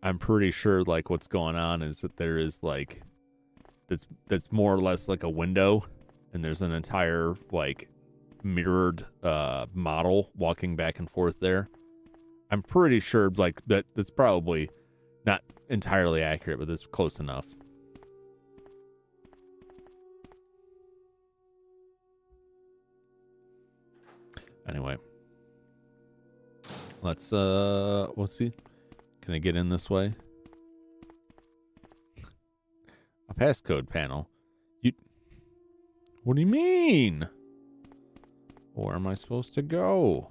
I'm pretty sure like what's going on is that there is like that's more or less like a window, and there's an entire like mirrored model walking back and forth there. I'm pretty sure like that's probably not entirely accurate, but it's close enough. Anyway, let's see. Can I get in this way? A passcode panel. What do you mean? Where am I supposed to go?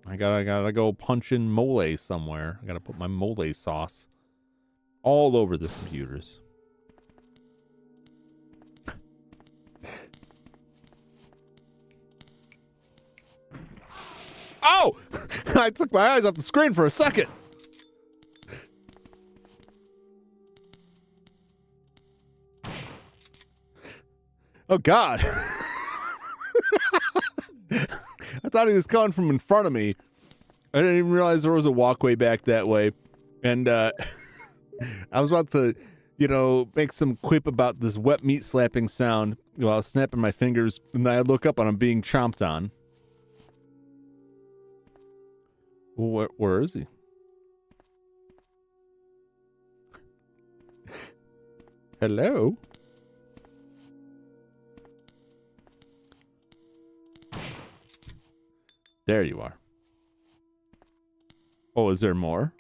I gotta go punch in mole somewhere. I gotta put my mole sauce all over the computers. Oh! I took my eyes off the screen for a second. Oh, God. I thought he was coming from in front of me. I didn't even realize there was a walkway back that way. And I was about to, make some quip about this wet meat slapping sound while I was snapping my fingers. And then I look up and I'm being chomped on. Where is he? Hello? There you are. Oh, is there more?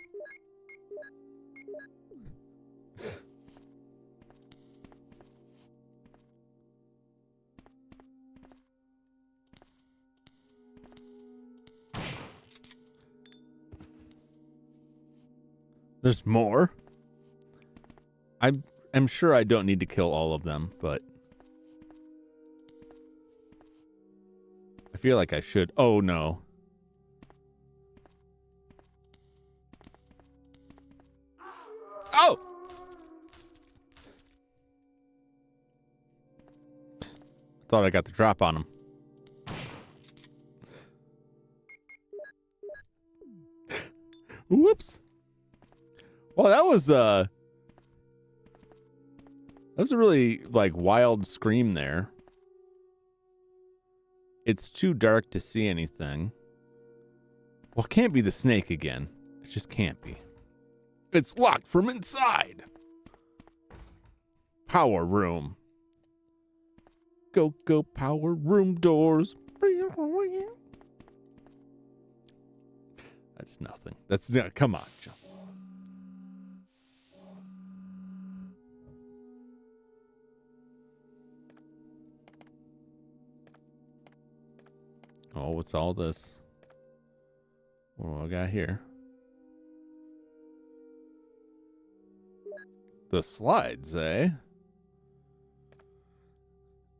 There's more? I'm sure I don't need to kill all of them, but I feel like I should. Oh, no. Oh! Thought I got the drop on him. Whoops. Well, that was a really like wild scream there. It's too dark to see anything. Well, it can't be the snake again. It just can't be. It's locked from inside. Power room. Go, go, power room doors. That's nothing. That's come on, Jum. Oh, what's all this? What do I got here? The slides, eh?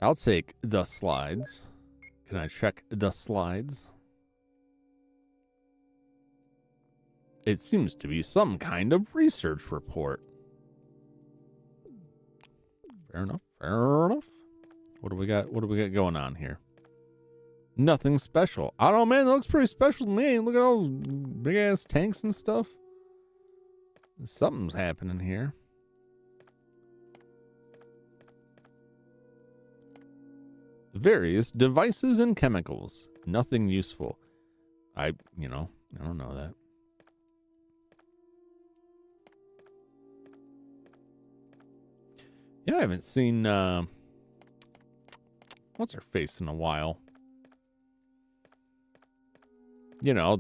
I'll take the slides. Can I check the slides? It seems to be some kind of research report. Fair enough. Fair enough. What do we got? What do we got going on here? Nothing special. I don't know, man. That looks pretty special to me. Look at all those big ass tanks and stuff. Something's happening here. Various devices and chemicals. Nothing useful. I don't know that. Yeah, I haven't seen what's her face in a while. You know,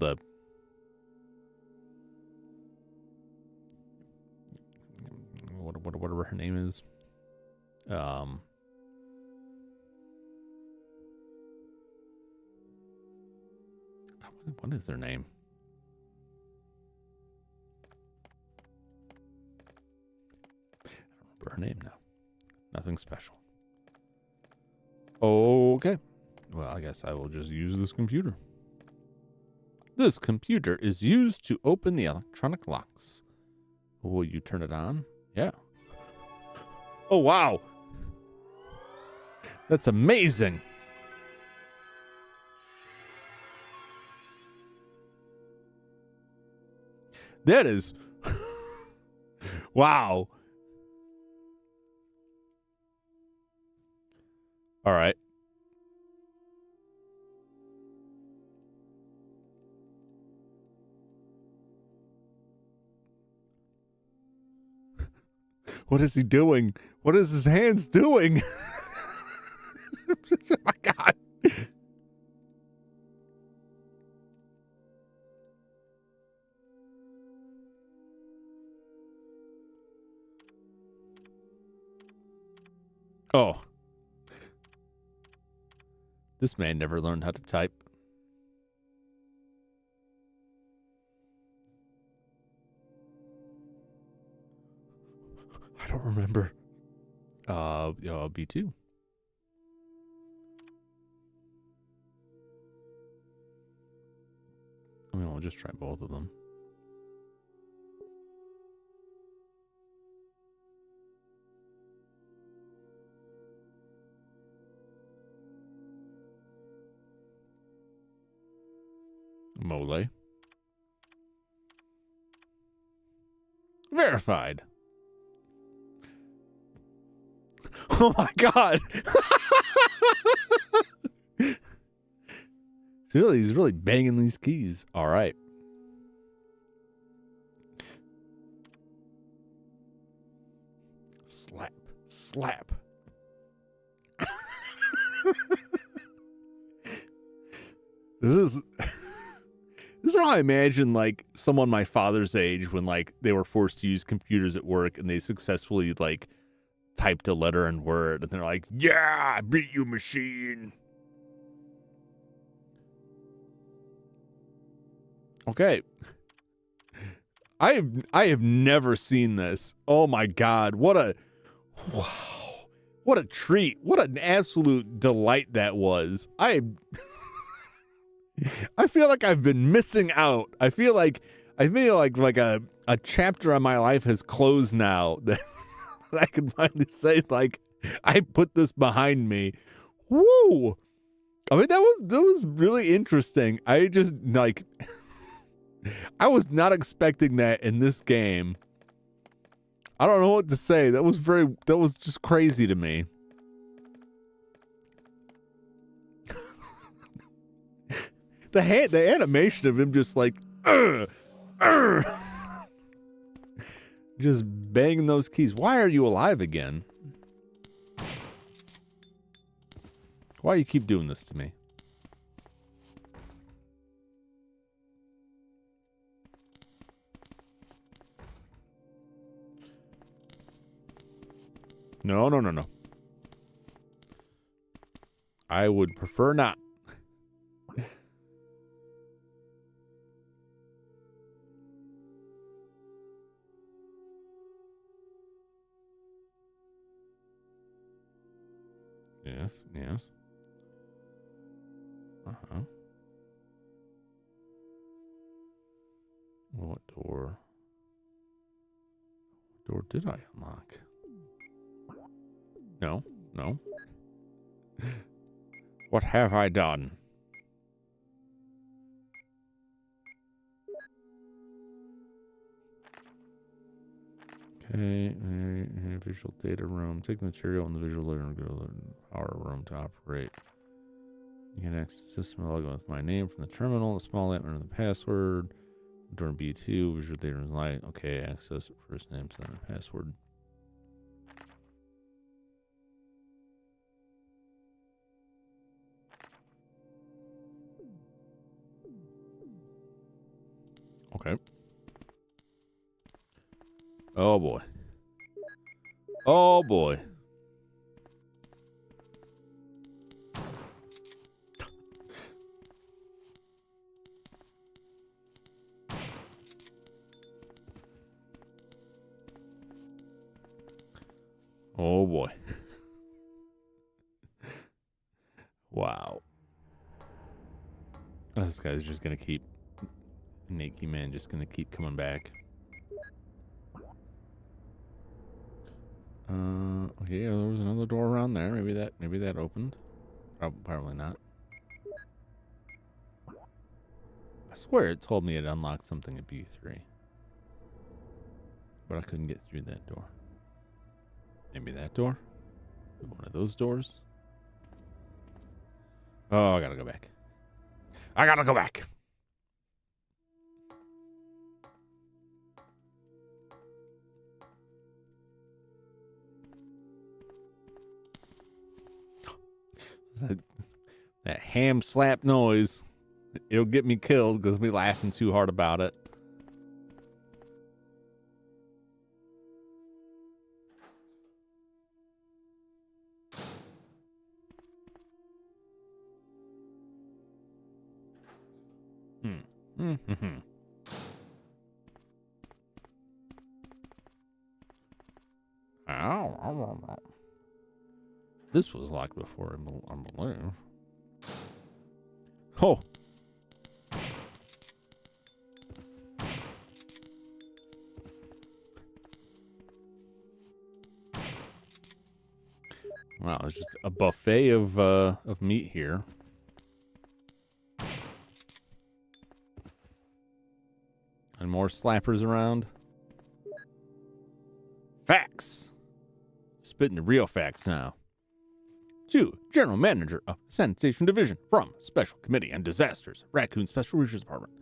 whatever her name is. What is their name? I don't remember her name now. Nothing special. Okay. Well, I guess I will just use this computer. This computer is used to open the electronic locks. Will you turn it on? Yeah. Oh, wow. That's amazing. That is. Wow. All right. What is he doing? What is his hands doing? Oh my God. Oh. This man never learned how to type. I don't remember. B2. I mean, I'll just try both of them. Mole. Verified. Oh my God. He's really banging these keys. All right. Slap. Slap. This is how I imagine like someone my father's age when like they were forced to use computers at work and they successfully like typed a letter in Word and they're like, yeah, I beat you, machine. Okay. I have never seen this. Oh my God. What a treat. What an absolute delight that was. I feel like I've been missing out. I feel like a chapter of my life has closed now that I can finally say like I put this behind me. Woo! I mean that was really interesting. I just like I was not expecting that in this game. I don't know what to say. That was just crazy to me. The animation of him just like just banging those keys. Why are you alive again? Why do you keep doing this to me? No. I would prefer not. Yes. Uh-huh. What door? What door did I unlock? No. What have I done? Okay, visual data room. Take the material in the visual layer and go to the power room to operate. You can access the system by logging with my name from the terminal. A small lamp under the password. Door B2, visual data room light. Okay, access first name, second password. Okay. Oh boy. Oh boy. Oh boy. Wow. This guy's just gonna keep Nakey Man just gonna keep coming back. Okay, there was another door around there. Maybe that opened. Probably not. I swear it told me it unlocked something at B3. But I couldn't get through that door. Maybe that door? One of those doors? Oh, I gotta go back. I gotta go back. That ham slap noise. It'll get me killed because I'll be laughing too hard about it. Ow. This was locked before, I believe. Oh. Wow, it's just a buffet of meat here. And more slappers around. Facts. Spitting the real facts now. To General Manager of Sanitation Division from Special Committee on Disasters, Raccoon Special Research Department.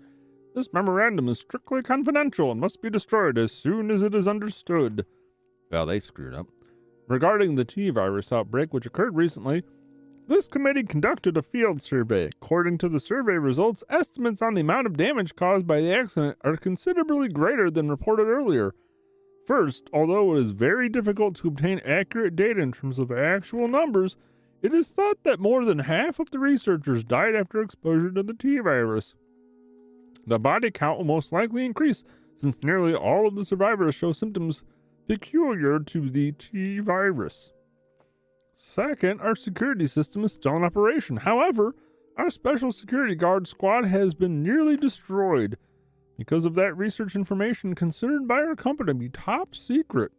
This memorandum is strictly confidential and must be destroyed as soon as it is understood. Well, they screwed up. Regarding the T-virus outbreak which occurred recently, This committee conducted a field survey. According to the survey results, estimates on the amount of damage caused by the accident are considerably greater than reported earlier. First, although it is very difficult to obtain accurate data in terms of actual numbers, it is thought that more than half of the researchers died after exposure to the T virus. The body count will most likely increase since nearly all of the survivors show symptoms peculiar to the T virus. Second, our security system is still in operation. However, our special security guard squad has been nearly destroyed. Because of that, research information considered by our company to be top secret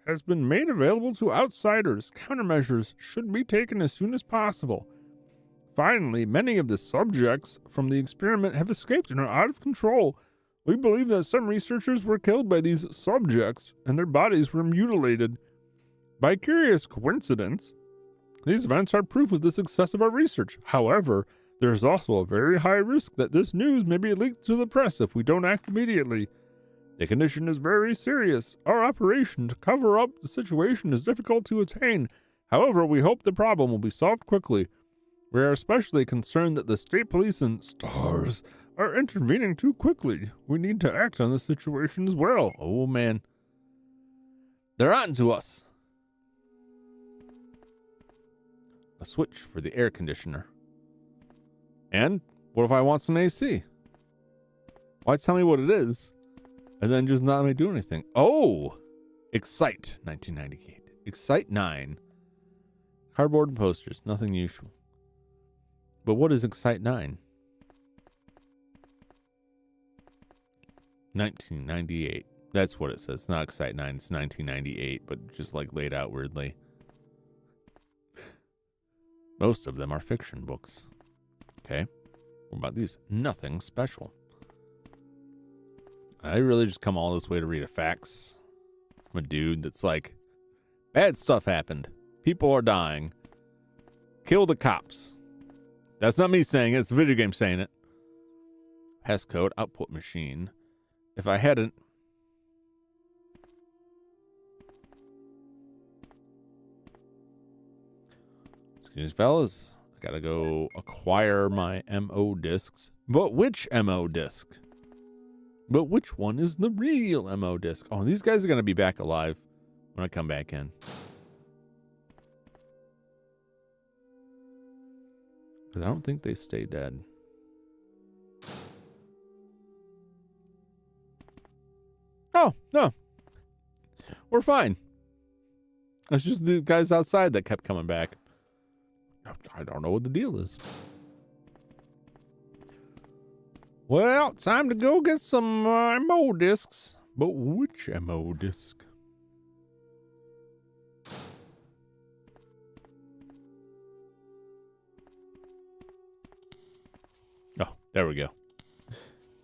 has been made available to outsiders. Countermeasures should be taken as soon as possible. Finally, many of the subjects from the experiment have escaped and are out of control. We believe that some researchers were killed by these subjects and their bodies were mutilated. By curious coincidence, these events are proof of the success of our research. However, there is also a very high risk that this news may be leaked to the press if we don't act immediately. The condition is very serious. Our operation to cover up the situation is difficult to attain. However, we hope the problem will be solved quickly. We are especially concerned that the state police and STARS are intervening too quickly. We need to act on the situation as well. Oh, man. They're on to us. A switch for the air conditioner. And what if I want some AC? Why tell me what it is and then just not let me do anything? Oh, Excite 1998. Excite 9. Cardboard and posters. Nothing usual. But what is Excite 9? 1998. That's what it says. It's not Excite 9. It's 1998, but just like laid out weirdly. Most of them are fiction books. Okay. What about these? Nothing special. I really just come all this way to read a fax from a dude that's like, bad stuff happened. People are dying. Kill the cops. That's not me saying it. It's a video game saying it. Passcode, output machine. If I hadn't... Excuse me, fellas. I gotta go acquire my MO discs. But which MO disc? But which one is the real MO disc? Oh, these guys are gonna be back alive when I come back in. Because I don't think they stay dead. Oh, no. We're fine. It's just the guys outside that kept coming back. I don't know what the deal is. Well, time to go get some MO discs. But which MO disc? Oh, there we go.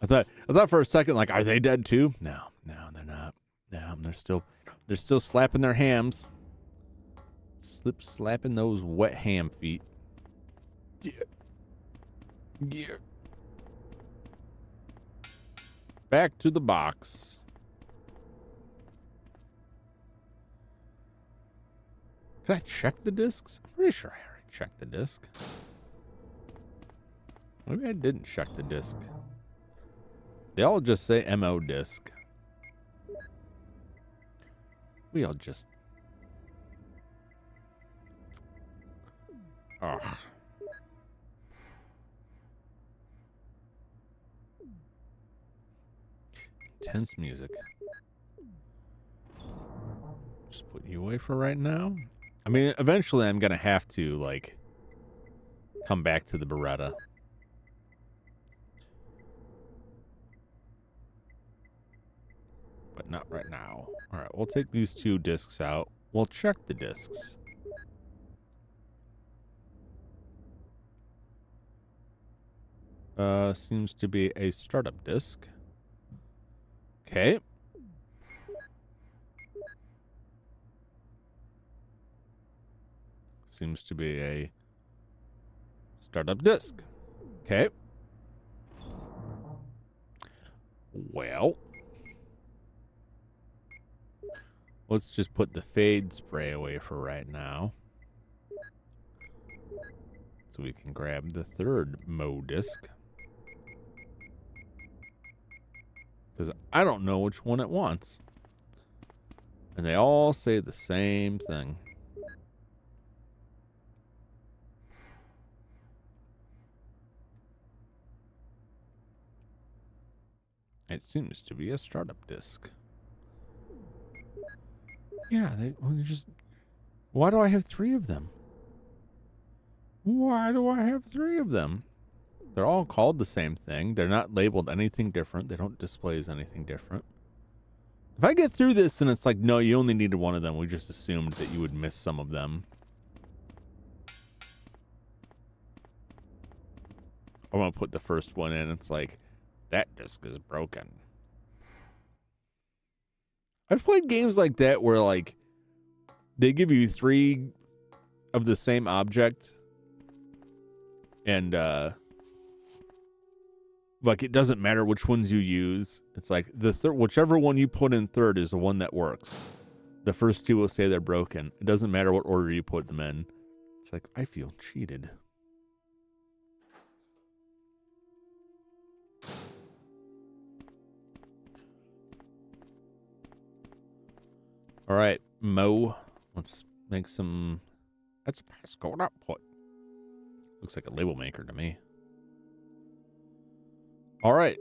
I thought for a second, like, are they dead too? No, they're not. No, they're still slapping their hams. Slapping those wet ham feet. Yeah. Back to the box. Can I check the discs? I'm pretty sure I already checked the disc. Maybe I didn't check the disc. They all just say MO disc. We all just... Ugh. Intense music. Just put you away for right now. I mean, eventually I'm gonna have to, like, come back to the Beretta. But not right now. Alright, we'll take these two discs out. We'll check the discs. Seems to be a startup disc. Okay. Seems to be a startup disc. Okay. Well, let's just put the fade spray away for right now. So we can grab the third Mo disc. Because I don't know which one it wants. And they all say the same thing. It seems to be a startup disk. Yeah, they just... Why do I have 3 of them? Why do I have 3 of them? They're all called the same thing. They're not labeled anything different. They don't display as anything different. If I get through this and it's like, no, you only needed 1 of them, we just assumed that you would miss some of them. I'm going to put the first one in. It's like, that disc is broken. I've played games like that where, like, they give you 3 of the same object. And, like, it doesn't matter which ones you use. It's like, whichever one you put in third is the one that works. The first 2 will say they're broken. It doesn't matter what order you put them in. It's like, I feel cheated. All right, Mo. Let's make some... That's a passcode output. Looks like a label maker to me. All right.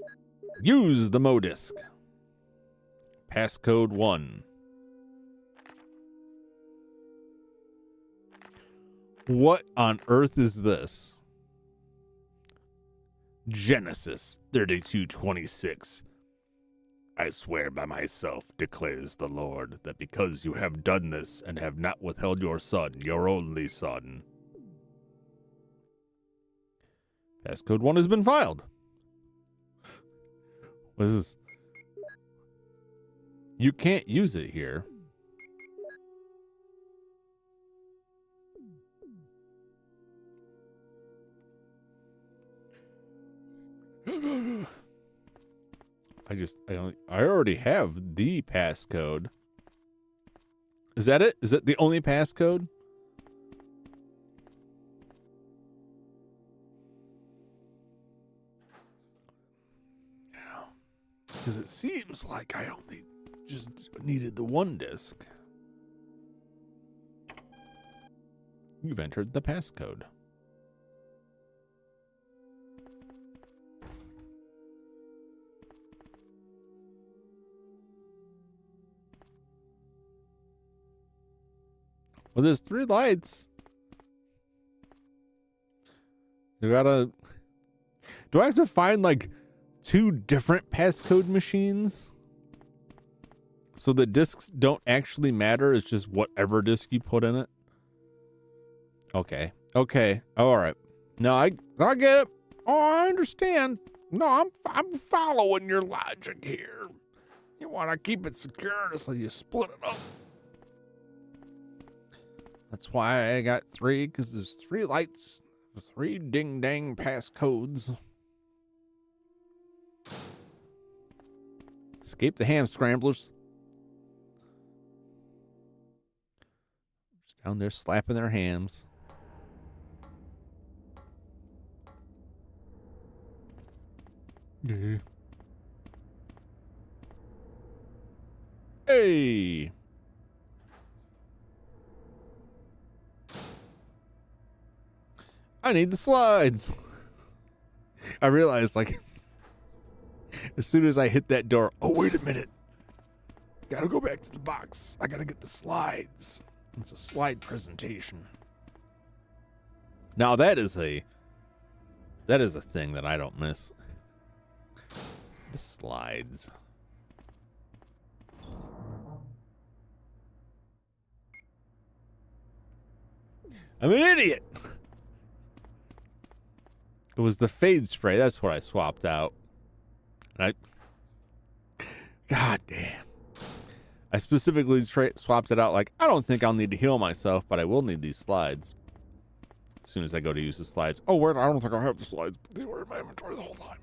Use the Mo disc. Passcode 1. What on earth is this? Genesis 32:26. I swear by myself, declares the Lord, that because you have done this and have not withheld your son, your only son. Passcode 1 has been filed. What is this? You can't use it here. I already have the passcode. Is that it? Is that the only passcode? Yeah. Because it seems like I only just needed the 1 disc. You've entered the passcode. Well, there's 3 lights. You gotta... Do I have to find, like, 2 different passcode machines? So the discs don't actually matter. It's just whatever disc you put in it. Okay. Okay. All right. No, I get it. Oh, I understand. No, I'm following your logic here. You want to keep it secure, so you split it up. That's why I got 3, because there's 3 lights, 3 ding-dang passcodes. Escape the ham scramblers. Just down there slapping their hams. Yeah. Hey! I need the slides. I realized, like, as soon as I hit that door, oh, wait a minute. Gotta go back to the box. I gotta get the slides. It's a slide presentation. Now that is a thing that I don't miss. The slides. I'm an idiot. It was the fade spray. That's what I swapped out. And God damn. I specifically swapped it out like, I don't think I'll need to heal myself, but I will need these slides. As soon as I go to use the slides. Oh, wait, I don't think I have the slides, but they were in my inventory the whole time.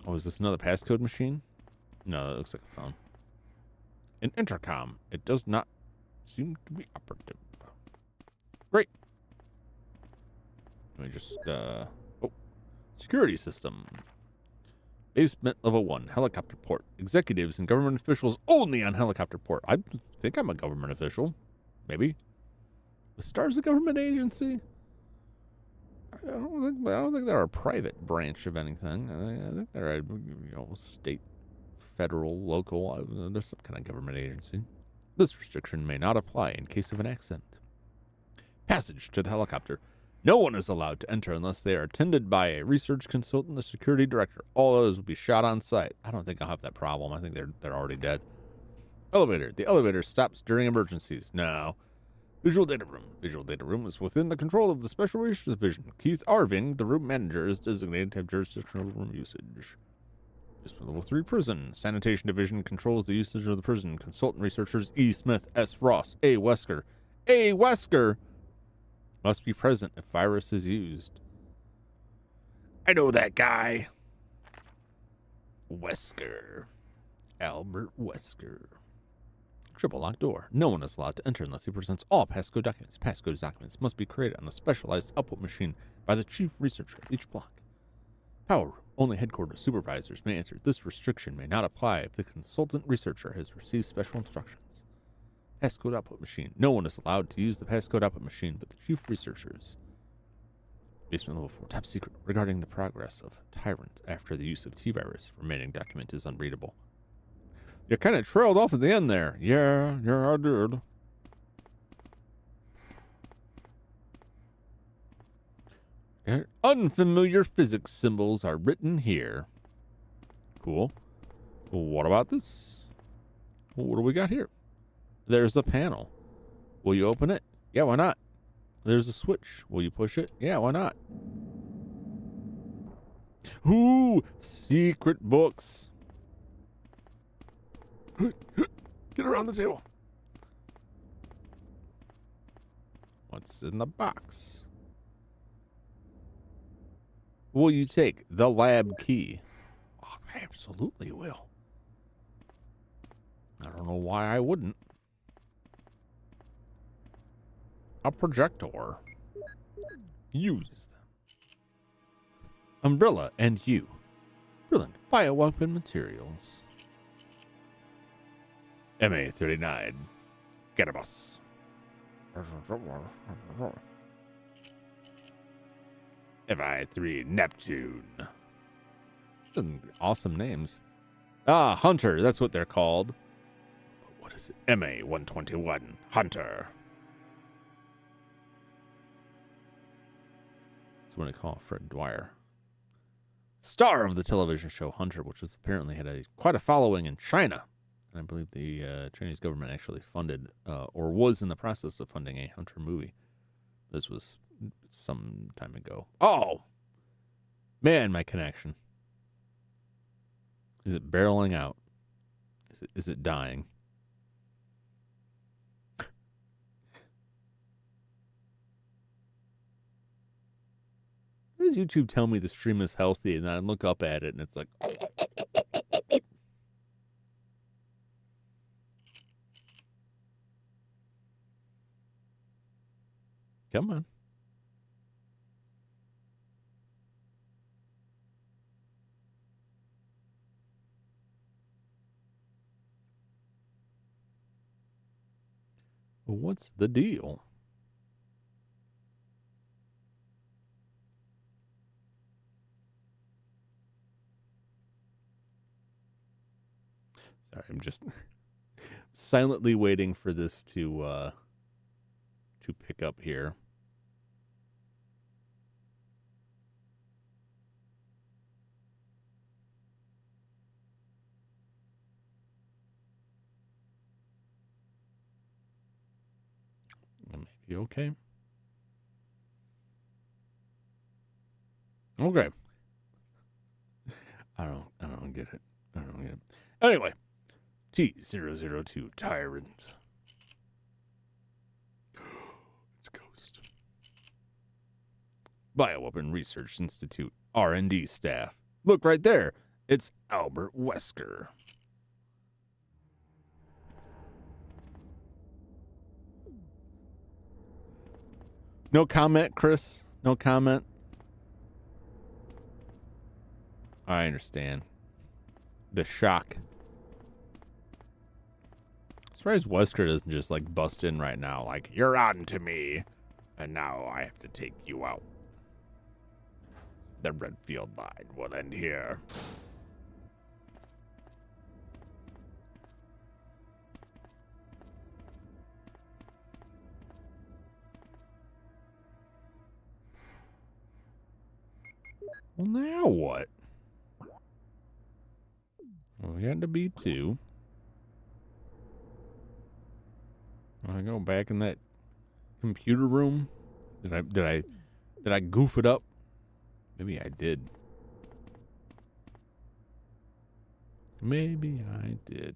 Oh, is this another passcode machine? No, that looks like a phone. An intercom. It does not seem to be operative. Great. Let me just, security system. Basement level 1, helicopter port. Executives and government officials only on helicopter port. I think I'm a government official. Maybe. The STAR's a government agency? I don't think they're a private branch of anything. I think they're a state, federal, local. There's some kind of government agency. This restriction may not apply in case of an accident. Passage to the helicopter. No one is allowed to enter unless they are attended by a research consultant, the security director. All others will be shot on sight. I don't think I'll have that problem. I think they're already dead. Elevator. The elevator stops during emergencies. No. Visual data room. Visual data room is within the control of the Special Research Division. Keith Arving, the room manager, is designated to have jurisdiction over room usage. Level 3 prison. Sanitation Division controls the usage of the prison. Consultant researchers E. Smith, S. Ross, A. Wesker. A. Wesker must be present if virus is used. I know that guy. Wesker. Albert Wesker. Triple lock door. No one is allowed to enter unless he presents all passcode documents. Passcode documents must be created on the specialized output machine by the chief researcher of each block. Power room. Only headquarters supervisors may enter. This restriction may not apply if the consultant researcher has received special instructions. Passcode output machine. No one is allowed to use the passcode output machine but the chief researchers. Basement level 4. Top secret. Regarding the progress of Tyrant after the use of T-Virus. Remaining document is unreadable. You kind of trailed off at the end there. Yeah, I did. Unfamiliar physics symbols are written here. Cool. Well, what about this? Well, what do we got here? There's a panel. Will you open it? Yeah, why not? There's a switch. Will you push it? Yeah, why not? Ooh, secret books. Get around the table. What's in the box? Will you take the lab key? Oh, I absolutely will. I don't know why I wouldn't. A projector. Use them. Umbrella and you. Brilliant bioweapon materials. MA-39. Get a bus. FI-3 Neptune. Awesome names. Ah, Hunter. That's what they're called. But what is it? MA-121. Hunter. That's what I call Fred Dwyer. Star of the television show Hunter, which was apparently had quite a following in China. And I believe the Chinese government actually funded, or was in the process of funding, a Hunter movie. This was some time ago. Oh! Man, my connection. Is it barreling out? Is it dying? Does YouTube tell me the stream is healthy, and then I look up at it, and it's like... Come on. What's the deal? Sorry, I'm just silently waiting for this to pick up here. Maybe okay. Okay. I don't get it. I don't get it. Anyway, T002 Tyrant. It's Ghost. Bioweapon Research Institute R&D staff. Look right there. It's Albert Wesker. No comment, Chris. No comment. I understand. The shock. As far as Wesker doesn't just like bust in right now, like, you're on to me, and now I have to take you out. The Redfield line will end here. Well, now what? Well, we got to B2. I go back in that computer room. Did I goof it up? Maybe I did. Maybe I did.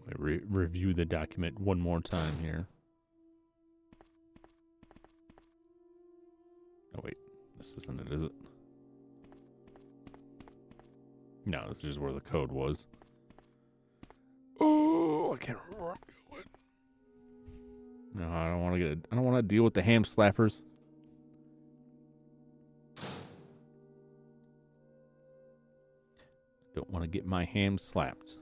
Let me review the document one more time here. Oh wait, this isn't it, is it? No, this is just where the code was. Oh, I can't remember where I'm going. No, I don't want to I don't want to deal with the ham slappers. Don't want to get my ham slapped.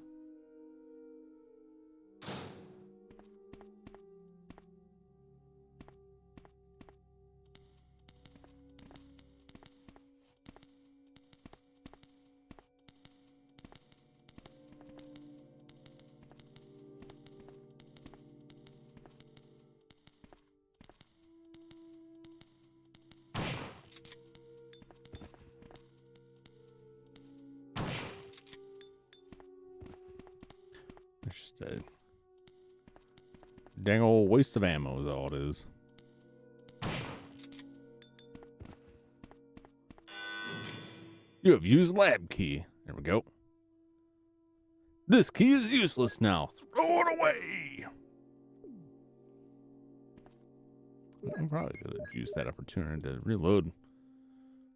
It's just a dang old waste of ammo is all it is. You have used lab key. There we go. This key is useless now. Throw it away. I'm probably gonna use that opportunity to reload.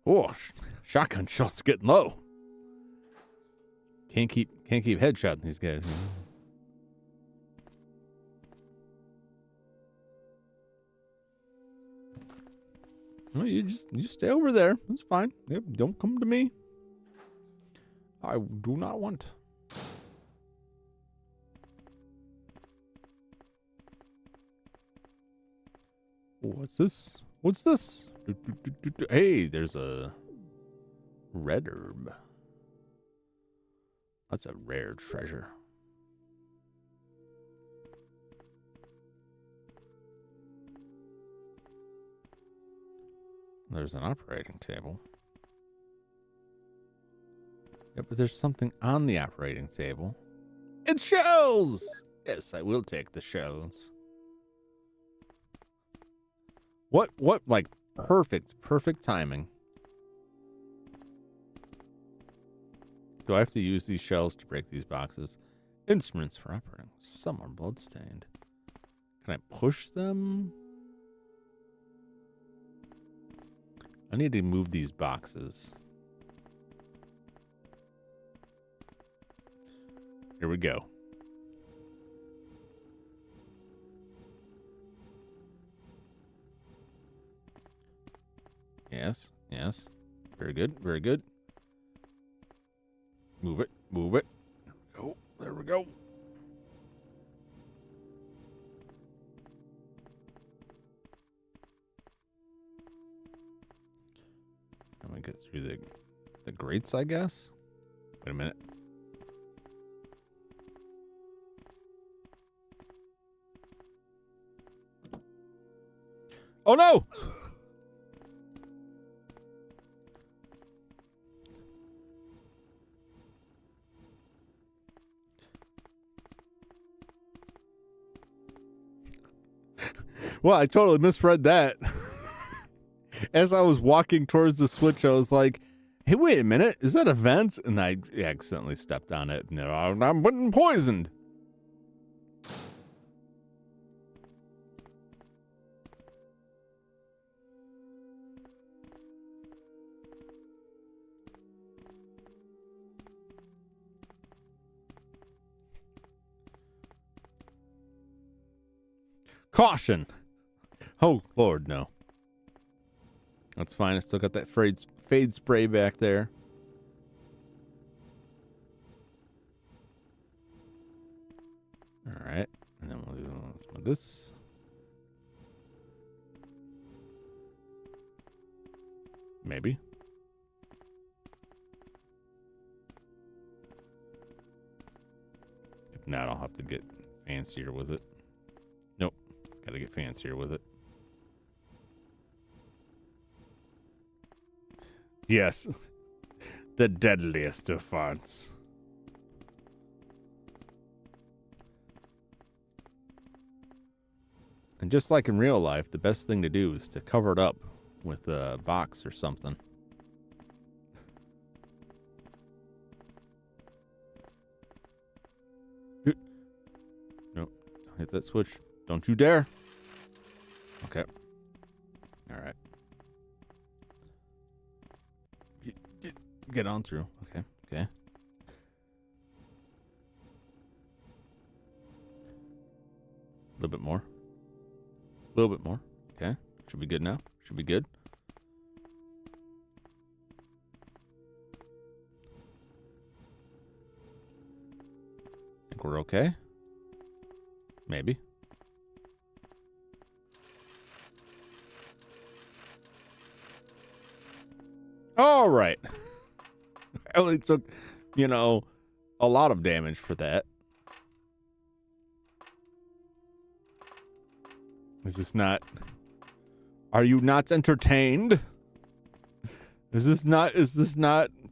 Oh, shotgun shots getting low. Can't keep headshotting these guys. No, you stay over there. That's fine. Yep, don't come to me. I do not want. What's this? What's this? Hey, there's a red herb. That's a rare treasure. There's an operating table. Yep, but there's something on the operating table. It's shells! Yes, I will take the shells. What, like, perfect timing. Do I have to use these shells to break these boxes? Instruments for operating. Some are bloodstained. Can I push them? I need to move these boxes. Here we go. Yes, yes. Very good, very good. Move it, move it. Oh, there we go. I'm gonna get through the grates, I guess. Wait a minute. Oh no! Well, I totally misread that. As I was walking towards the switch, I was like, hey, wait a minute. Is that a vent? And I accidentally stepped on it. No, I'm getting poisoned. Caution! Oh, Lord, no. That's fine. I still got that fade spray back there. All right. And then we'll do some of this. Maybe. If not, I'll have to get fancier with it. Nope. Gotta get fancier with it. Yes. The deadliest of fonts. And just like in real life, the best thing to do is to cover it up with a box or something. Nope. Don't hit that switch. Don't you dare. Okay. All right. Get on through. Okay. Okay. A little bit more. A little bit more. Okay. Should be good now. Should be good. Think we're okay? Maybe. All right. I only took, a lot of damage for that. Is this not... Are you not entertained? Is this not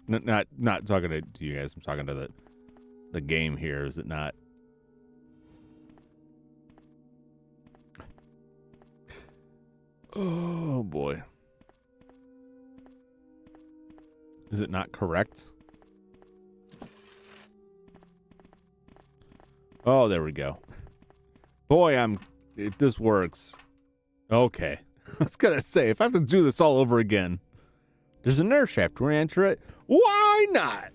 not talking to you guys. I'm talking to the game here. Is it not? Oh boy. Is it not correct? Oh, there we go. Boy, if this works. Okay. I was gonna say, if I have to do this all over again, there's an air shaft. We enter it. Why not?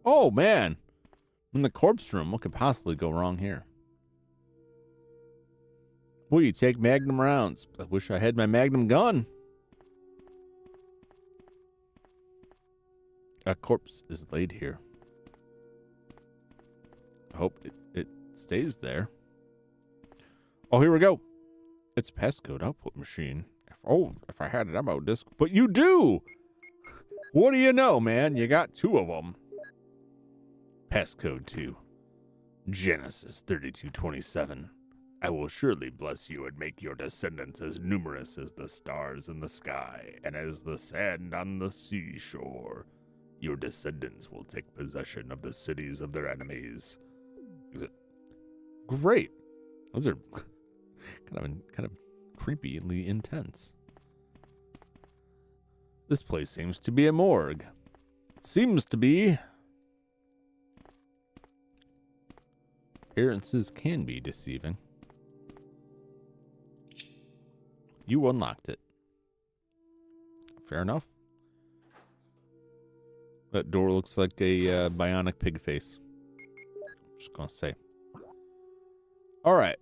Oh man. In the corpse room, what could possibly go wrong here? Well, you take magnum rounds. I wish I had my magnum gun. A corpse is laid here. I hope it stays there. Oh, here we go. It's a passcode output machine. If I had an ammo disc. But you do! What do you know, man? You got two of them. Passcode 2. Genesis 3227. I will surely bless you and make your descendants as numerous as the stars in the sky and as the sand on the seashore. Your descendants will take possession of the cities of their enemies. Great. Those are kind of creepily intense. This place seems to be a morgue. Seems to be. Appearances can be deceiving. You unlocked it. Fair enough. That door looks like a bionic pig face. I'm just gonna say. All right.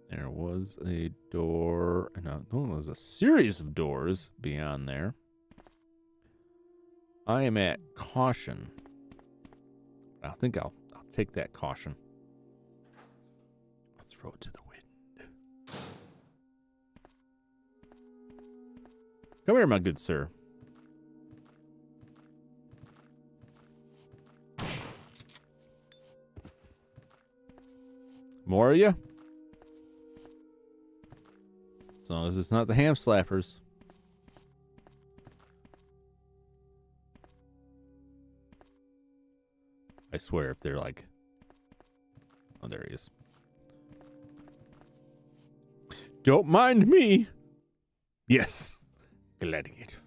There was a door. No, there was a series of doors beyond there. I am at caution. I think I'll take that caution. I'll throw it to the wind. Come here, my good sir. More of you? As long as it's not the ham slappers. I swear if they're like... Oh, there he is. Don't mind me. Yes. Gladiator.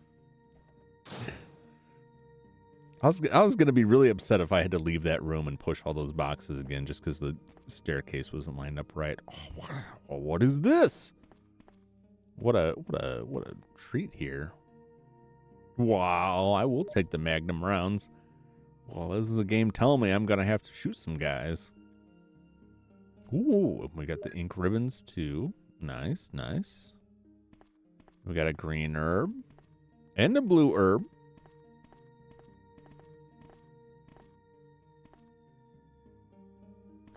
I was going to be really upset if I had to leave that room and push all those boxes again just because the staircase wasn't lined up right. Oh, wow. What is this? What a treat here. Wow, I will take the Magnum rounds. Well, this is a game telling me I'm going to have to shoot some guys. Ooh, we got the ink ribbons too. Nice, nice. We got a green herb and a blue herb.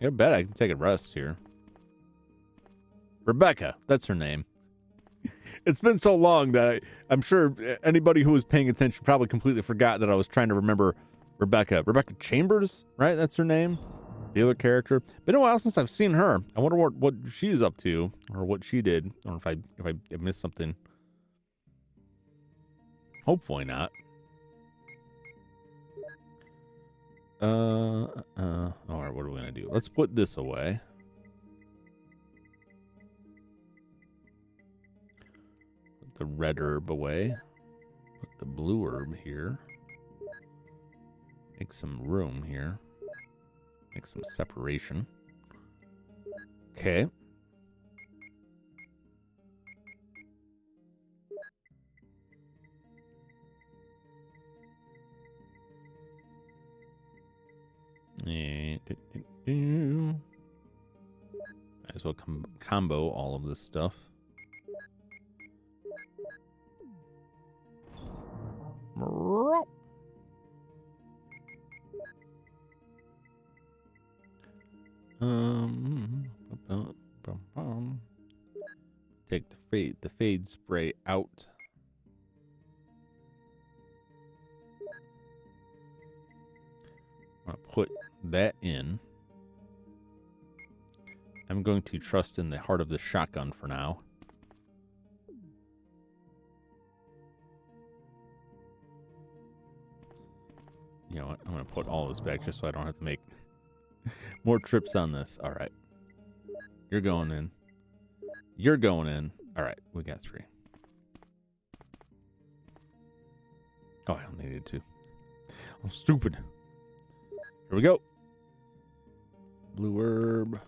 I bet I can take a rest here. Rebecca, that's her name. It's been so long that I'm sure anybody who was paying attention probably completely forgot that I was trying to remember Rebecca. Rebecca Chambers, right? That's her name. The other character. Been a while since I've seen her. I wonder what she's up to or what she did, or if I missed something. Hopefully not. All right, what are we gonna do? Let's put this away. Put the red herb away. Put the blue herb here. Make some room here. Make some separation. Okay. Might as well combo all of this stuff. Take the fade spray out. I'll put that in. I'm going to trust in the heart of the shotgun for now. You know what? I'm going to put all this back just so I don't have to make more trips on this. All right. You're going in. You're going in. All right. We got 3. Oh, I don't need it to. I'm stupid. Here we go. Blue herb.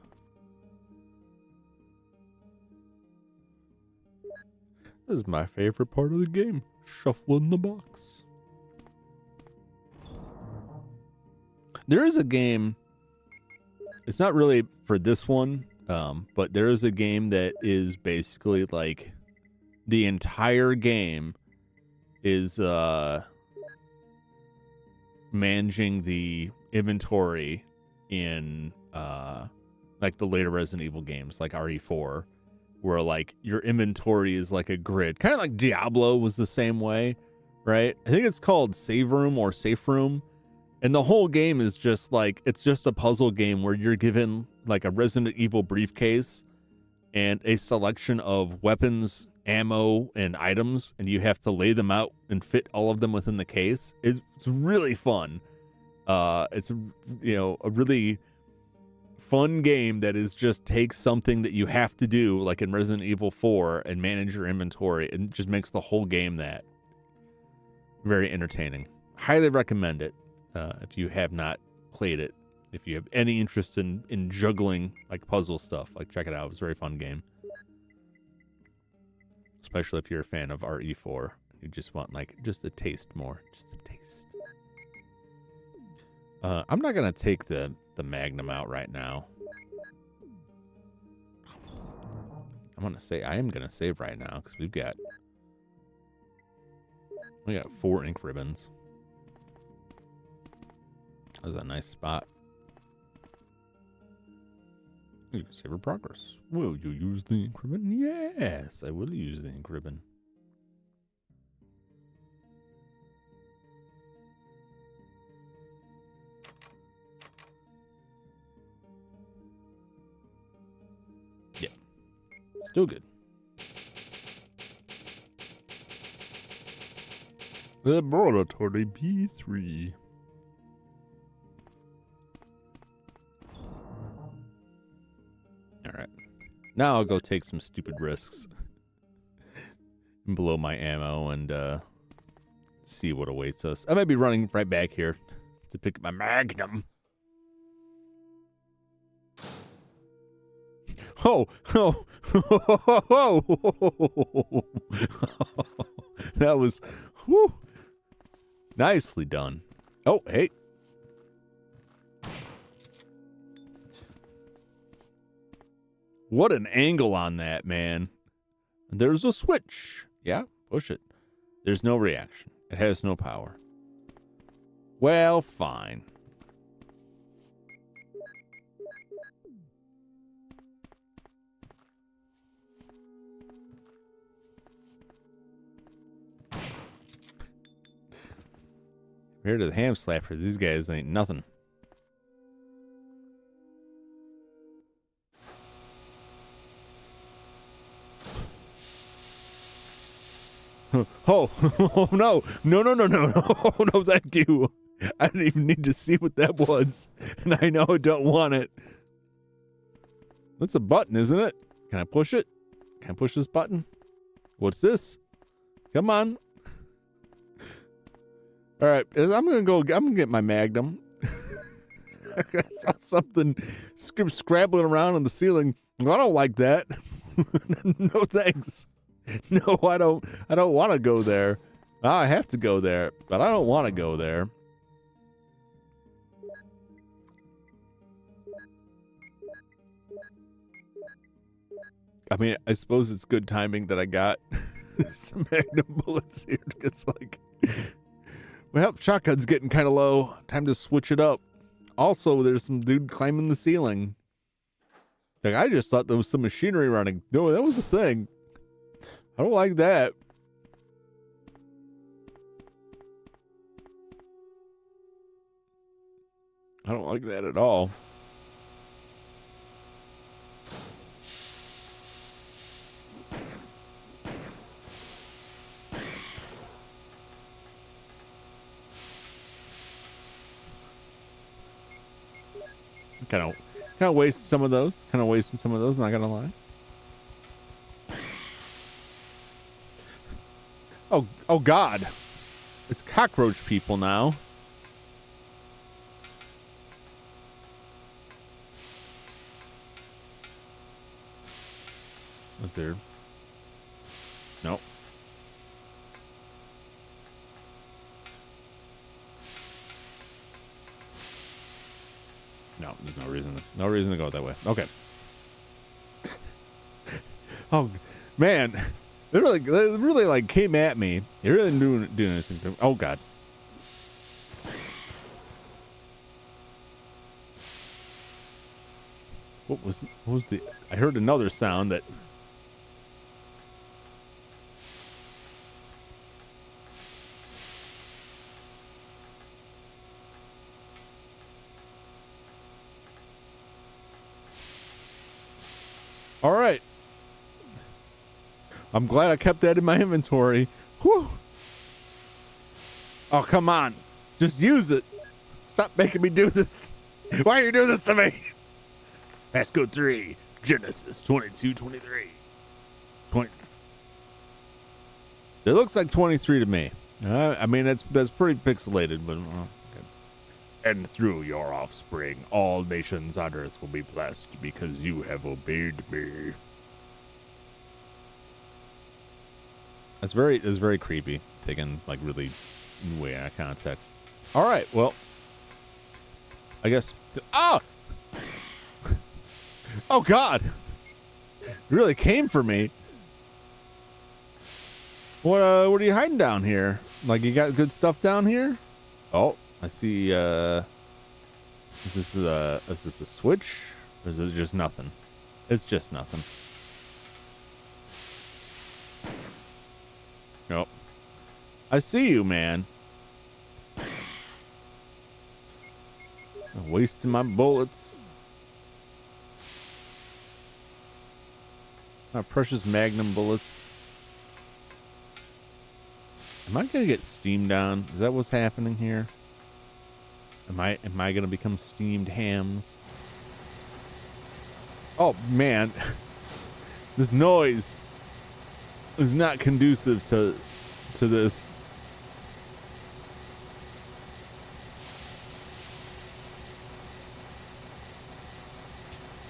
This is my favorite part of the game. Shuffling the box. There is a game. It's not really for this one, but there is a game that is basically like the entire game is managing the inventory in like the later Resident Evil games, like RE4, where like your inventory is like a grid, kind of like Diablo was the same way, right? I think it's called Save Room or Safe Room. And the whole game is just like, it's just a puzzle game where you're given like a Resident Evil briefcase and a selection of weapons, ammo, and items, and you have to lay them out and fit all of them within the case. It's really fun. It's, you know, a really fun game that is just takes something that you have to do, like in Resident Evil 4, and manage your inventory, and just makes the whole game that. Very entertaining. Highly recommend it. If you have not played it, if you have any interest in juggling like puzzle stuff, like check it out. It's a very fun game, especially if you're a fan of RE4. You just want like just a taste more, just a taste. I'm not gonna take the Magnum out right now. I am gonna save right now because we got 4 ink ribbons. That was a nice spot. You can save your progress. Will you use the ink ribbon? Yes, I will use the ink ribbon. Yeah. Still good. Laboratory B3. All right. Now I'll go take some stupid risks and blow my ammo and see what awaits us. I might be running right back here to pick up my Magnum. Oh, oh, that was, whew, Nicely done. Oh, hey. What an angle on that, man. There's a switch. Yeah, push it. There's no reaction. It has no power. Well, fine. Compared to the ham slappers, these guys ain't nothing. Oh, oh no. No, no, no, no, no. Oh, no, thank you. I didn't even need to see what that was. And I know I don't want it. That's a button, isn't it? Can I push it? Can I push this button? What's this? Come on. All right, I'm gonna get my Magnum. I saw something scrabbling around on the ceiling. Well, I don't like that. No thanks. No, I don't want to go there. I have to go there, but I don't want to go there. I mean, I suppose it's good timing that I got some Magnum bullets here. It's like, well, shotgun's getting kind of low. Time to switch it up. Also, there's some dude climbing the ceiling. Like, I just thought there was some machinery running. No, that was a thing. I don't like that. I don't like that at all. Kind of wasted some of those. Not gonna lie. Oh God! It's cockroach people now. Was there? Nope. No, there's no reason to go that way. Okay. Oh, man. They really like came at me. They really didn't do anything to me. Oh, God. What was the... I heard another sound that... All right. I'm glad I kept that in my inventory. Whew. Oh, come on. Just use it. Stop making me do this. Why are you doing this to me? Passcode 3, Genesis 2223. 20. It looks like 23 to me. I mean, that's pretty pixelated, but... okay. And through your offspring, all nations on earth will be blessed because you have obeyed me. That's very creepy, taken like really way out of context. All right, well, I guess. Oh, oh God! It really came for me. What are you hiding down here? Like, you got good stuff down here? Oh, I see. Is this a switch, or is it just nothing? It's just nothing. Nope. I see you, man. I'm wasting my bullets. My precious Magnum bullets. Am I gonna get steamed on? Is that what's happening here? Am I gonna become steamed hams? Oh man, this noise is not conducive to this.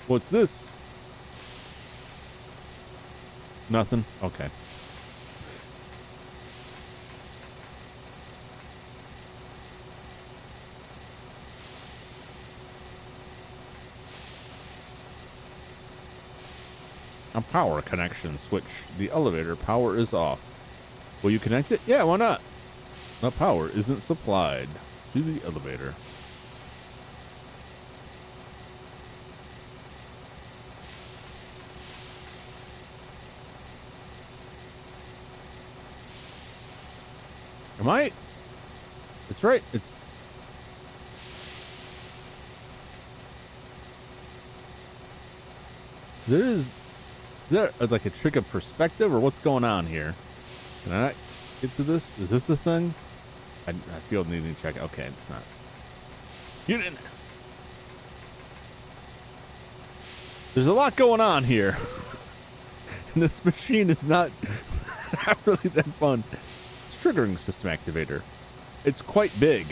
What's this? Nothing? Okay. A power connection switch. The elevator power is off. Will you connect it? Yeah, why not? The power isn't supplied to the elevator. Am I? It's right. It's. Is there like a trick of perspective or what's going on here? Can I not get to this? Is this a thing? I feel needing to check. Okay, it's not. Get in there. There's a lot going on here. And this machine is not really that fun. It's triggering system activator. It's quite big.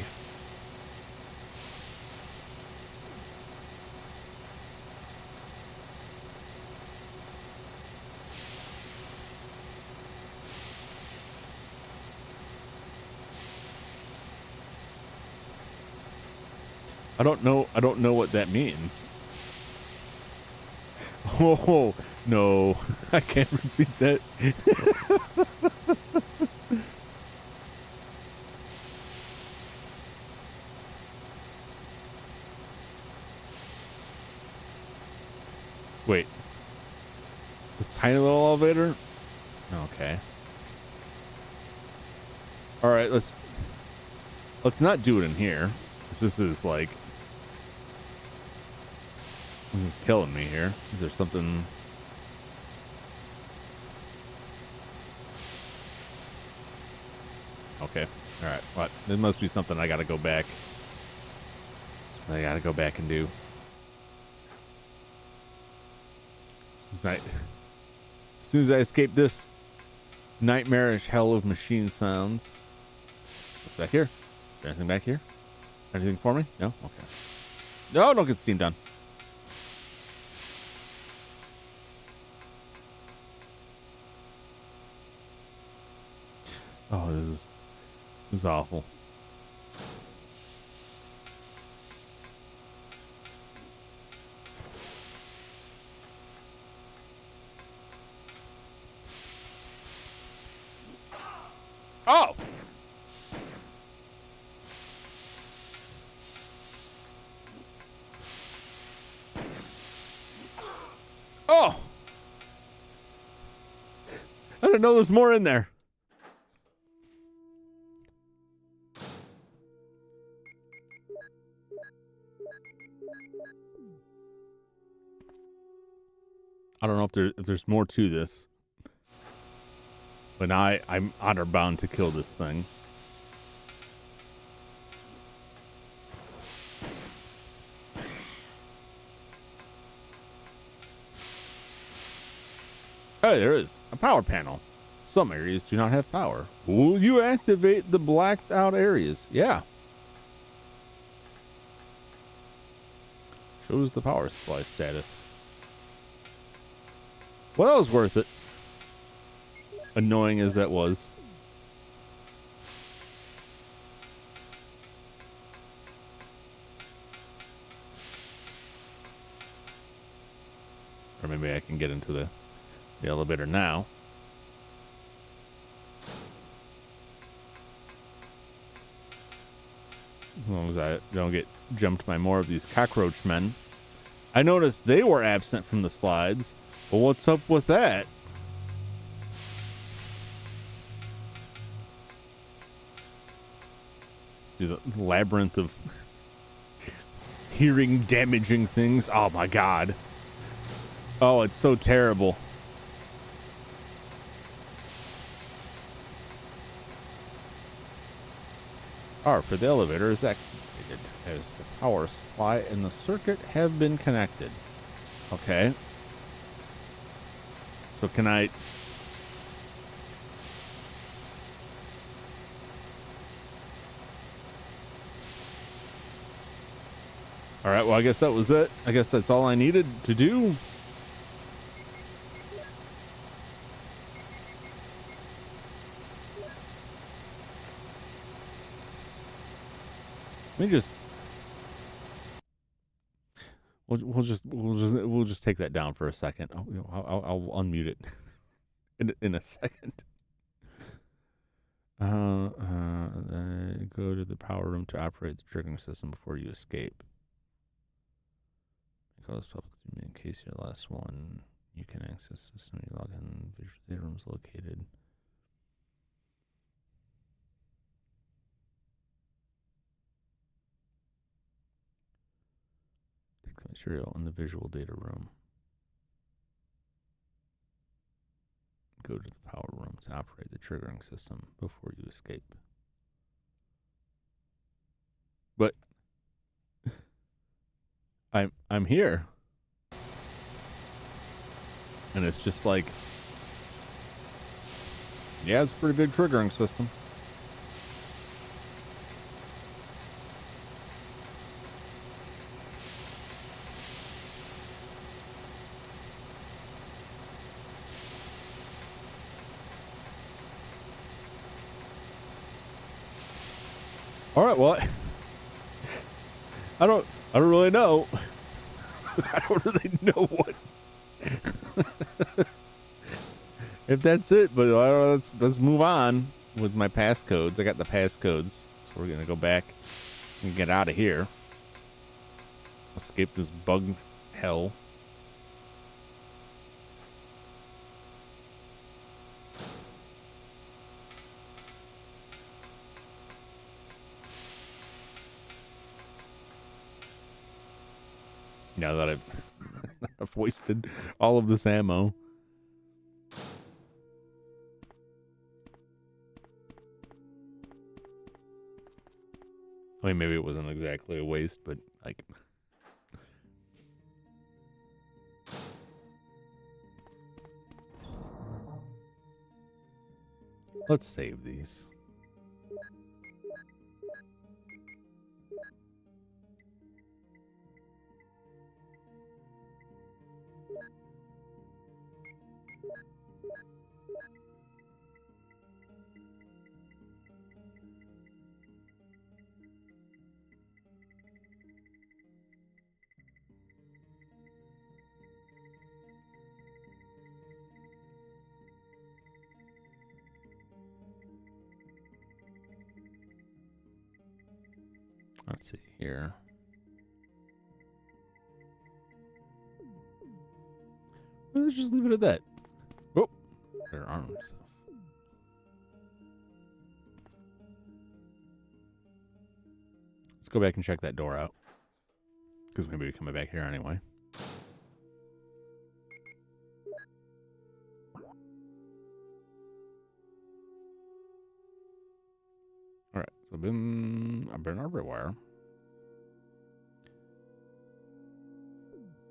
I don't know what that means. Oh, no. I can't repeat that. Wait. This tiny little elevator? Okay. All right, let's not do it in here. This is like, this is killing me here. Is there something? Okay. All right. What? There must be something I got to go back. Something I got to go back and do. As soon as I escape this nightmarish hell of machine sounds. What's back here? Is there anything back here? Anything for me? No? Okay. No, don't get steam done. Oh, this is awful. Oh! Oh! I didn't know there's more in there. I don't know if there's more to this. But now I'm honor bound to kill this thing. Hey, there is a power panel. Some areas do not have power. Will you activate the blacked out areas? Yeah. Shows the power supply status. Well, that was worth it. Annoying as that was. Or maybe I can get into the elevator now. As long as I don't get jumped by more of these cockroach men. I noticed they were absent from the slides. Well, what's up with that? Through the labyrinth of hearing damaging things. Oh my god. Oh, it's so terrible. Power for the elevator is activated as the power supply and the circuit have been connected. Okay. So can I... All right, well, I guess that was it. I guess that's all I needed to do. Let me just... We'll just take that down for a second. I'll unmute it in a second. Go to the power room to operate the triggering system before you escape. Because public in case you're the last one, you can access the system. You log in. Visual data room is located. Take the material in the visual data room. Go to the power room to operate the triggering system before you escape. But I'm here. And it's just like, yeah, it's a pretty big triggering system. All right, well, I don't really know. I don't really know what. If that's it, but let's move on with my passcodes. I got the passcodes, so we're gonna go back and get out of here. Escape this bug hell. Now that I've wasted all of this ammo. I mean, maybe it wasn't exactly a waste, but like, let's save these. Let's see here. Let's just leave it at that. Oh, their arm stuff. Let's go back and check that door out. Because maybe we're coming back here anyway. Alright, so I've been everywhere.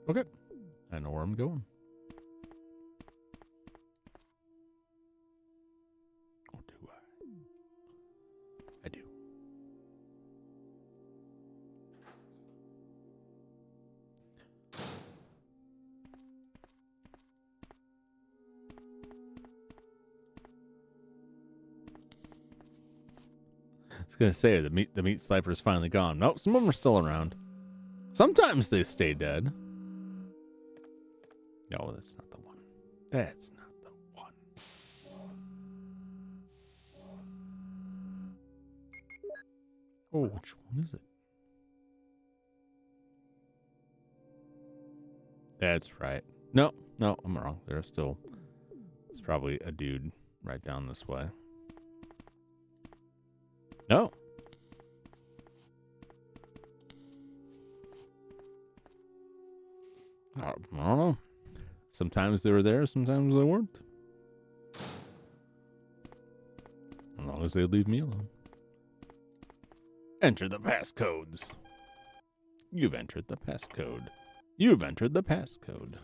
Okay. I know where I'm going. Or do I? I do. I was gonna say the meat sniper is finally gone. Nope, some of them are still around. Sometimes they stay dead. No, that's not the one. That's not the one. Oh, which one is it? That's right. No, I'm wrong. There's still. It's probably a dude right down this way. No. I don't know. Sometimes they were there, sometimes they weren't. As long as they leave me alone. Enter the passcodes. You've entered the passcode. You've entered the passcode.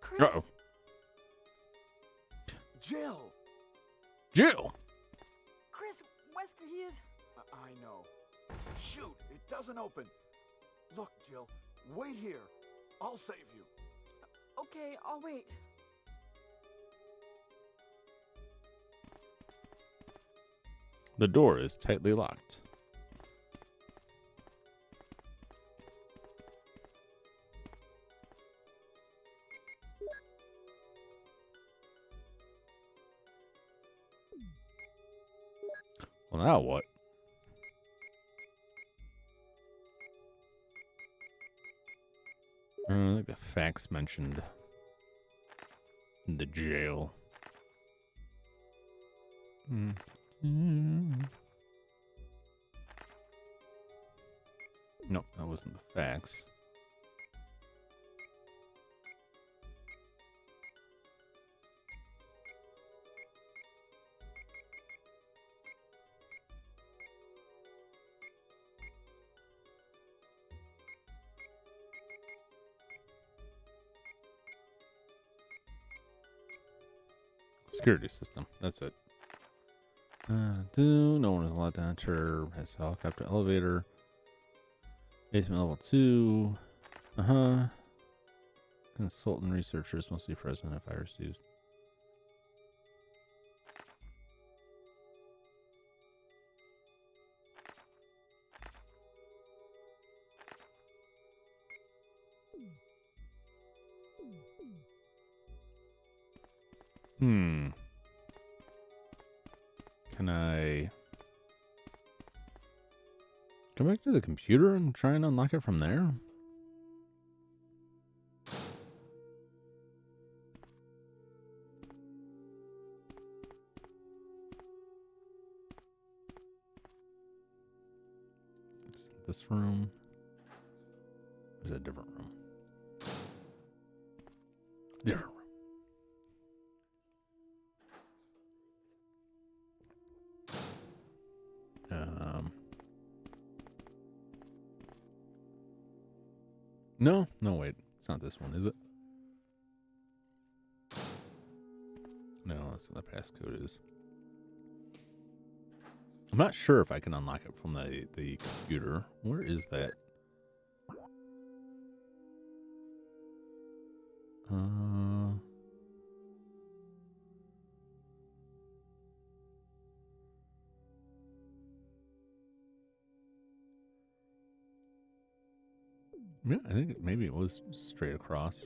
Chris, Uh-oh. Jill! Chris, Wesker, he is. I know. Shoot, it doesn't open. Look, Jill, wait here. I'll save you. Okay, I'll wait. The door is tightly locked. Well, now what? I think the facts mentioned the jail. Nope, that wasn't the facts. Security system. That's it. No one is allowed to enter. Has helicopter elevator. Basement level 2. Consultant researchers must be present if virus used. Can I go back to the computer and try and unlock it from there? This room. Or is it a different room? Different room. No, wait. It's not this one, is it? No, that's what the passcode is. I'm not sure if I can unlock it from the computer. Where is that? Yeah, I think maybe it was straight across.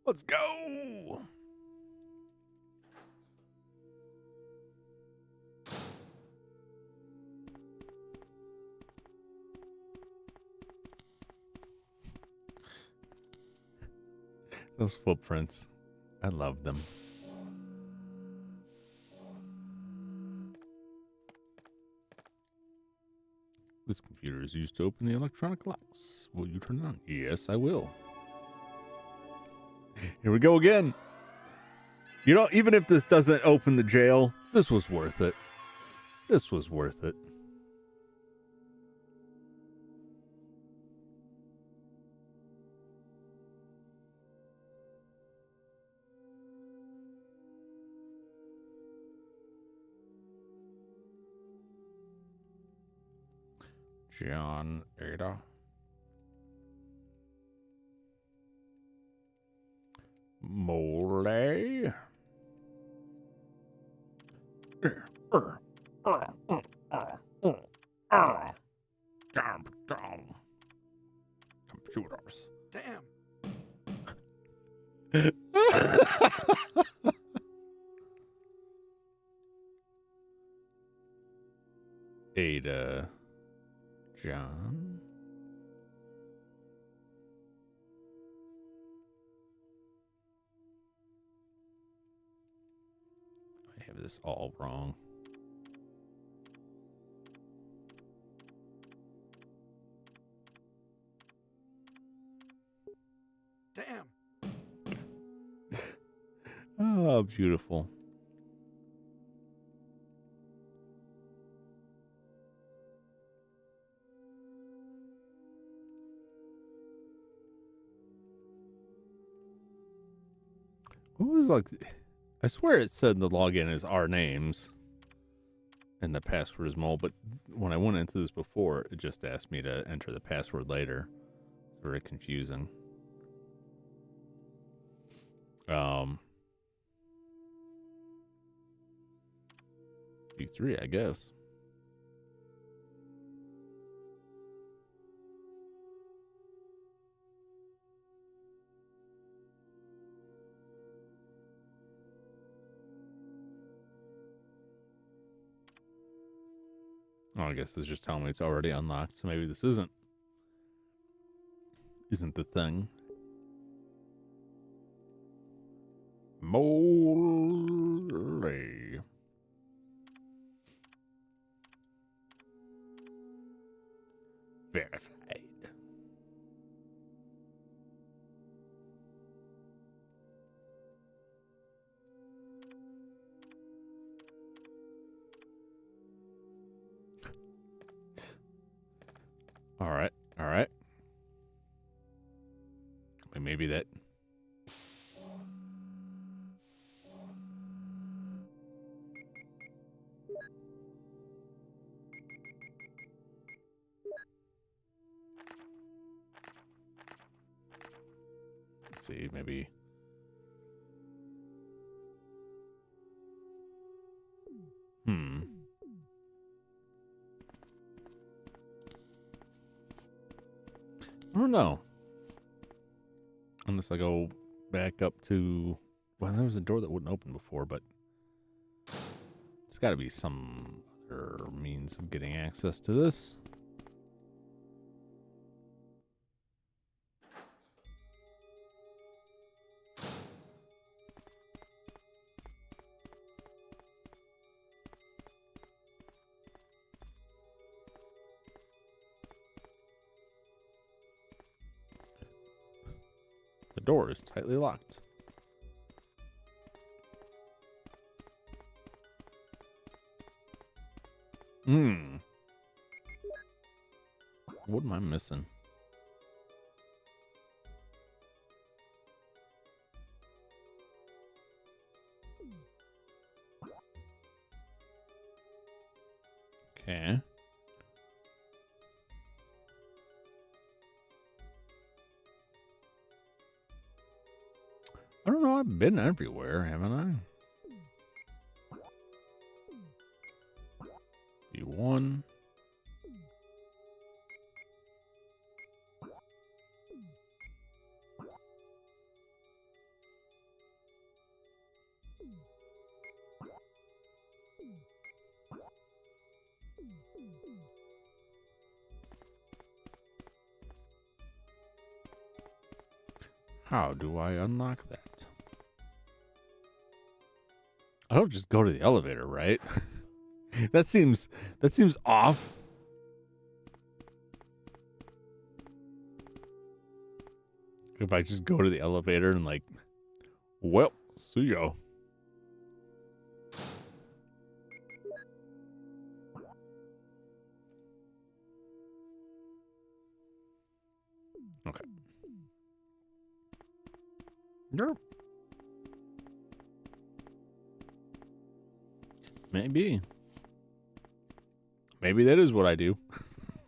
Let's go! Those footprints. I love them. This computer is used to open the electronic locks. Will you turn it on? Yes, I will. Here we go again. You know, even if this doesn't open the jail, this was worth it. This was worth it. John Ada. Mole. Computers. Damn. Ada. John. I have this all wrong. Damn. Oh, beautiful. What was like? I swear it said the login is our names, and the password is Mole. But when I went into this before, it just asked me to enter the password later. It's very confusing. B3, I guess. Oh, I guess it's just telling me it's already unlocked, so maybe this isn't the thing. Mole. Verified. All right. All right. Maybe that. Let's see, maybe. I don't know. Unless I go back up to... Well, there was a door that wouldn't open before, but... It's got to be some other means of getting access to this. The door is tightly locked. What am I missing? Okay. I don't know. I've been everywhere, haven't I? B1. How do I unlock that? I don't just go to the elevator, right? that seems off. If I just go to the elevator and like, well, see ya. Okay. Nope. Maybe that is what I do.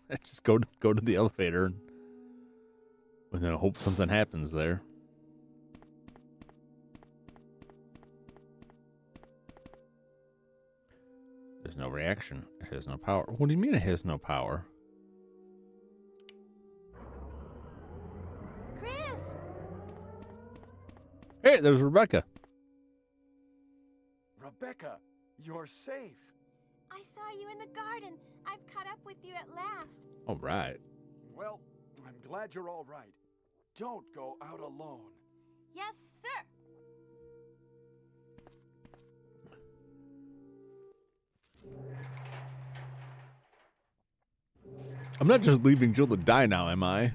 I just go to the elevator and then hope something happens there. There's no reaction. It has no power. What do you mean it has no power? Chris! Hey, there's Rebecca. Rebecca, you're safe. I saw you in the garden. I've caught up with you at last. All right. Well, I'm glad you're all right. Don't go out alone. Yes, sir. I'm not just leaving Jill to die now, am I?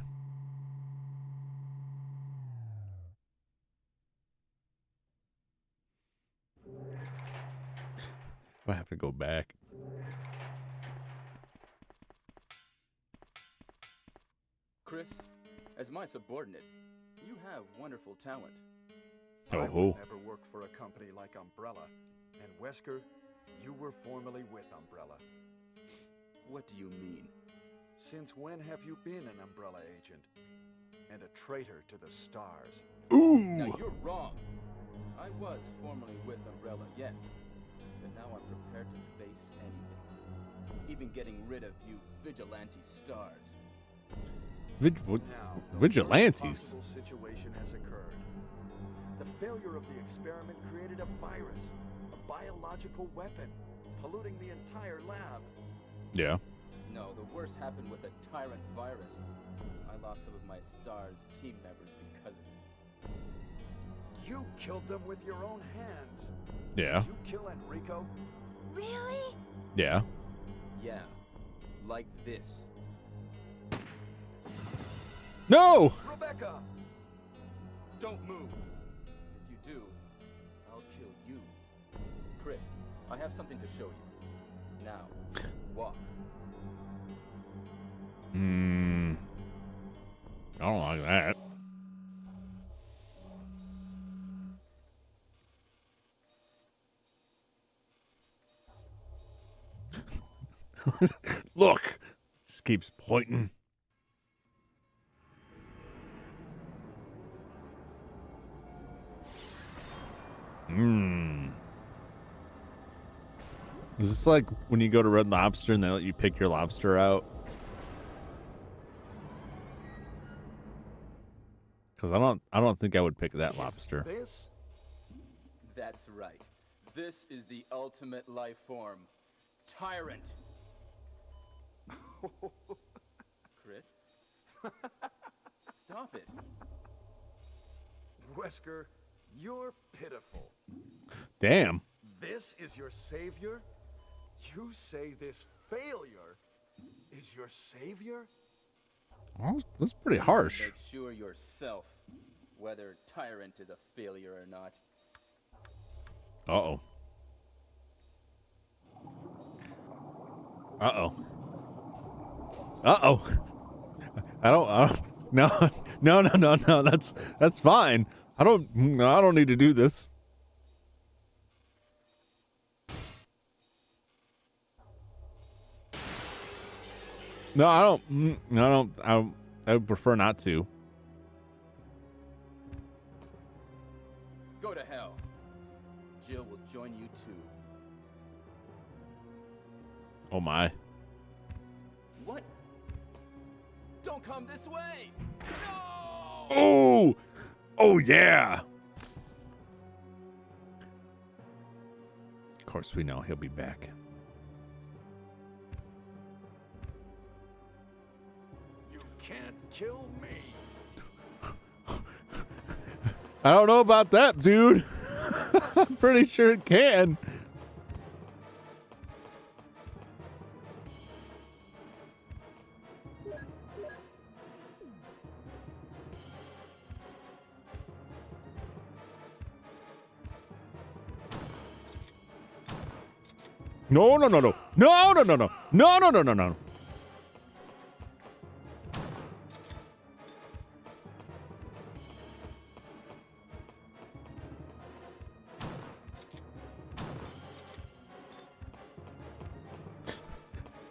I have to go back. Chris, as my subordinate, you have wonderful talent. I Oh. would never work for a company like Umbrella. And Wesker, you were formerly with Umbrella. What do you mean? Since when have you been an Umbrella agent? And a traitor to the stars? Now Ooh. you're wrong. I was formerly with Umbrella, yes. But now I'm prepared to face anything. Even getting rid of you vigilante stars. Now, the Vigilantes. worst possible situation has occurred. The failure of the experiment created a virus, a biological weapon, polluting the entire lab. Yeah. No, the worst happened with a tyrant virus. I lost some of my stars' team members because of it. You killed them with your own hands. Yeah. Did you kill Enrico? Really? Yeah. Yeah, like this. No. Rebecca! Don't move. If you do, I'll kill you. Chris, I have something to show you. Now, walk. I don't like that. Look. Just keeps pointing. Is this like when you go to Red Lobster and they let you pick your lobster out? Because I don't think I would pick that lobster. This? That's right. This is the ultimate life form. Tyrant. Chris? Stop it. Wesker, you're pitiful. Damn. This is your savior? You say this failure is your savior? Well, that's pretty harsh. Make sure yourself whether Tyrant is a failure or not. Uh-oh. Uh-oh. Uh-oh. I don't no, that's fine. I don't need to do this. No, I would prefer not to. Go to hell. Jill will join you too. Oh my. What? Don't come this way! No! Oh! Oh yeah. Of course we know he'll be back. You can't kill me. I don't know about that, dude. I'm pretty sure it can. No. No.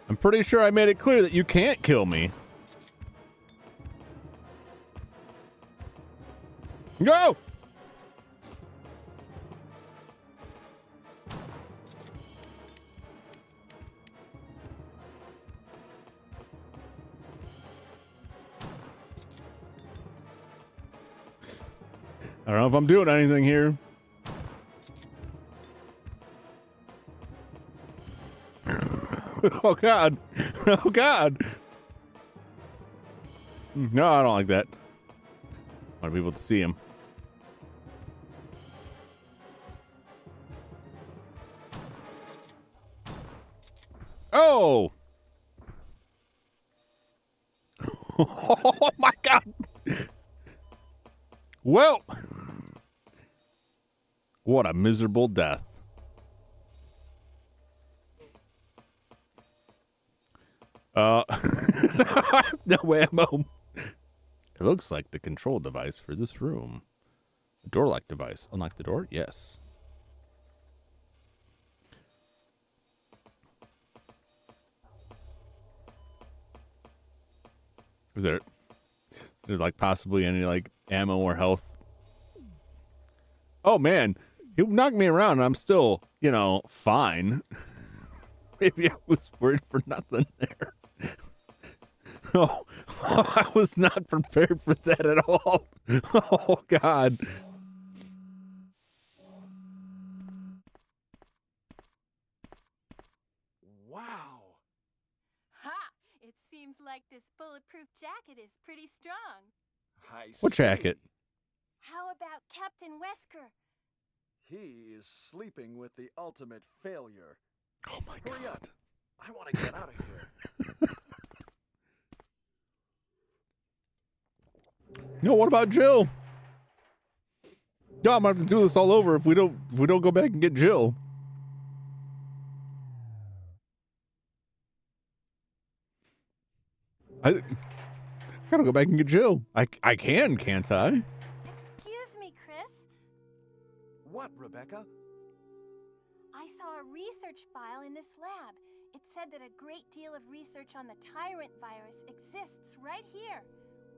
I'm pretty sure I made it clear that you can't kill me. Go! I don't know if I'm doing anything here. Oh God. Oh God. No, I don't like that. I want people to see him. Oh. Oh my God. Well, what a miserable death. I have no ammo. It looks like the control device for this room. Door lock device. Unlock the door? Yes. Is there like possibly any like ammo or health? Oh man, he knocked me around and I'm still, you know, fine. Maybe I was worried for nothing there. Oh, I was not prepared for that at all. Oh God. Wow. Ha! It seems like this bulletproof jacket is pretty strong. I What see. jacket? How about Captain Wesker? He is sleeping with the ultimate failure. Oh my Hurry up. God. I want to get out of here. No, what about Jill? No, I'm gonna have to do this all over if we don't go back and get Jill. I gotta go back and get Jill. I can, can't I? Excuse me, Chris. What, Rebecca? I saw a research file in this lab. It said that a great deal of research on the Tyrant virus exists right here.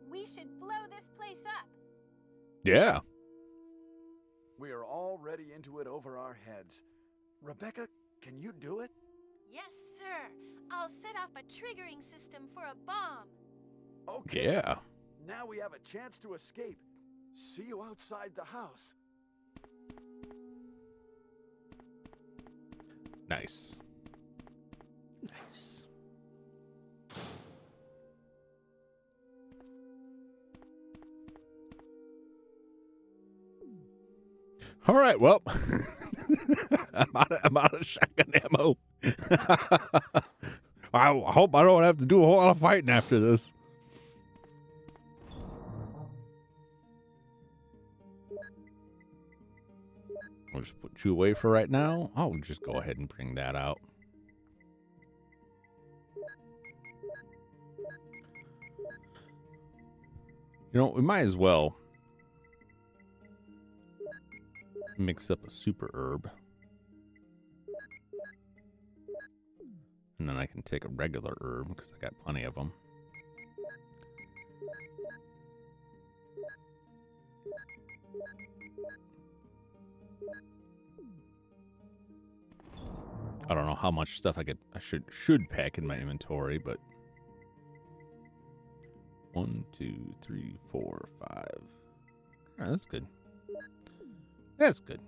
We should blow this place up. Yeah. We are already into it over our heads. Rebecca, can you do it? Yes, sir. I'll set off a triggering system for a bomb. Okay. Yeah. Now we have a chance to escape. See you outside the house. Nice. Nice. All right, well, I'm out of shotgun ammo. I hope I don't have to do a whole lot of fighting after this. We'll just put you away for right now. I'll just go ahead and bring that out. You know, we might as well mix up a super herb. And then I can take a regular herb because I got plenty of them. I don't know how much stuff I should pack in my inventory, but 1, 2, 3, 4, 5. All right, that's good. That's good.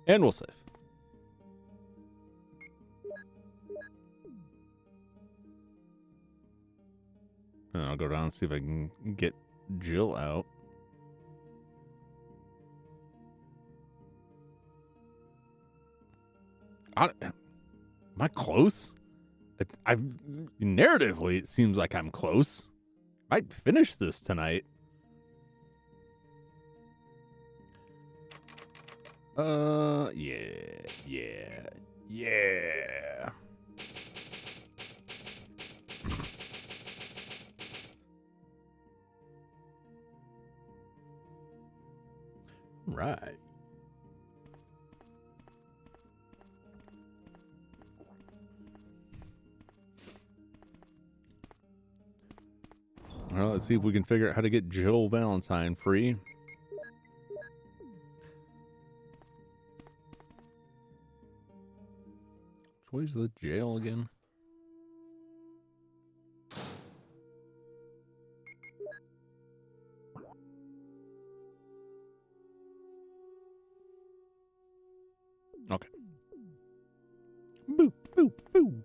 And we'll save. And I'll go down and see if I can get Jill out. Am I close? Narratively, it seems like I'm close. Might finish this tonight. Yeah. Right. Well, let's see if we can figure out how to get Jill Valentine free. Where's the jail again? Okay. Boo, boo, boo.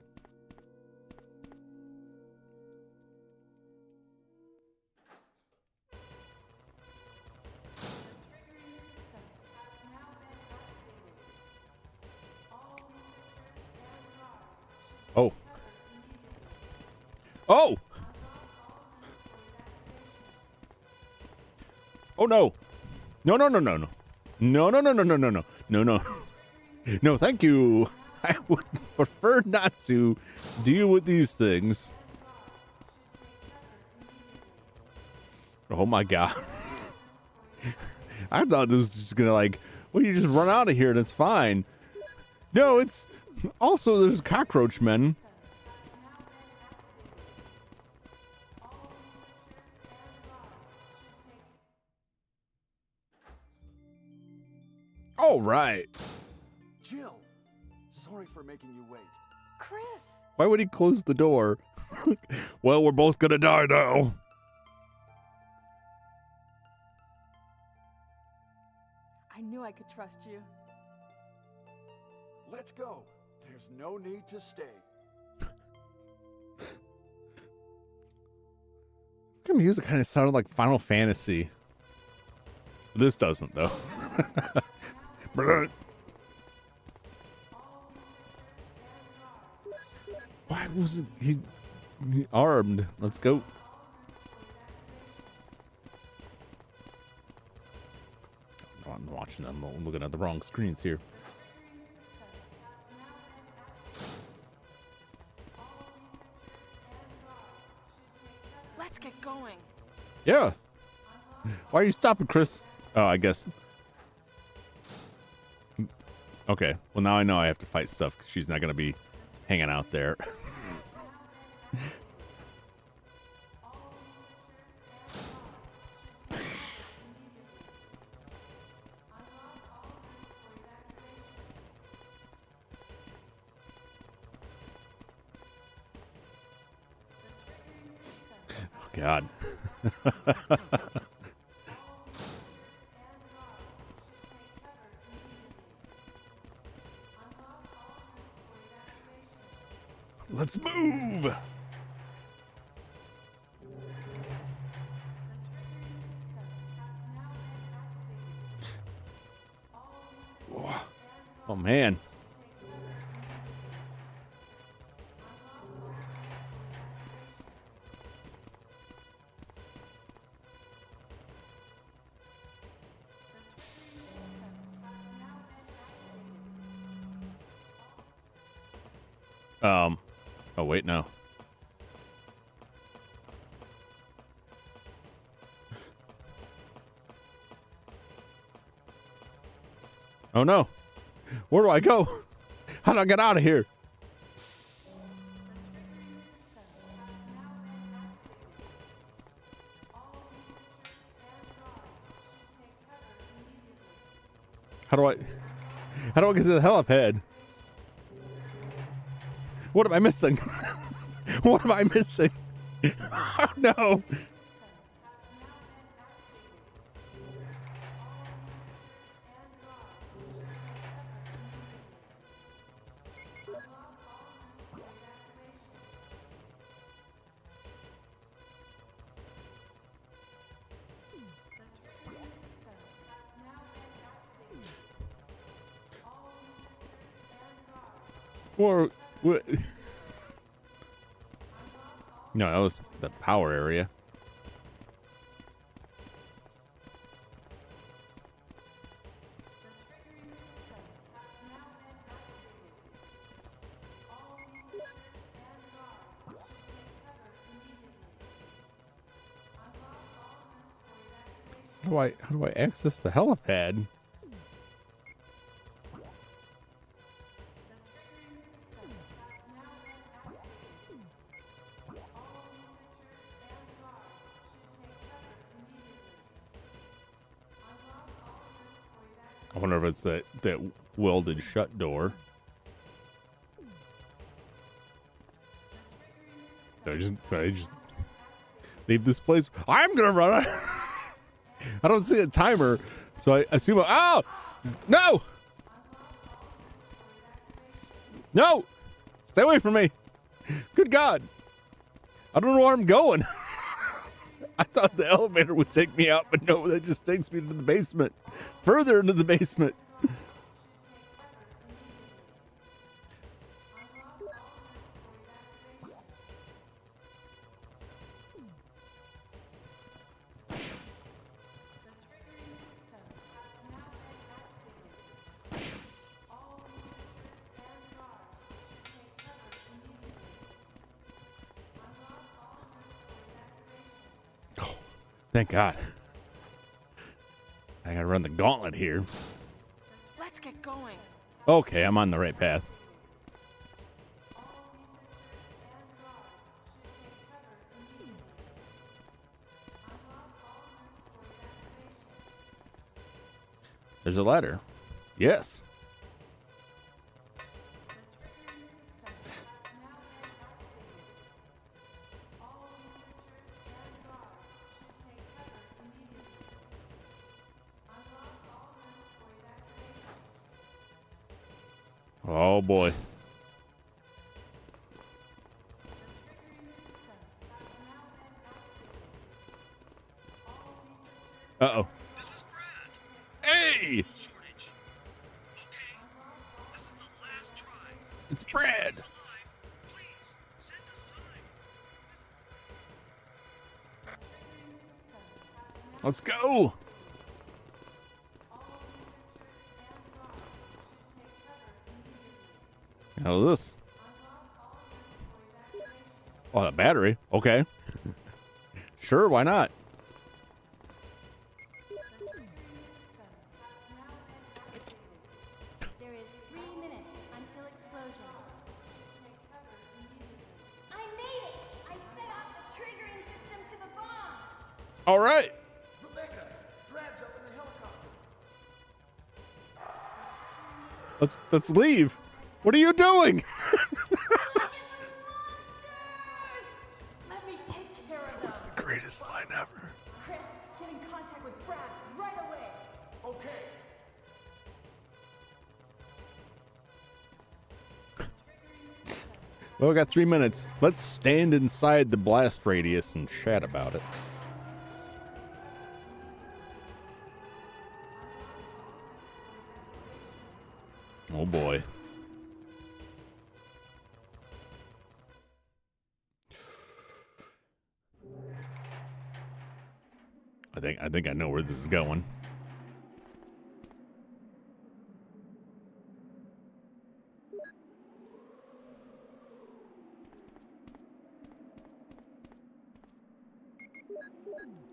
Oh. Oh! Oh no. No. No, thank you. I would prefer not to deal with these things. Oh my god. I thought this was just gonna like, well, you just run out of here and it's fine. No, it's also there's cockroach men. All right. Jill, sorry for making you wait. Chris! Why would he close the door? Well, we're both gonna die now. I knew I could trust you. Let's go. There's no need to stay. The music kind of sounded like Final Fantasy. This doesn't, though. Why wasn't he armed? Let's go. No, I'm watching them. I'm looking at the wrong screens here. Let's get going. Yeah. Why are you stopping, Chris? Oh, I guess. Okay. Well, now I know I have to fight stuff because she's not going to be hanging out there. Oh, God. Let's move. Oh, man. Oh, wait, no. Oh, no. Where do I go? How do I get out of here? How do I get to the helipad? What am I missing? What am I missing? Oh, no. Or what? No, that was the power area. How do I access the helipad? I wonder if it's that welded shut door. I just leave this place. I'm gonna run. I don't see a timer, so I assume. Oh no! No! Stay away from me! Good God! I don't know where I'm going. I thought the elevator would take me out, but no, that just takes me to the basement. Further into the basement. Thank God. I gotta run the gauntlet here. Let's get going. Okay, I'm on the right path. There's a ladder. Yes. Oh boy. Uh-oh. Hey! It's Brad. Let's go. How's this? Oh, the battery. Okay. Sure, why not? There is 3 minutes until explosion. I made it! I set off the triggering system to the bomb! All right. Rebecca, Brad's up in the helicopter. Let's leave. What are you doing? Let me take care of That's them. the greatest line ever. Chris, get in contact with Brad right away. Okay. Well, we got 3 minutes. Let's stand inside the blast radius and chat about it. Oh boy. I think I know where this is going.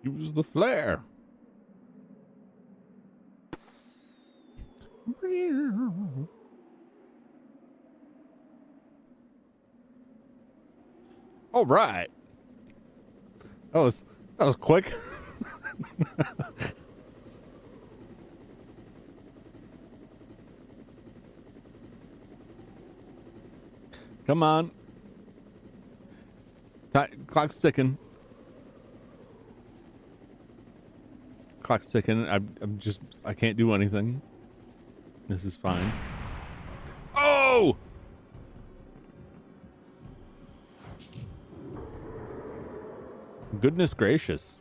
Use the flare. All right. That was quick. Come on. Clock's ticking. Clock's ticking. I can't do anything. This is fine. Oh! Goodness gracious.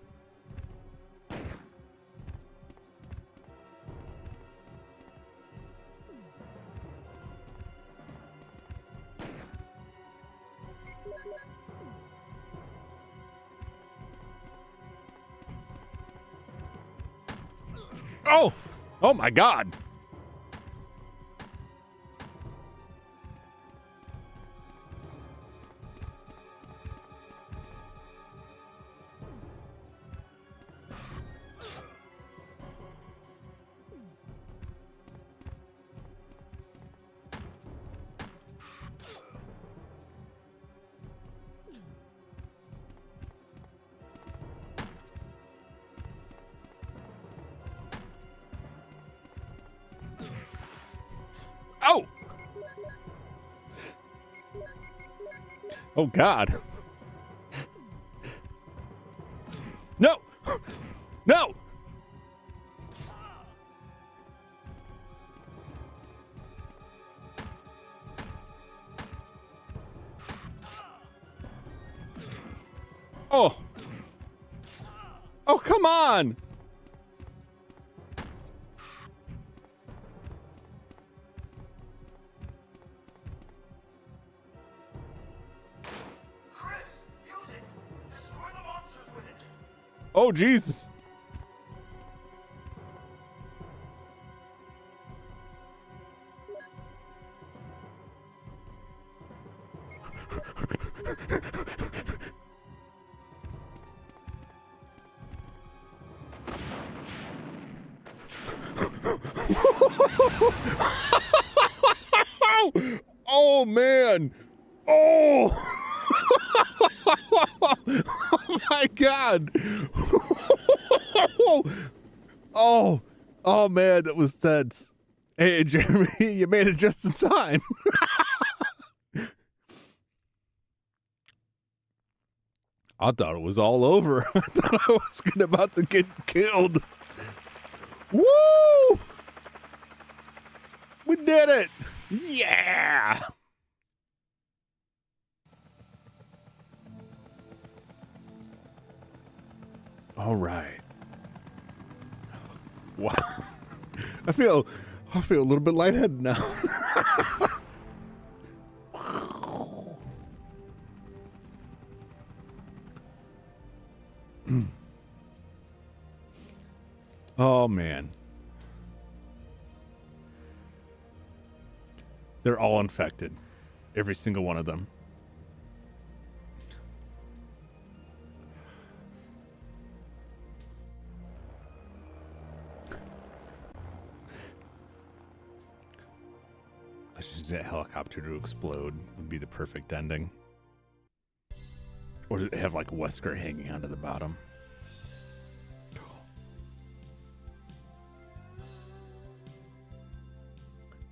Oh! Oh my God! Oh! Oh God. No! No! Oh! Oh, come on! Chris, use it! Destroy the monsters with it! Oh, Jesus. Oh man. Oh. Oh my God. Oh man, that was tense. Hey Jeremy, you made it just in time. I thought it was all over. I thought I was about to get killed. Woo! We did it. Yeah. All right. Wow. I feel a little bit lightheaded now. Oh man. They're all infected. Every single one of them. I just need that helicopter to explode. Would be the perfect ending. Or have like Wesker hanging onto the bottom.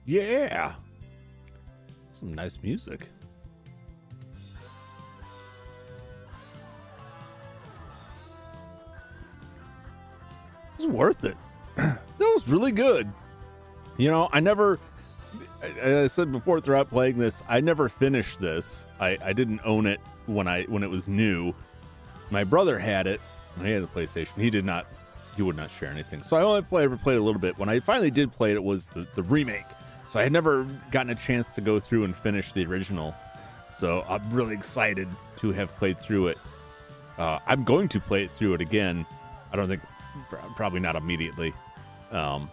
Yeah. Some nice music. It was worth it. That was really good. You know, I said before throughout playing this, I never finished this. I didn't own it when it was new. My brother had it. He had the PlayStation. He would not share anything. So I only ever played a little bit. When I finally did play it, it was the remake. So I had never gotten a chance to go through and finish the original. So I'm really excited to have played through it. I'm going to play it through it again. I don't think, probably not immediately. Well,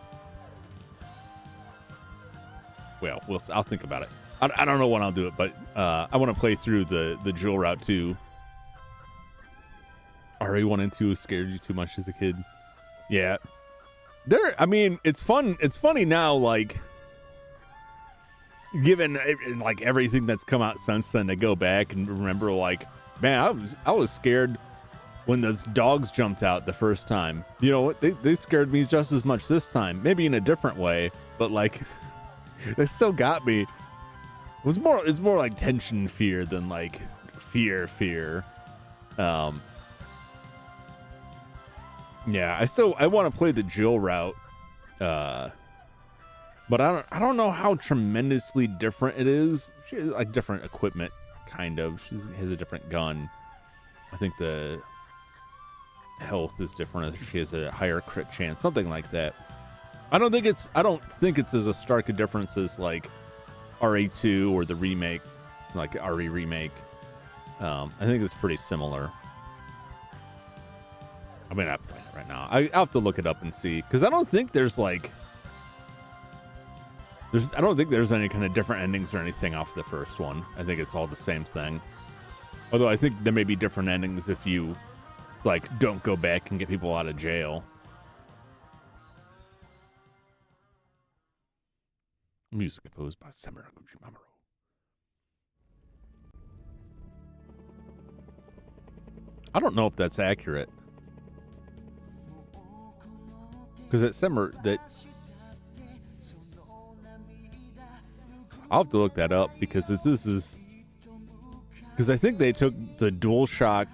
I'll think about it. I don't know when I'll do it, but I want to play through the Jewel Route 2. RE1 and 2 scared you too much as a kid. Yeah. I mean, it's fun. It's funny now, like, given like everything that's come out since then, to go back and remember, like, man, I was scared when those dogs jumped out the first time. You know what? They scared me just as much this time, maybe in a different way, but like they still got me. It's more like tension and fear than like fear. Yeah, I want to play the Jill route. But I don't know how tremendously different it is. She has like different equipment, kind of. She has a different gun. I think the health is different. She has a higher crit chance, something like that. I don't think it's as a stark a difference as like RE2 or the remake, like RE remake. I think it's pretty similar. I mean, I'm playing it right now. I'll have to look it up and see, because I don't think there's like. I don't think there's any kind of different endings or anything off the first one. I think it's all the same thing. Although I think there may be different endings if you, like, don't go back and get people out of jail. Music composed by Samura Gucci. I don't know if that's accurate. Because at Samura, I'll have to look that up, because because I think they took the DualShock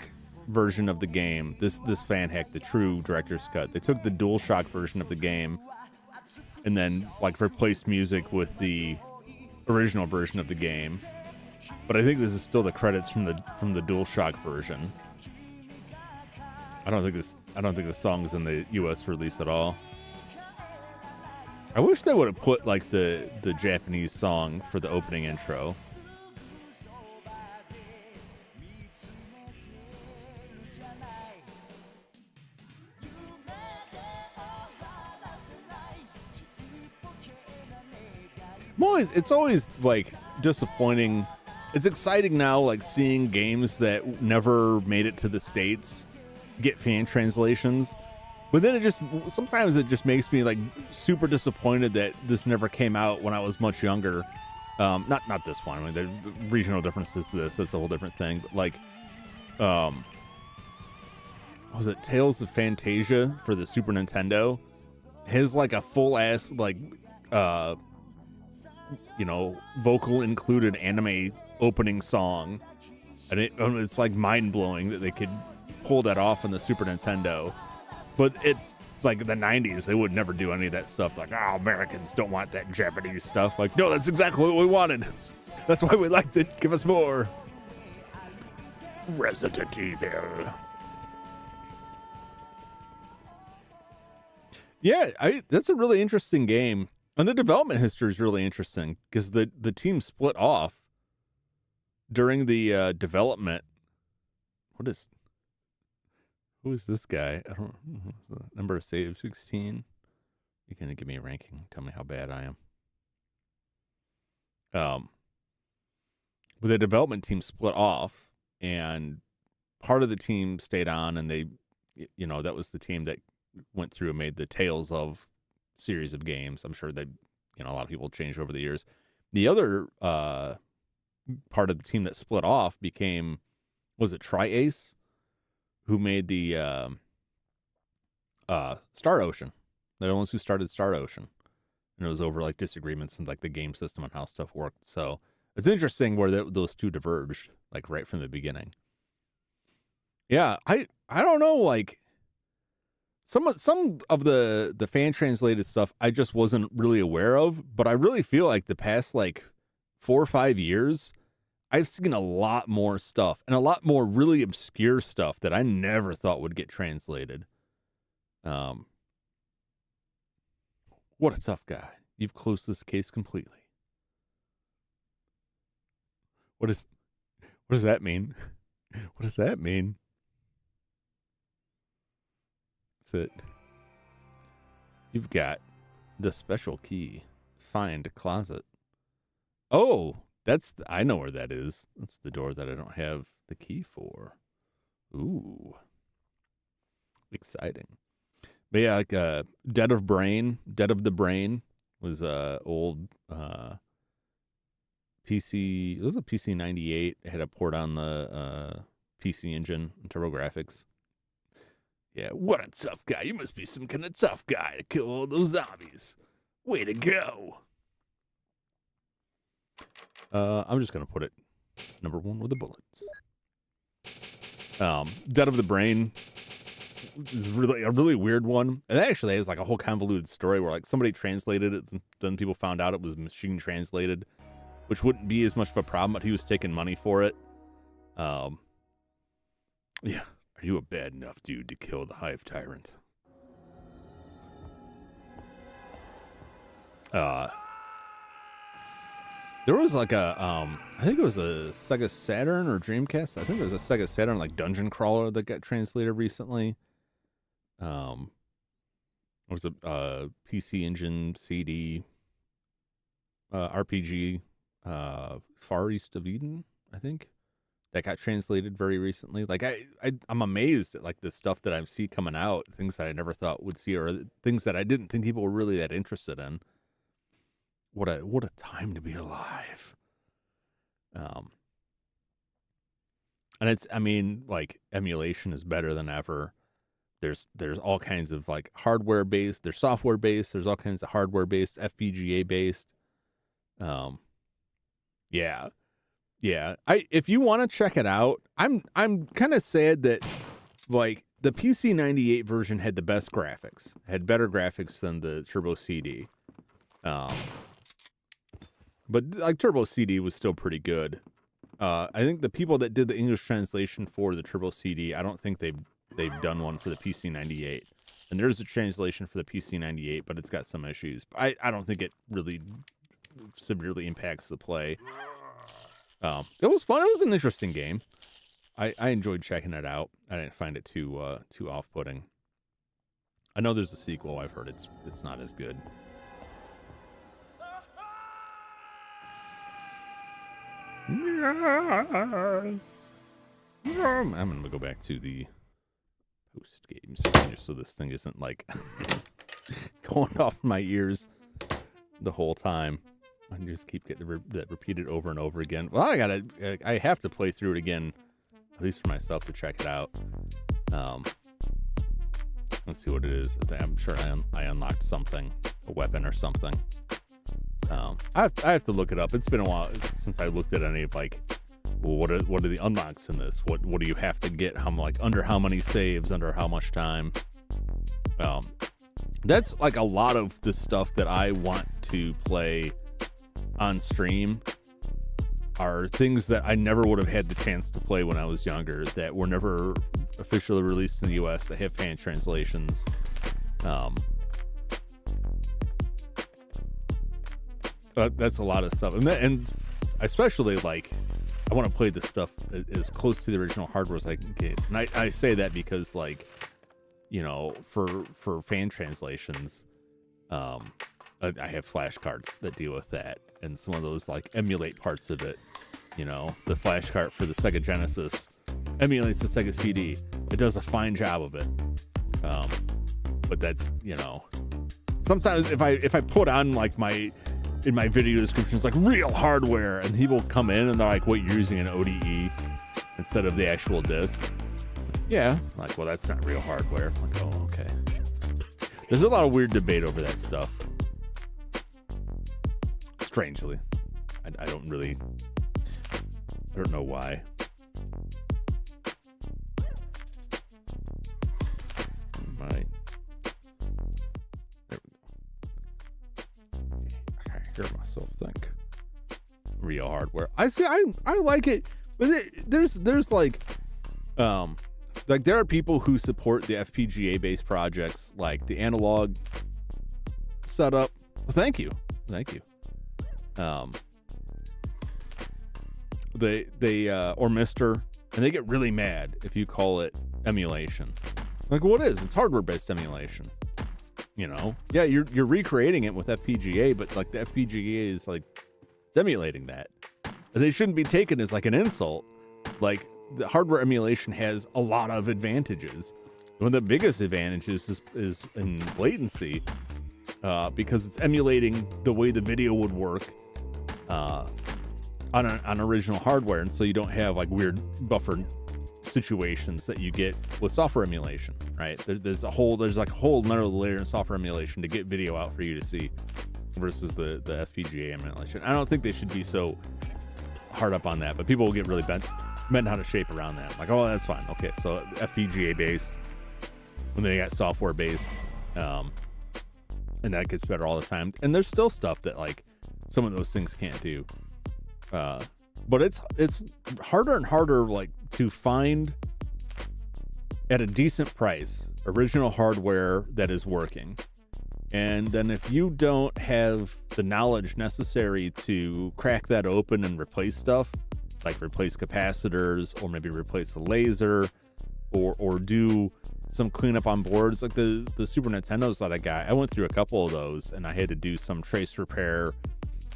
version of the game, this fan hack, the true director's cut. They took the DualShock version of the game and then like replaced music with the original version of the game. But I think this is still the credits from the DualShock version. I don't think the song's in the US release at all. I wish they would have put like the Japanese song for the opening intro. It's always like disappointing. It's exciting now, like seeing games that never made it to the States get fan translations. But then sometimes it just makes me like super disappointed that this never came out when I was much younger. Not this one. I mean, the regional differences to this, that's a whole different thing. But like, was it Tales of Fantasia for the Super Nintendo? Has like a full ass like, vocal included anime opening song, and it's like mind blowing that they could pull that off on the Super Nintendo. But it, like the 90s, they would never do any of that stuff. Like, oh, Americans don't want that Japanese stuff. Like, no, that's exactly what we wanted. That's why we liked it. Give us more. Resident Evil. Yeah, that's a really interesting game. And the development history is really interesting because the team split off during the development. Who is this guy? I don't know. Number of save 16. You're going to give me a ranking. Tell me how bad I am. But the development team split off, and part of the team stayed on, and they, that was the team that went through and made the Tales of series of games. I'm sure that, a lot of people changed over the years. The other part of the team that split off was it Tri-Ace? Who made the Star Ocean. They're the ones who started Star Ocean. And it was over like disagreements and like the game system and how stuff worked. So it's interesting where those two diverged like right from the beginning. Yeah, I don't know, like some of the fan translated stuff I just wasn't really aware of, but I really feel like the past like 4 or 5 years I've seen a lot more stuff and a lot more really obscure stuff that I never thought would get translated. What a tough guy. You've closed this case completely. What does that mean? What does that mean? That's it. You've got the special key. Find closet. Oh, I know where that is. That's the door that I don't have the key for. Ooh. Exciting. But yeah, like Dead of the Brain was old PC. It was a PC 98. It had a port on the PC Engine and TurboGrafx. Yeah, what a tough guy. You must be some kind of tough guy to kill all those zombies. Way to go. I'm just going to put it number 1 with a bullet. Dead of the Brain is really a really weird one. It actually has like a whole convoluted story where like somebody translated it, and then people found out it was machine translated, which wouldn't be as much of a problem, but he was taking money for it. Yeah. Are you a bad enough dude to kill the Hive Tyrant? There was like a, I think it was a Sega Saturn or Dreamcast. I think it was a Sega Saturn like dungeon crawler that got translated recently. It was a PC Engine CD RPG, Far East of Eden, I think, that got translated very recently. Like I'm amazed at like the stuff that I see coming out, things that I never thought would see, or things that I didn't think people were really that interested in. What a time to be alive. And like emulation is better than ever. There's all kinds of like hardware based, there's software based, there's all kinds of hardware based, FPGA based. Yeah. If you want to check it out, I'm kind of sad that like the PC 98 version had the best graphics, had better graphics than the Turbo CD. But like Turbo CD was still pretty good. I think the people that did the English translation for the Turbo CD, I don't think they've done one for the PC 98. And there's a translation for the PC 98, but it's got some issues. I don't think it really severely impacts the play. It was fun. It was an interesting game. I enjoyed checking it out. I didn't find it too off-putting. I know there's a sequel. I've heard it's not as good. I'm gonna go back to the post games, so this thing isn't like going off my ears the whole time. I just keep getting that repeated over and over again. Well, I have to play through it again, at least for myself, to check it out. Let's see what it is. I'm sure I unlocked something, a weapon or something. I have to look it up. It's been a while since I looked at any of like, well, what are the unlocks in this? What do you have to get? Under how many saves? Under how much time? That's like a lot of the stuff that I want to play on stream are things that I never would have had the chance to play when I was younger, that were never officially released in the US, that have fan translations. That's a lot of stuff, and especially like I want to play this stuff as close to the original hardware as I can get. And I say that because, like, you know, for fan translations, I have flashcards that deal with that, and some of those like emulate parts of it. You know, the flashcard for the Sega Genesis emulates the Sega CD. It does a fine job of it. But that's, you know, sometimes if I put on like in my video descriptions like real hardware, and people come in and they're like, "Wait, you're using an ODE instead of the actual disc?" Yeah, like, well, that's not real hardware. I'm like, oh, okay. There's a lot of weird debate over that stuff. Strangely, I don't know why. Right. There we go. Okay, I hear myself think. Real hardware. I see. I like it, but there's like there are people who support the FPGA based projects, like the analog setup. Well, thank you. They or Mister, and they get really mad if you call it emulation. Like, what is? It's hardware based emulation. You know, yeah, you're recreating it with FPGA, but like the FPGA is like, it's emulating that. They shouldn't be taken as like an insult. Like, the hardware emulation has a lot of advantages. One of the biggest advantages is in latency, because it's emulating the way the video would work on original hardware, and so you don't have like weird buffer situations that you get with software emulation, right? There's like a whole another layer in software emulation to get video out for you to see, versus the FPGA emulation. I don't think they should be so hard up on that, but people will get really bent out of shape around that. Like, oh, that's fine. Okay, so FPGA based, when they got software based, and that gets better all the time. And there's still stuff that like some of those things can't do. But it's harder and harder, like, to find at a decent price original hardware that is working. And then if you don't have the knowledge necessary to crack that open and replace stuff, like replace capacitors, or maybe replace a laser, or do some cleanup on boards, like the Super Nintendos that I got, I went through a couple of those, and I had to do some trace repair.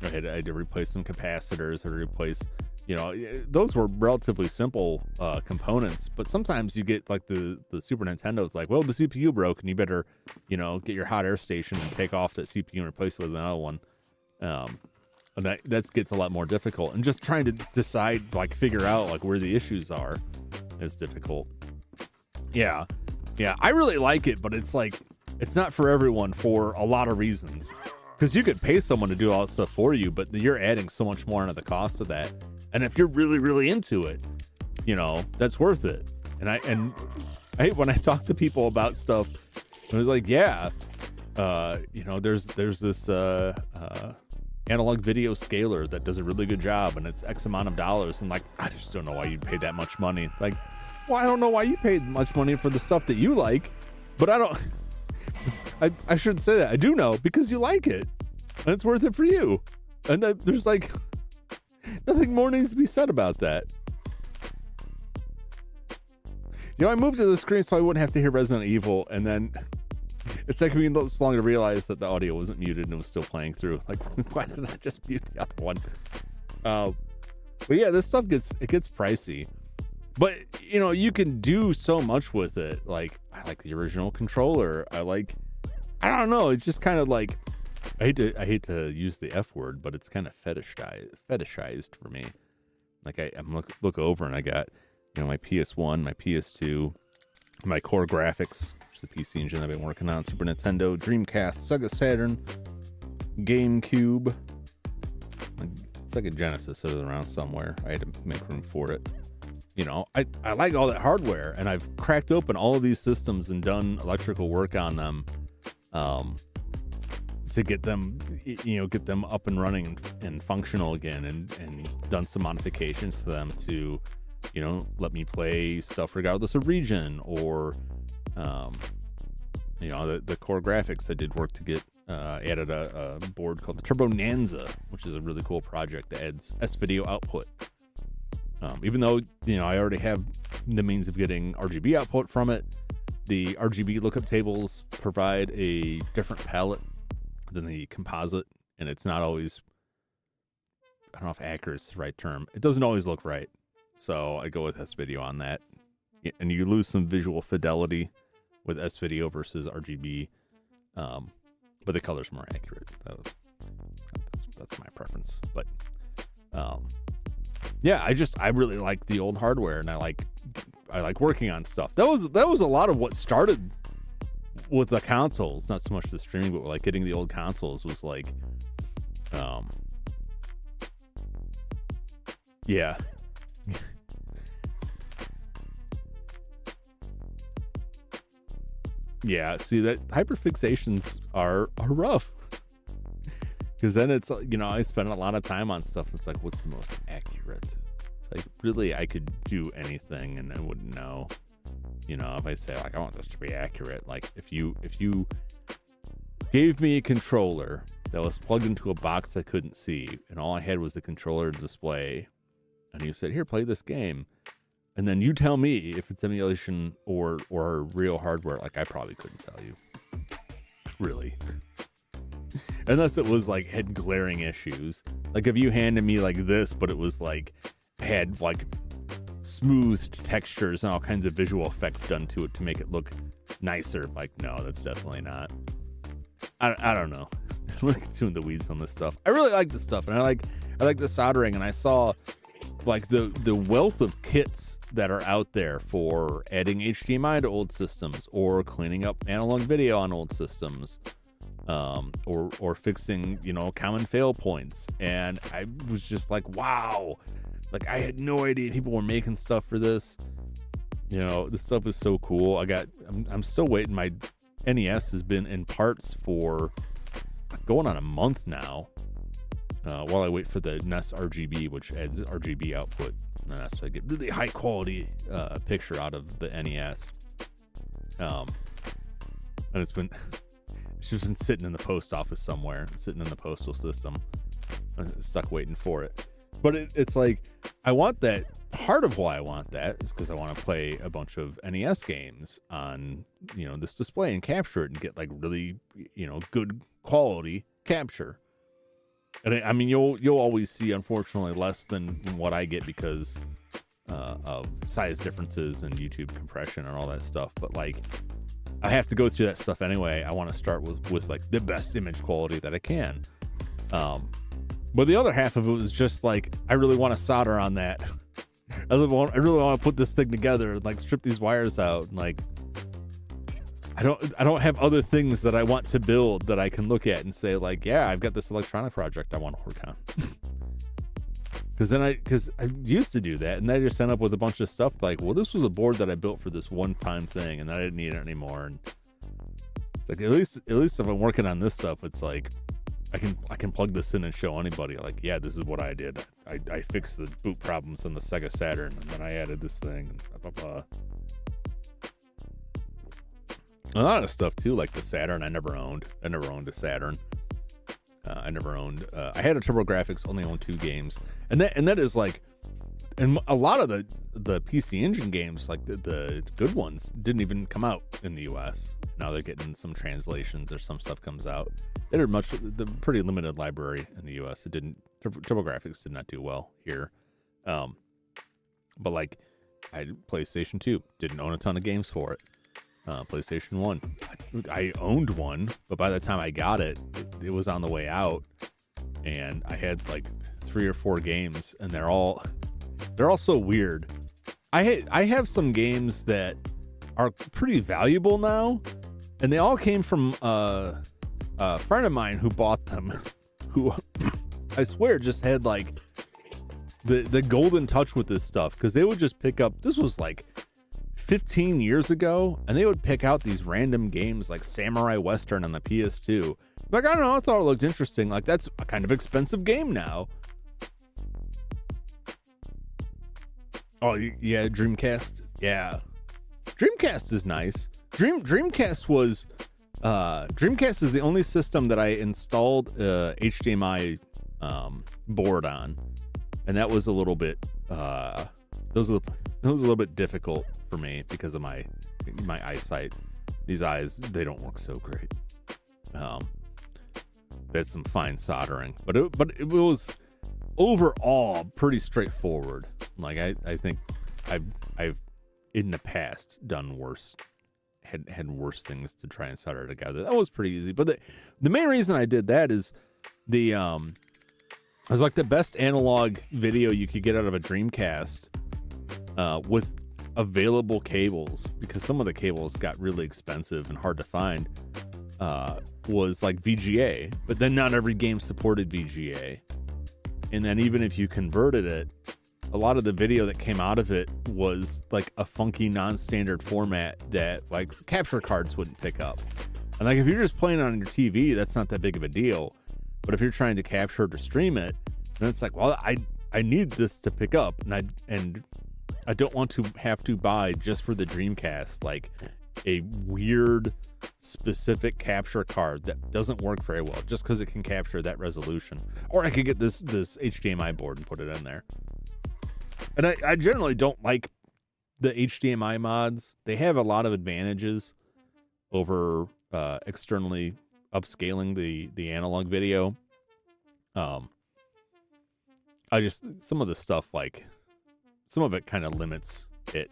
I had to replace some capacitors, or replace, you know, those were relatively simple components. But sometimes you get like the Super Nintendo, it's like, well, the CPU broke, and you better, you know, get your hot air station and take off that CPU and replace it with another one. And that gets a lot more difficult. And just trying to decide, like, figure out like where the issues are is difficult. Yeah, I really like it, but it's like, it's not for everyone for a lot of reasons. Because you could pay someone to do all that stuff for you, but you're adding so much more into the cost of that. And if you're really, really into it, you know, that's worth it. And I hate when I talk to people about stuff, it was like, yeah, you know, there's this analog video scaler that does a really good job, and it's X amount of dollars. And like, I just don't know why you'd pay that much money. Like, well, I don't know why you paid much money for the stuff that you like, but I shouldn't say that. I do know, because you like it, and it's worth it for you. And there's like nothing more needs to be said about that. You know, I moved to the screen so I wouldn't have to hear Resident Evil, and then it's taken me this long to realize that the audio wasn't muted and it was still playing through. Like, why did I just mute the other one? But yeah, this stuff gets pricey. But you can do so much with it. Like, I like the original controller. I don't know. It's just kind of like, I hate to use the F word, but it's kind of fetishized for me. Like I'm look over and I got, my PS1, my PS2, my core graphics, which is the PC engine I've been working on, Super Nintendo, Dreamcast, Sega Saturn, GameCube, Sega Genesis is around somewhere. I had to make room for it. I like all that hardware, and I've cracked open all of these systems and done electrical work on them, to get them up and running and functional again, and done some modifications to them to, let me play stuff regardless of region, or, the core graphics. I did work to get added a board called the Turbo Nanza, which is a really cool project that adds S-video output. Even though, I already have the means of getting RGB output from it, the RGB lookup tables provide a different palette than the composite, and it's not always, I don't know if accurate is the right term. It doesn't always look right. So I go with S-video on that. And you lose some visual fidelity with S-video versus RGB. But the color's more accurate. That's my preference. But yeah, I really like the old hardware, and I like working on stuff. That was a lot of what started with the consoles, not so much the streaming, but like getting the old consoles was like, yeah. Yeah, see, that hyperfixations are rough, because then it's, I spend a lot of time on stuff that's like, what's the most accurate? It's like, really, I could do anything and I wouldn't know. If I say, like, I want this to be accurate, like, if you gave me a controller that was plugged into a box I couldn't see, and all I had was the controller display, and you said, here, play this game, and then you tell me if it's emulation or real hardware, like, I probably couldn't tell you. Really. Unless it was, like, had glaring issues. Like, if you handed me, like, this, but it was, like, had, like, smoothed textures and all kinds of visual effects done to it to make it look nicer, like, no, that's definitely not. I don't know. I'm like too in the weeds on this stuff. I really like this stuff, and I like the soldering, and I saw like the wealth of kits that are out there for adding HDMI to old systems, or cleaning up analog video on old systems, or fixing, common fail points. And I was just like, wow, like, I had no idea people were making stuff for this. This stuff is so cool. I'm still waiting. My NES has been in parts for going on a month now, while I wait for the NES RGB, which adds RGB output, so I get really high quality picture out of the NES. And it's just been sitting in the post office somewhere, sitting in the postal system, stuck waiting for it. But it's like, I want that. Part of why I want that is because I want to play a bunch of NES games on, this display and capture it and get like really, good quality capture. And I mean, you'll always see, unfortunately, less than what I get because of size differences and YouTube compression and all that stuff. But like, I have to go through that stuff anyway. I want to start with like the best image quality that I can. But the other half of it was just like, I really want to solder on that. I really want to put this thing together, like strip these wires out, and like, I don't have other things that I want to build that I can look at and say like, yeah, I've got this electronic project I want to work on. Because I used to do that, and then I just end up with a bunch of stuff like, well, this was a board that I built for this one-time thing, and then I didn't need it anymore. And it's like, at least if I'm working on this stuff, it's like, I can plug this in and show anybody, like, yeah, this is what I did. I fixed the boot problems on the Sega Saturn, and then I added this thing, and blah, blah, blah. A lot of stuff too, like the Saturn, I never owned a Saturn. I never owned. I had a TurboGrafx, only owned 2 games, and that is like, and a lot of the PC Engine games, like the good ones, didn't even come out in the U.S. Now they're getting some translations, or some stuff comes out. They're the pretty limited library in the U.S. It didn't. TurboGrafx did not do well here, but like, I had PlayStation 2. Didn't own a ton of games for it. PlayStation 1. I owned one, but by the time I got it, it was on the way out. And I had like 3 or 4 games, and they're all so weird. I have some games that are pretty valuable now, and they all came from a friend of mine who bought them, who I swear just had like the golden touch with this stuff, because they would just pick up, this was like 15 years ago, and they would pick out these random games like Samurai Western on the PS2. Like, I don't know, I thought it looked interesting. Like, that's a kind of expensive game now. Oh, yeah, Dreamcast. Yeah. Dreamcast is nice. Dreamcast was... Dreamcast is the only system that I installed HDMI board on. And that was a little bit... that was a little bit difficult for me because of my eyesight. These eyes, they don't work so great. There's some fine soldering, but it was overall pretty straightforward. Like I think I've in the past done worse, had worse things to try and solder together. That was pretty easy. But the main reason I did that is it was like the best analog video you could get out of a Dreamcast with available cables, because some of the cables got really expensive and hard to find. Was like VGA, but then not every game supported VGA. And then even if you converted it, a lot of the video that came out of it was like a funky non-standard format that like capture cards wouldn't pick up. And like if you're just playing on your TV, that's not that big of a deal. But if you're trying to capture to stream it, then it's like, well, I need this to pick up, and I don't want to have to buy just for the Dreamcast like a weird specific capture card that doesn't work very well just because it can capture that resolution. Or I could get this HDMI board and put it in there. And I generally don't like the HDMI mods. They have a lot of advantages over externally upscaling the analog video. Some of the stuff, like some of it kind of limits it.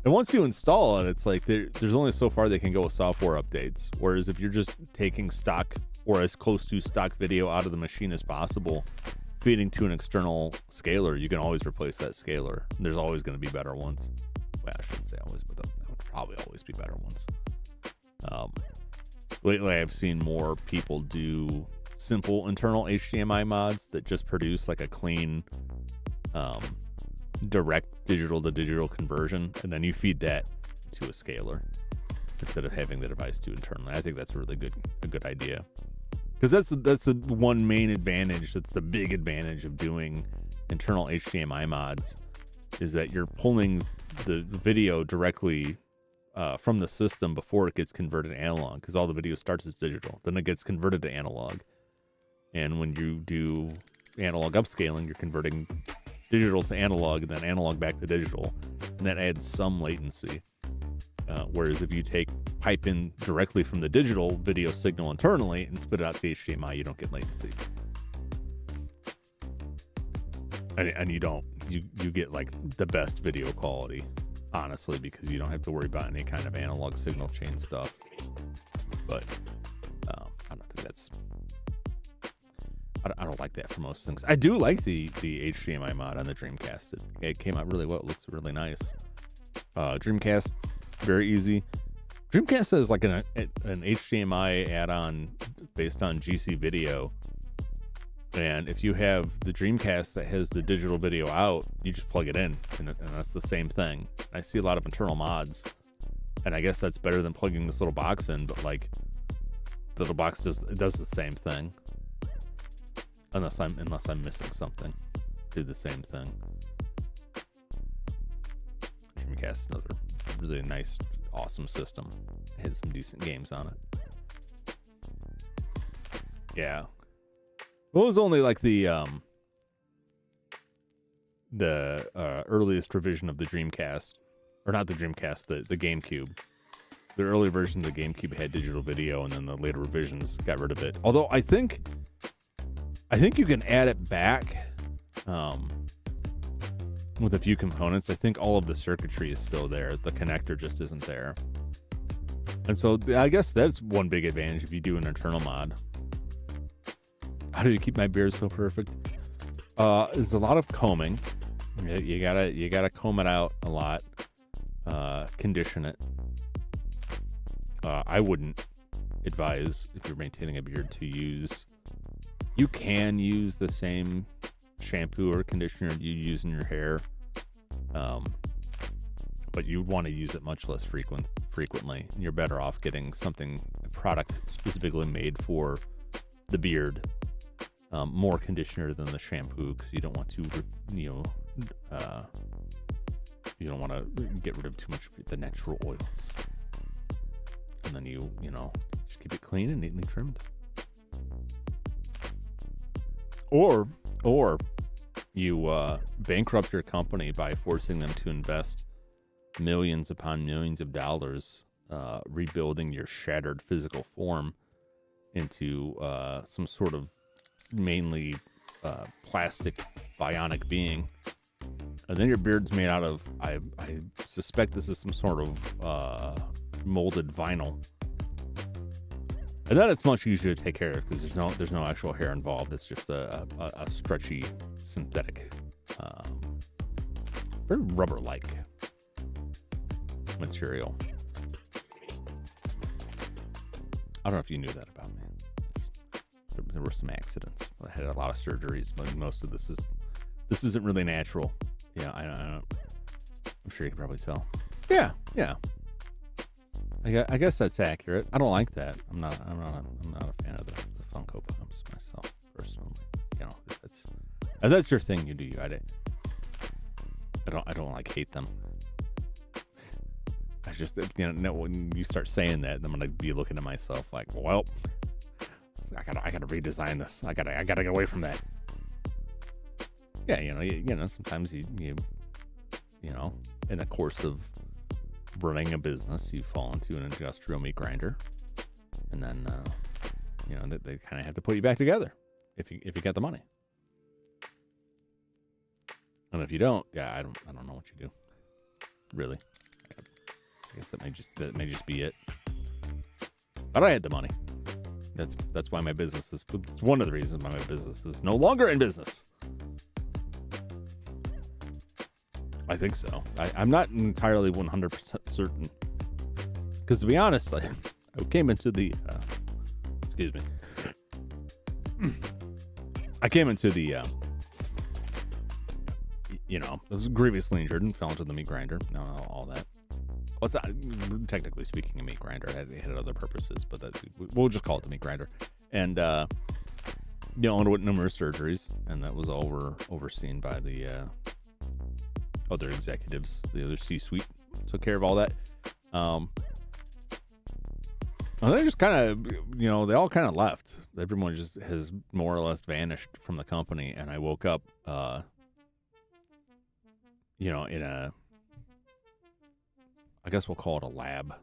And once you install it, it's like there's only so far they can go with software updates. Whereas if you're just taking stock or as close to stock video out of the machine as possible, feeding to an external scaler, you can always replace that scaler. There's always going to be better ones. Well, I shouldn't say always, but there would probably always be better ones. Lately, I've seen more people do simple internal HDMI mods that just produce like a clean direct digital to digital conversion, and then you feed that to a scaler instead of having the device do internally. I think that's a really good idea, because that's the one main advantage. That's the big advantage of doing internal HDMI mods, is that you're pulling the video directly from the system before it gets converted to analog, because all the video starts as digital, then it gets converted to analog. And when you do analog upscaling, you're converting digital to analog and then analog back to digital, and that adds some latency. Whereas if you pipe in directly from the digital video signal internally and spit it out to HDMI, you don't get latency. And you get like the best video quality, honestly, because you don't have to worry about any kind of analog signal chain stuff. But I don't think that's... I don't like that for most things. I do like the HDMI mod on the Dreamcast. It came out really well. It looks really nice. Dreamcast, very easy. Dreamcast has like an HDMI add-on based on GC Video. And if you have the Dreamcast that has the digital video out, you just plug it in, and that's the same thing. I see a lot of internal mods, and I guess that's better than plugging this little box in, but like the little box does the same thing. Unless I'm missing something, do the same thing. Dreamcast is another really nice, awesome system. It had some decent games on it. Yeah. Well, it was only like the earliest revision of the Dreamcast, or not the Dreamcast, the GameCube. The early version of the GameCube had digital video, and then the later revisions got rid of it. Although I think you can add it back. with a few components. I think all of the circuitry is still there. The connector just isn't there. And so I guess that's one big advantage if you do an internal mod. How do you keep my beard so perfect? There's a lot of combing. You gotta comb it out a lot. Condition it. I wouldn't advise, if you're maintaining a beard, to use. You can use the same shampoo or conditioner you use in your hair, but you want to use it much less frequently. You're better off getting a product specifically made for the beard, more conditioner than the shampoo, because you don't want to, you don't want to get rid of too much of the natural oils. And then you just keep it clean and neatly trimmed. Or you bankrupt your company by forcing them to invest millions upon millions of dollars rebuilding your shattered physical form into some sort of mainly plastic bionic being. And then your beard's made out of, I suspect this is some sort of molded vinyl. And then it's much easier to take care of because there's no actual hair involved. It's just a stretchy synthetic, very rubber-like material. I don't know if you knew that about me. There were some accidents. I had a lot of surgeries, but most of this isn't really natural. Yeah, I'm sure you can probably tell. Yeah. I guess that's accurate. I don't like that. I'm not a fan of the Funko Pops myself, personally. If that's your thing, you do. I don't like hate them. I just, when you start saying that, I'm gonna be looking at myself like, well, I gotta redesign this. I gotta get away from that. Yeah, sometimes you in the course of running a business, you fall into an industrial meat grinder, and then they kind of have to put you back together if you get the money. And if you don't, I don't know what you do, really. I guess that may just be it. But I had the money. That's why my business is. It's one of the reasons why my business is no longer in business. I think so. I'm not entirely 100% certain. Because to be honest, I came into the... excuse me. I came into the... I was grievously injured and fell into the meat grinder. All that. Well, it's not technically speaking a meat grinder. It had other purposes, but we'll just call it the meat grinder. And, underwent numerous surgeries, and that was all overseen by the... other executives, the other C-suite took care of all that. And they just kind of, they all kind of left. Everyone just has more or less vanished from the company. And I woke up, in a, I guess we'll call it a lab.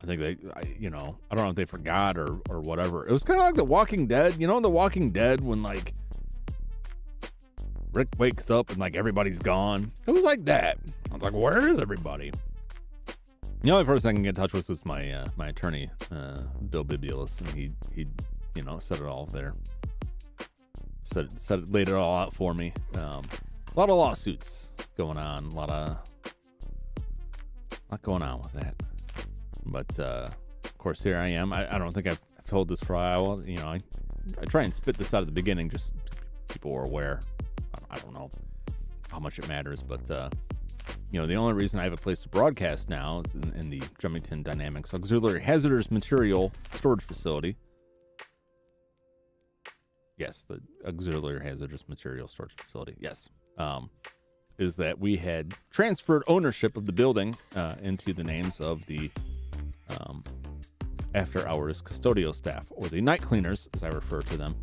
I think I don't know if they forgot or whatever. It was kind of like The Walking Dead. In The Walking Dead when Rick wakes up and everybody's gone. It was like that. I was like, where is everybody? The only person I can get in touch with was my my attorney, Bill Bibulus, and he said it all there. Laid it all out for me. A lot of lawsuits going on. A lot going on with that. But of course, here I am. I don't think I've told this for a while. I try and spit this out at the beginning, just so people are aware. I don't know how much it matters, but the only reason I have a place to broadcast now is in the Jumington Dynamics Auxiliary Hazardous Material Storage Facility. Yes, the Auxiliary Hazardous Material Storage Facility. Yes, is that we had transferred ownership of the building into the names of the after-hours custodial staff, or the night cleaners, as I refer to them.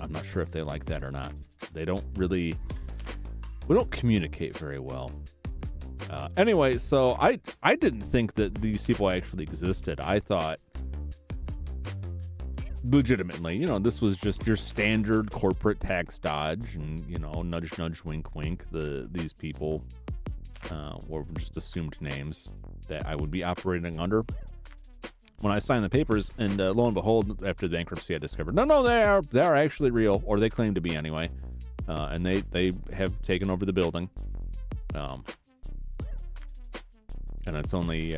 I'm not sure if they like that or not. We don't communicate very well. Anyway, so I didn't think that these people actually existed. I thought legitimately, this was just your standard corporate tax dodge, and nudge, nudge, wink, wink. These people were just assumed names that I would be operating under when I signed the papers. And lo and behold, after the bankruptcy, I discovered no, they are actually real, or they claim to be anyway. And they have taken over the building. And it's only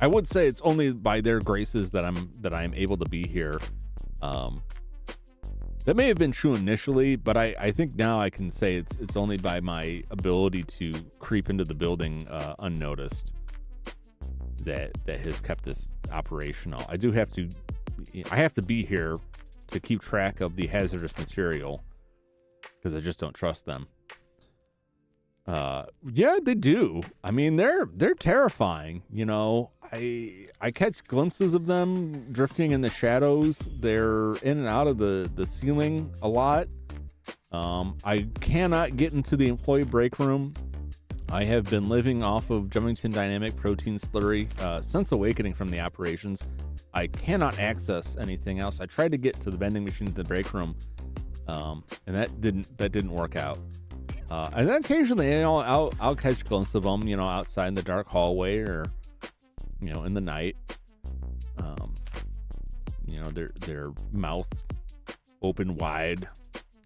I would say it's only by their graces that I'm able to be here. That may have been true initially, but I think now I can say it's only by my ability to creep into the building unnoticed that has kept this operational. I have to be here to keep track of the hazardous material because I just don't trust them. Yeah, they do. I mean, they're terrifying. I catch glimpses of them drifting in the shadows. They're in and out of the ceiling a lot. I cannot get into the employee break room. I have been living off of Jumington Dynamic protein slurry since awakening from the operations. I cannot access anything else. I tried to get to the vending machine in the break room, and that didn't work out. And then occasionally, I'll catch glimpses of them, outside in the dark hallway or, in the night. Their mouth open wide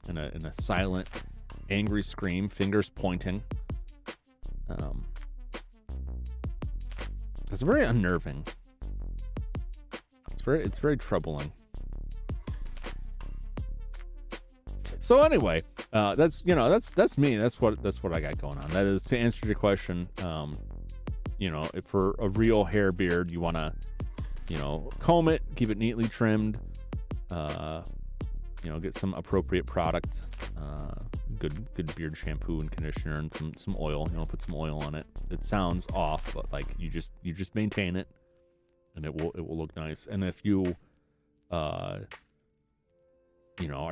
in a silent, angry scream, fingers pointing. It's very unnerving. It's very troubling. So anyway, that's me. That's what I got going on. That is to answer your question. If for a real hair beard, you want to, comb it, keep it neatly trimmed. Get some appropriate product, good beard shampoo and conditioner and some oil. Put some oil on it. It sounds off, but like you just maintain it, and it will look nice. And if you are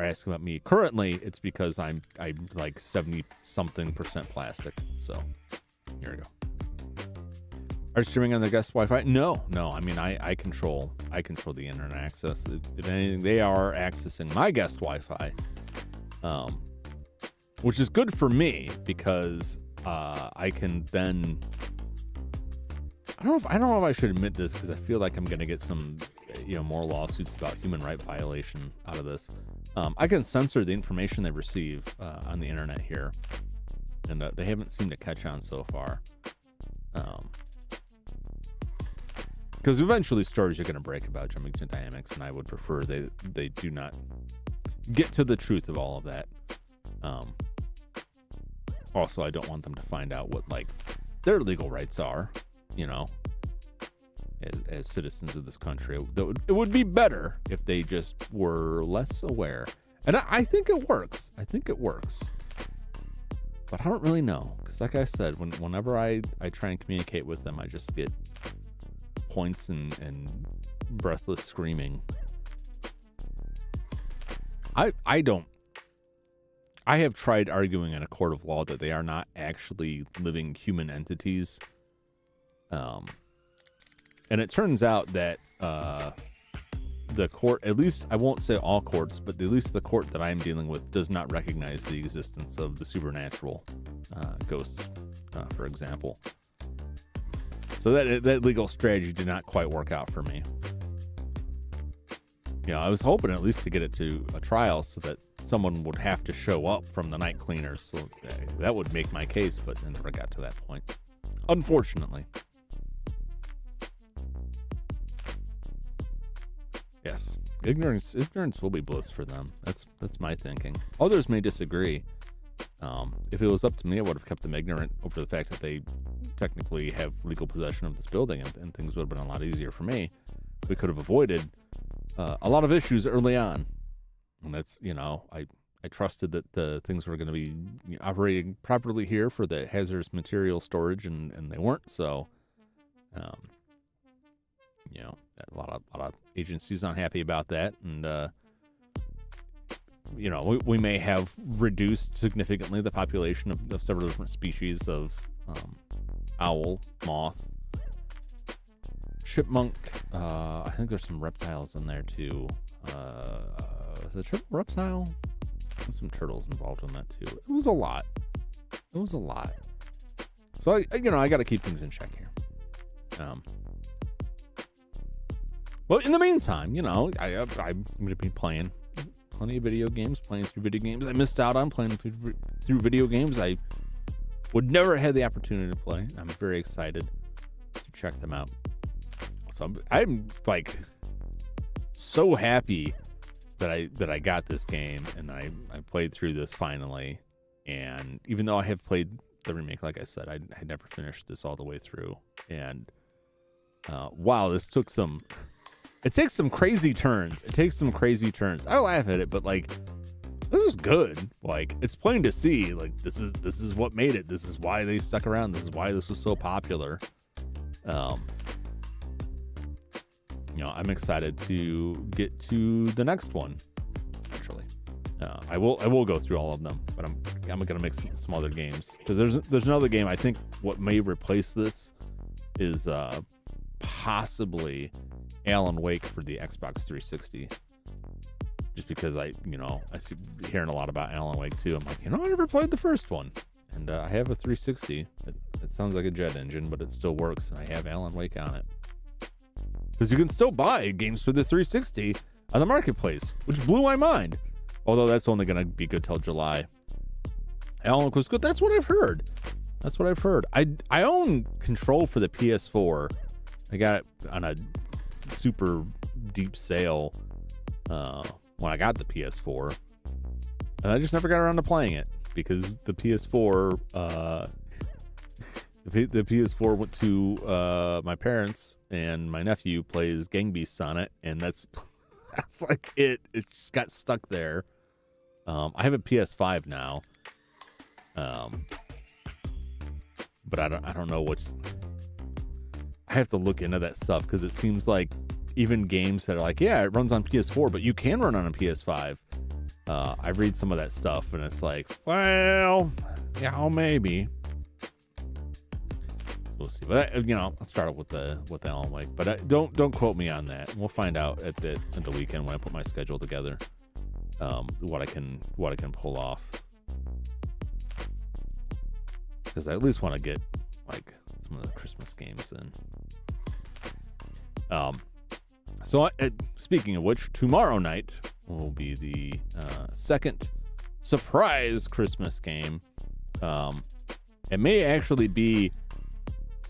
asking about me currently, it's because I'm like 70-something% plastic. So here we go. Are you streaming on the guest Wi-Fi? No. I mean, I control the internet access. If anything, they are accessing my guest Wi-Fi, which is good for me because I can then. I don't know if I should admit this because I feel like I'm going to get some more lawsuits about human right violation out of this. I can censor the information they receive on the internet here, and they haven't seemed to catch on so far. Because eventually stories are going to break about Jumington Dynamics, and I would prefer they do not get to the truth of all of that. Also, I don't want them to find out what their legal rights are, as citizens of this country. It would be better if they just were less aware. And I think it works. But I don't really know. Because like I said, whenever I try and communicate with them, I just get points and breathless screaming. I have tried arguing in a court of law that they are not actually living human entities. And it turns out that the court, at least I won't say all courts, but at least the court that I'm dealing with does not recognize the existence of the supernatural, ghosts, for example. So that legal strategy did not quite work out for me. I was hoping at least to get it to a trial so that someone would have to show up from the night cleaners. So that would make my case, but it never got to that point, unfortunately. Yes, ignorance will be bliss for them. That's my thinking. Others may disagree. If it was up to me, I would have kept them ignorant over the fact that they technically have legal possession of this building, and things would have been a lot easier for me. We could have avoided a lot of issues early on. And that's, I trusted that the things were going to be operating properly here for the hazardous material storage, and they weren't. So, a lot of agencies unhappy about that, and we may have reduced significantly the population of several different species of owl, moth, chipmunk. I think there's some reptiles in there too. The triple reptile. There's some turtles involved in that too. It was a lot. So I got to keep things in check here. But in the meantime, I'm going to be playing plenty of video games, playing through video games I missed out on, playing through video games I would never have had the opportunity to play. I'm very excited to check them out. So I'm like so happy that I got this game and I played through this finally. And even though I have played the remake, like I said, I had never finished this all the way through. And wow, it takes some crazy turns. I laugh at it, but like, this is good. Like, it's plain to see, like, this is what made it. This is why they stuck around. This is why this was so popular. I'm excited to get to the next one. Actually, I will go through all of them, but I'm gonna mix some other games because there's another game. I think what may replace this is possibly Alan Wake for the Xbox 360. Just because I see hearing a lot about Alan Wake too. I'm like, I never played the first one, and I have a 360. It sounds like a jet engine, but it still works, and I have Alan Wake on it. Because you can still buy games for the 360 on the marketplace, which blew my mind. Although that's only going to be good till July. Alan Wake was good. That's what I've heard. I own Control for the PS4. I got it on a super deep sale when I got the PS4. And I just never got around to playing it because the PS4 the PS4 went to my parents, and my nephew plays Gang Beasts on it, and that's like it just got stuck there. I have a PS5 now, but I don't know what's. I have to look into that stuff because it seems like even games that are like, yeah, it runs on PS4, but you can run on a PS5. I read some of that stuff, and it's like, well, yeah, maybe. We'll see, but I'll start out with Alan Wake, but don't quote me on that. We'll find out at the weekend when I put my schedule together, what I can pull off, because I at least want to get like some of the Christmas games in. So speaking of which, tomorrow night will be the second surprise Christmas game. It may actually be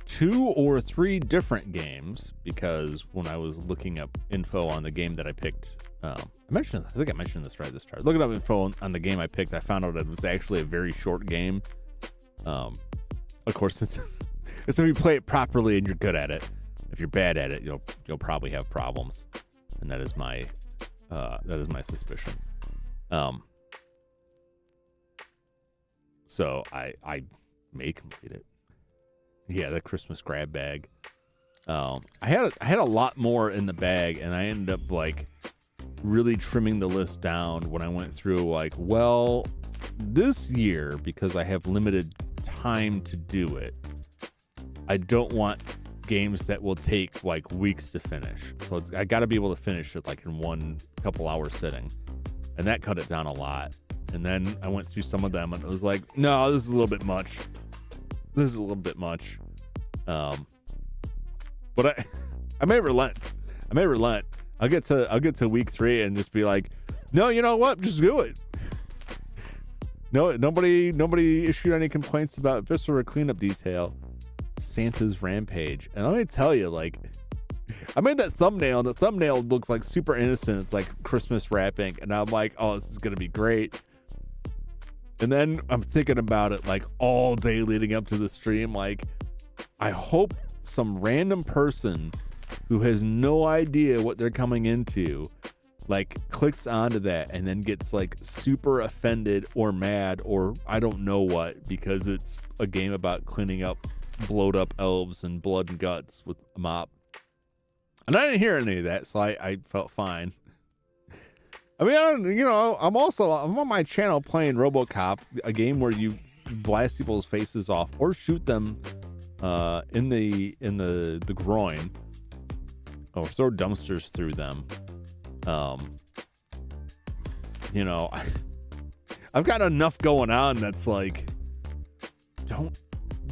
2 or 3 different games, because when I was looking up info on the game that I picked, I think I mentioned this right at the start. Looking up info on the game I picked, I found out it was actually a very short game. Of course, it's if you play it properly and you're good at it. If you're bad at it, you'll probably have problems, and that is my suspicion. So I may complete it. Yeah, the Christmas grab bag. I had a lot more in the bag, and I ended up like really trimming the list down when I went through. Like, well, this year, because I have limited time to do it, I don't want games that will take like weeks to finish. So I got to be able to finish it like in one couple hour sitting, and that cut it down a lot. And then I went through some of them, and it was like, no, this is a little bit much. But I may relent. I'll get to week 3 and just be like, no, you know what? Just do it. No, nobody issued any complaints about visceral cleanup detail. Santa's Rampage. And let me tell you, like, I made that thumbnail, and the thumbnail looks like super innocent. It's like Christmas wrapping, and I'm like, oh, this is gonna be great. And then I'm thinking about it like all day leading up to the stream. Like, I hope some random person who has no idea what they're coming into, like, clicks onto that and then gets like super offended or mad or I don't know what, because it's a game about cleaning up blowed up elves and blood and guts with a mop. And I didn't hear any of that, so I felt fine. I mean, I'm on my channel playing RoboCop, a game where you blast people's faces off or shoot them in the groin. or throw dumpsters through them. You know, I've got enough going on that's like,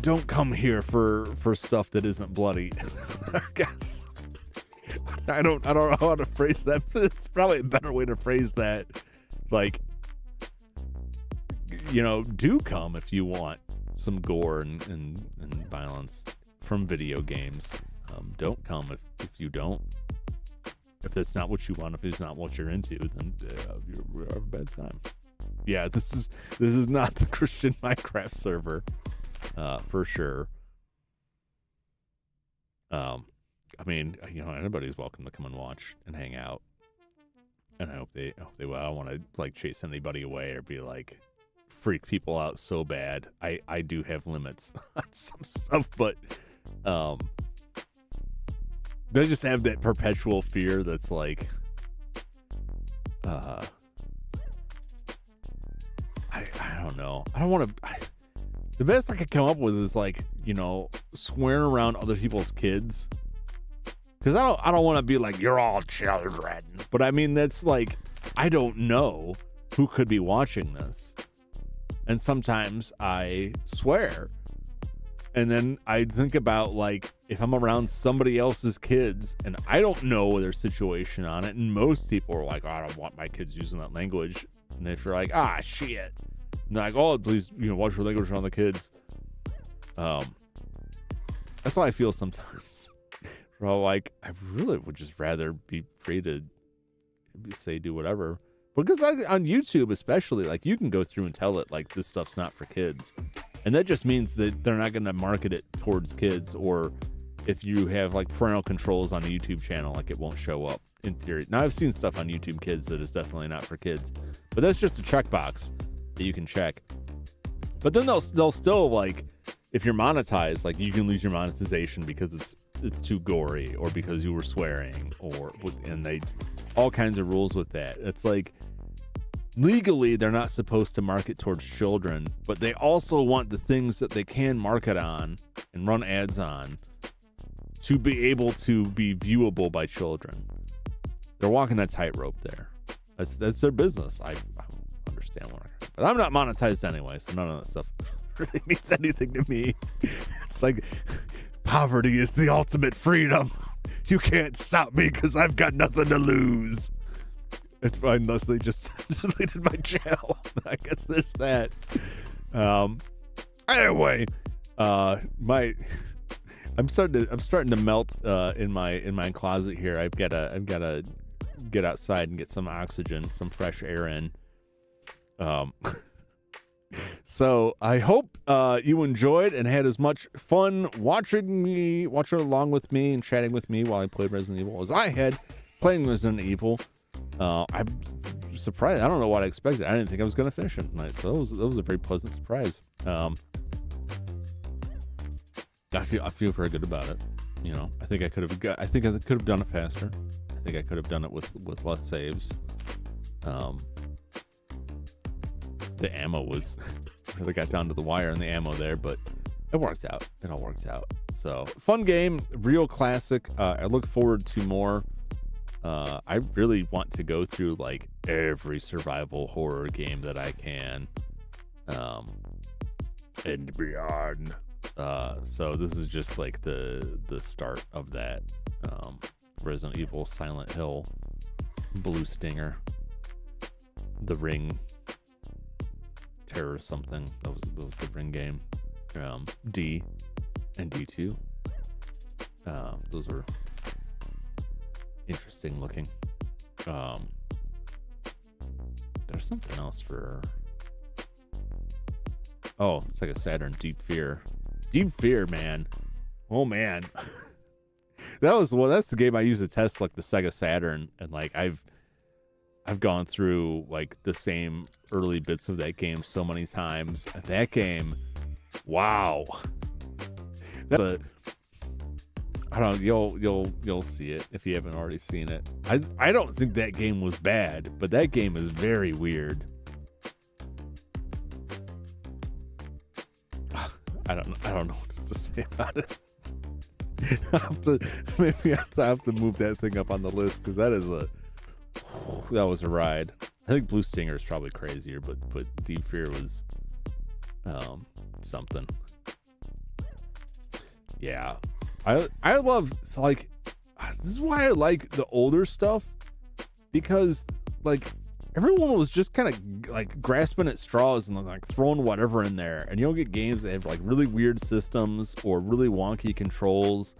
don't come here for stuff that isn't bloody. I guess. I don't know how to phrase that. It's probably a better way to phrase that. Like, you know, do come if you want some gore and violence from video games. Don't come if you don't. If that's not what you want, if it's not what you're into, then you're have a bad time. Yeah, this is not the Christian Minecraft server, for sure. I mean, you know, anybody's welcome to come and watch and hang out. And I hope they will. I don't want to like chase anybody away or be like freak people out so bad. I do have limits on some stuff, but they just have that perpetual fear that's like, I don't know. I don't want to. The best I could come up with is like, you know, swearing around other people's kids. Because I don't want to be like, you're all children. But I mean, that's like, I don't know who could be watching this. And sometimes I swear. And then I think about like, if I'm around somebody else's kids and I don't know their situation on it. And most people are like, oh, I don't want my kids using that language. And if you're like, shit. And they're like, oh, please, you know, watch your language around the kids. That's how I feel sometimes. Well, like, I really would just rather be free to say, do whatever. Because on YouTube, especially, like, you can go through and tell it, like, this stuff's not for kids. And that just means that they're not going to market it towards kids. Or if you have, like, parental controls on a YouTube channel, like, it won't show up in theory. Now, I've seen stuff on YouTube Kids that is definitely not for kids. But that's just a checkbox that you can check. But then they'll still, like, if you're monetized, like, you can lose your monetization because it's too gory or because you were swearing and they all kinds of rules with that. It's like legally they're not supposed to market towards children, but they also want the things that they can market on and run ads on to be able to be viewable by children. They're walking that tightrope there. That's their business. I understand but I'm not monetized anyway, so none of that stuff really means anything to me. It's like, poverty is the ultimate freedom. You can't stop me because I've got nothing to lose. It's fine, unless they just deleted my channel. I guess there's that. Anyway, I'm starting to melt in my closet here. I've gotta get outside and get some oxygen, some fresh air in. So I hope you enjoyed and had as much fun watching along with me and chatting with me while I played Resident Evil as I had playing Resident Evil. I'm surprised. I don't know what I expected. I didn't think I was going to finish it tonight, so that was a very pleasant surprise. I feel very good about it. You know, I think I could have done it faster. I think I could have done it with less saves. The ammo was really got down to the wire and the ammo there, but it worked out. It all worked out. So fun game, real classic. I look forward to more. I really want to go through like every survival horror game that I can, and beyond. So this is just like the start of that. Resident Evil, Silent Hill, Blue Stinger, The Ring, Terror something. That was the Ring game. D and D2. Those were interesting looking. There's something else for. Oh, it's like a Saturn. Deep Fear. Deep Fear, man. Oh man. That's the game I used to test like the Sega Saturn, and like I've gone through like the same early bits of that game so many times. That game, wow. I don't know, you'll see it if you haven't already seen it. I don't think that game was bad, but that game is very weird. I don't know what to say about it. Maybe I have to move that thing up on the list because that was a ride. I think Blue Stinger is probably crazier, but Deep Fear was something. Yeah, I love, like, this is why I like the older stuff, because like everyone was just kind of like grasping at straws and like throwing whatever in there, and you don't get games that have like really weird systems or really wonky controls.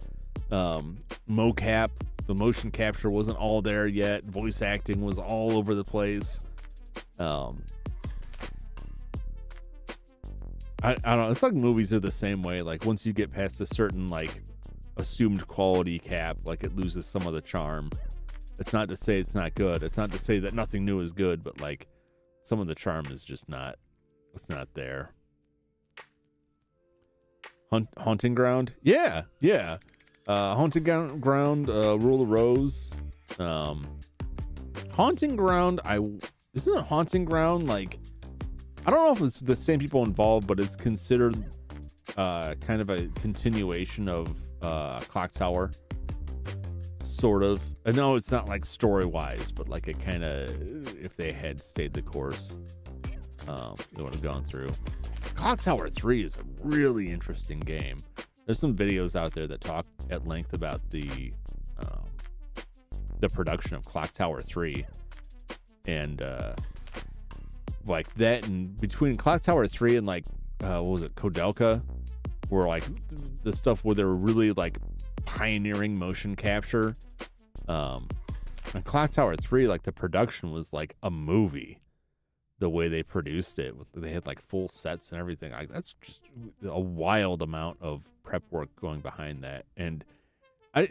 Mocap, the motion capture wasn't all there yet. Voice acting was all over the place. I don't know. It's like movies are the same way. Like once you get past a certain like assumed quality cap, like it loses some of the charm. It's not to say it's not good. It's not to say that nothing new is good, but like some of the charm is just not, it's not there. Haunting Ground? Yeah. Haunting Ground, Rule of Rose. Haunting Ground, isn't it Haunting Ground? Like, I don't know if it's the same people involved, but it's considered kind of a continuation of Clock Tower. Sort of. I know it's not like story wise, but like it kind of, if they had stayed the course, they would have gone through. Clock Tower 3 is a really interesting game. There's some videos out there that talk at length about the production of Clock Tower 3, and like that, and between Clock Tower 3 and like what was it, Kodelka, where like the stuff where they were really like pioneering motion capture. And Clock Tower 3, like the production was like a movie. The way they produced it, they had like full sets and everything. Like that's just a wild amount of prep work going behind that. And I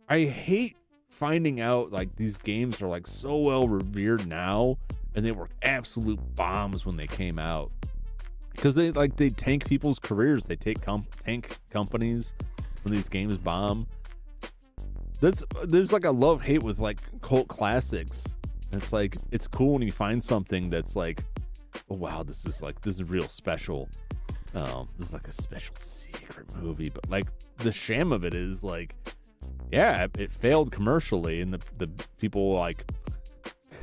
hate finding out like these games are like so well revered now, and they were absolute bombs when they came out, because they tank people's careers. They tank companies when these games bomb. There's like a love-hate with like cult classics. It's like, it's cool when you find something that's like, oh wow, this is real special. This is like a special secret movie, but like the sham of it is like, yeah, it failed commercially, and the people like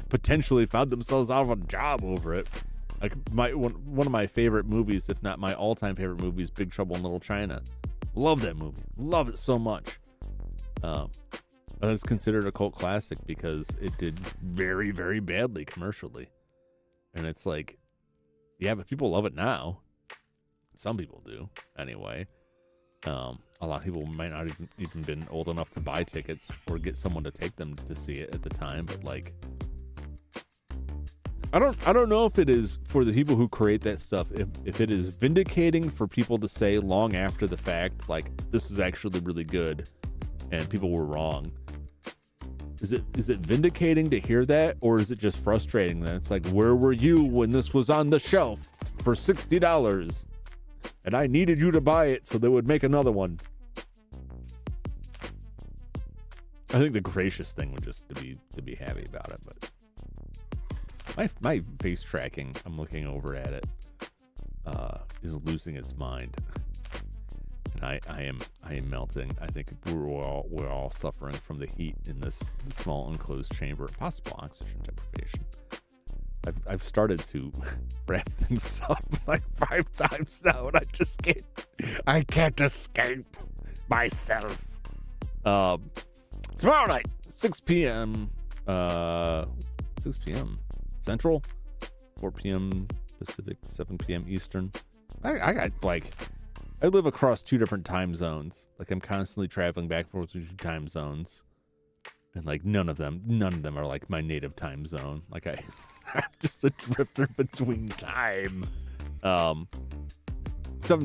potentially found themselves out of a job over it. Like one of my favorite movies, if not my all-time favorite movie, is Big Trouble in Little China. Love that movie. Love it so much. And it's considered a cult classic because it did very, very badly commercially. And it's like, yeah, but people love it now. Some people do, anyway. A lot of people might not even been old enough to buy tickets or get someone to take them to see it at the time. But like, I don't know if it is for the people who create that stuff, if it is vindicating for people to say long after the fact, like, this is actually really good and people were wrong. Is it vindicating to hear that, or is it just frustrating that it's like, where were you when this was on the shelf for $60 and I needed you to buy it so they would make another one? I think the gracious thing would just to be happy about it, but my face tracking, I'm looking over at it, is losing its mind. And I am melting. I think we're all suffering from the heat in this small enclosed chamber. Possible oxygen deprivation. I've started to wrap things up like 5 times now, and I can't escape myself. Tomorrow night, 6 p.m. 6 p.m. Central, 4 p.m. Pacific, 7 p.m. Eastern. I got like, I live across 2 different time zones. Like, I'm constantly traveling back and forth to 2 time zones. And like none of them are like my native time zone. Like I'm just a drifter between time. 7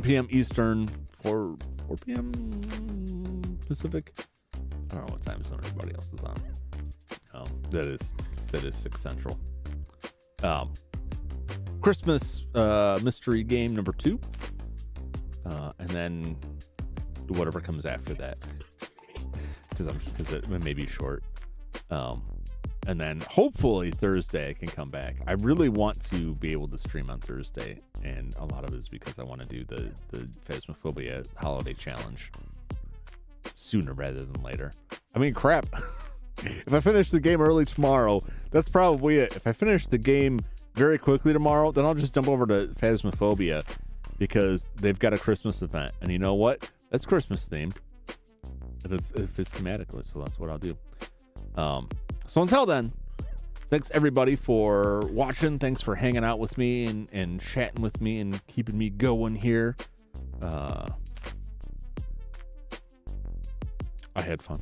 p.m. Eastern, 4 p.m. Pacific. I don't know what time zone everybody else is on. That is 6 Central. Christmas mystery game number 2. And then whatever comes after that, because it may be short. And then hopefully Thursday I can come back. I really want to be able to stream on Thursday And a lot of it is because I want to do the Phasmophobia holiday challenge sooner rather than later. I mean, crap. If I finish the game early tomorrow, that's probably it. If I finish the game very quickly tomorrow, then I'll just jump over to Phasmophobia because they've got a Christmas event. And you know what? That's Christmas themed. If it's thematically, so that's what I'll do. So until then, thanks everybody for watching. Thanks for hanging out with me and chatting with me and keeping me going here. I had fun.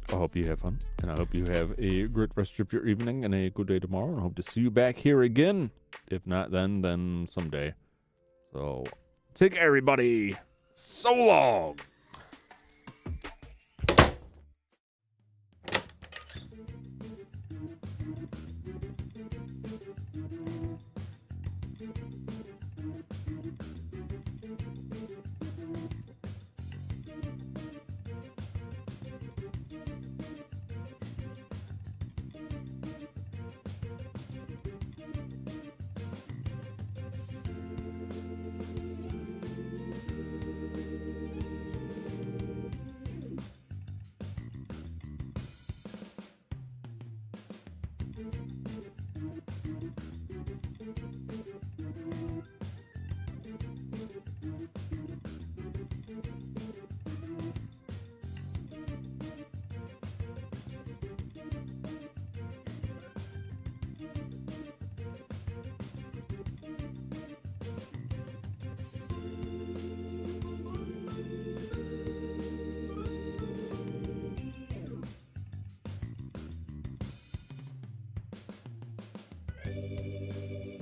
I hope you have fun, and I hope you have a great rest of your evening and a good day tomorrow, and I hope to see you back here again. If not then someday. So, take care, everybody. So long.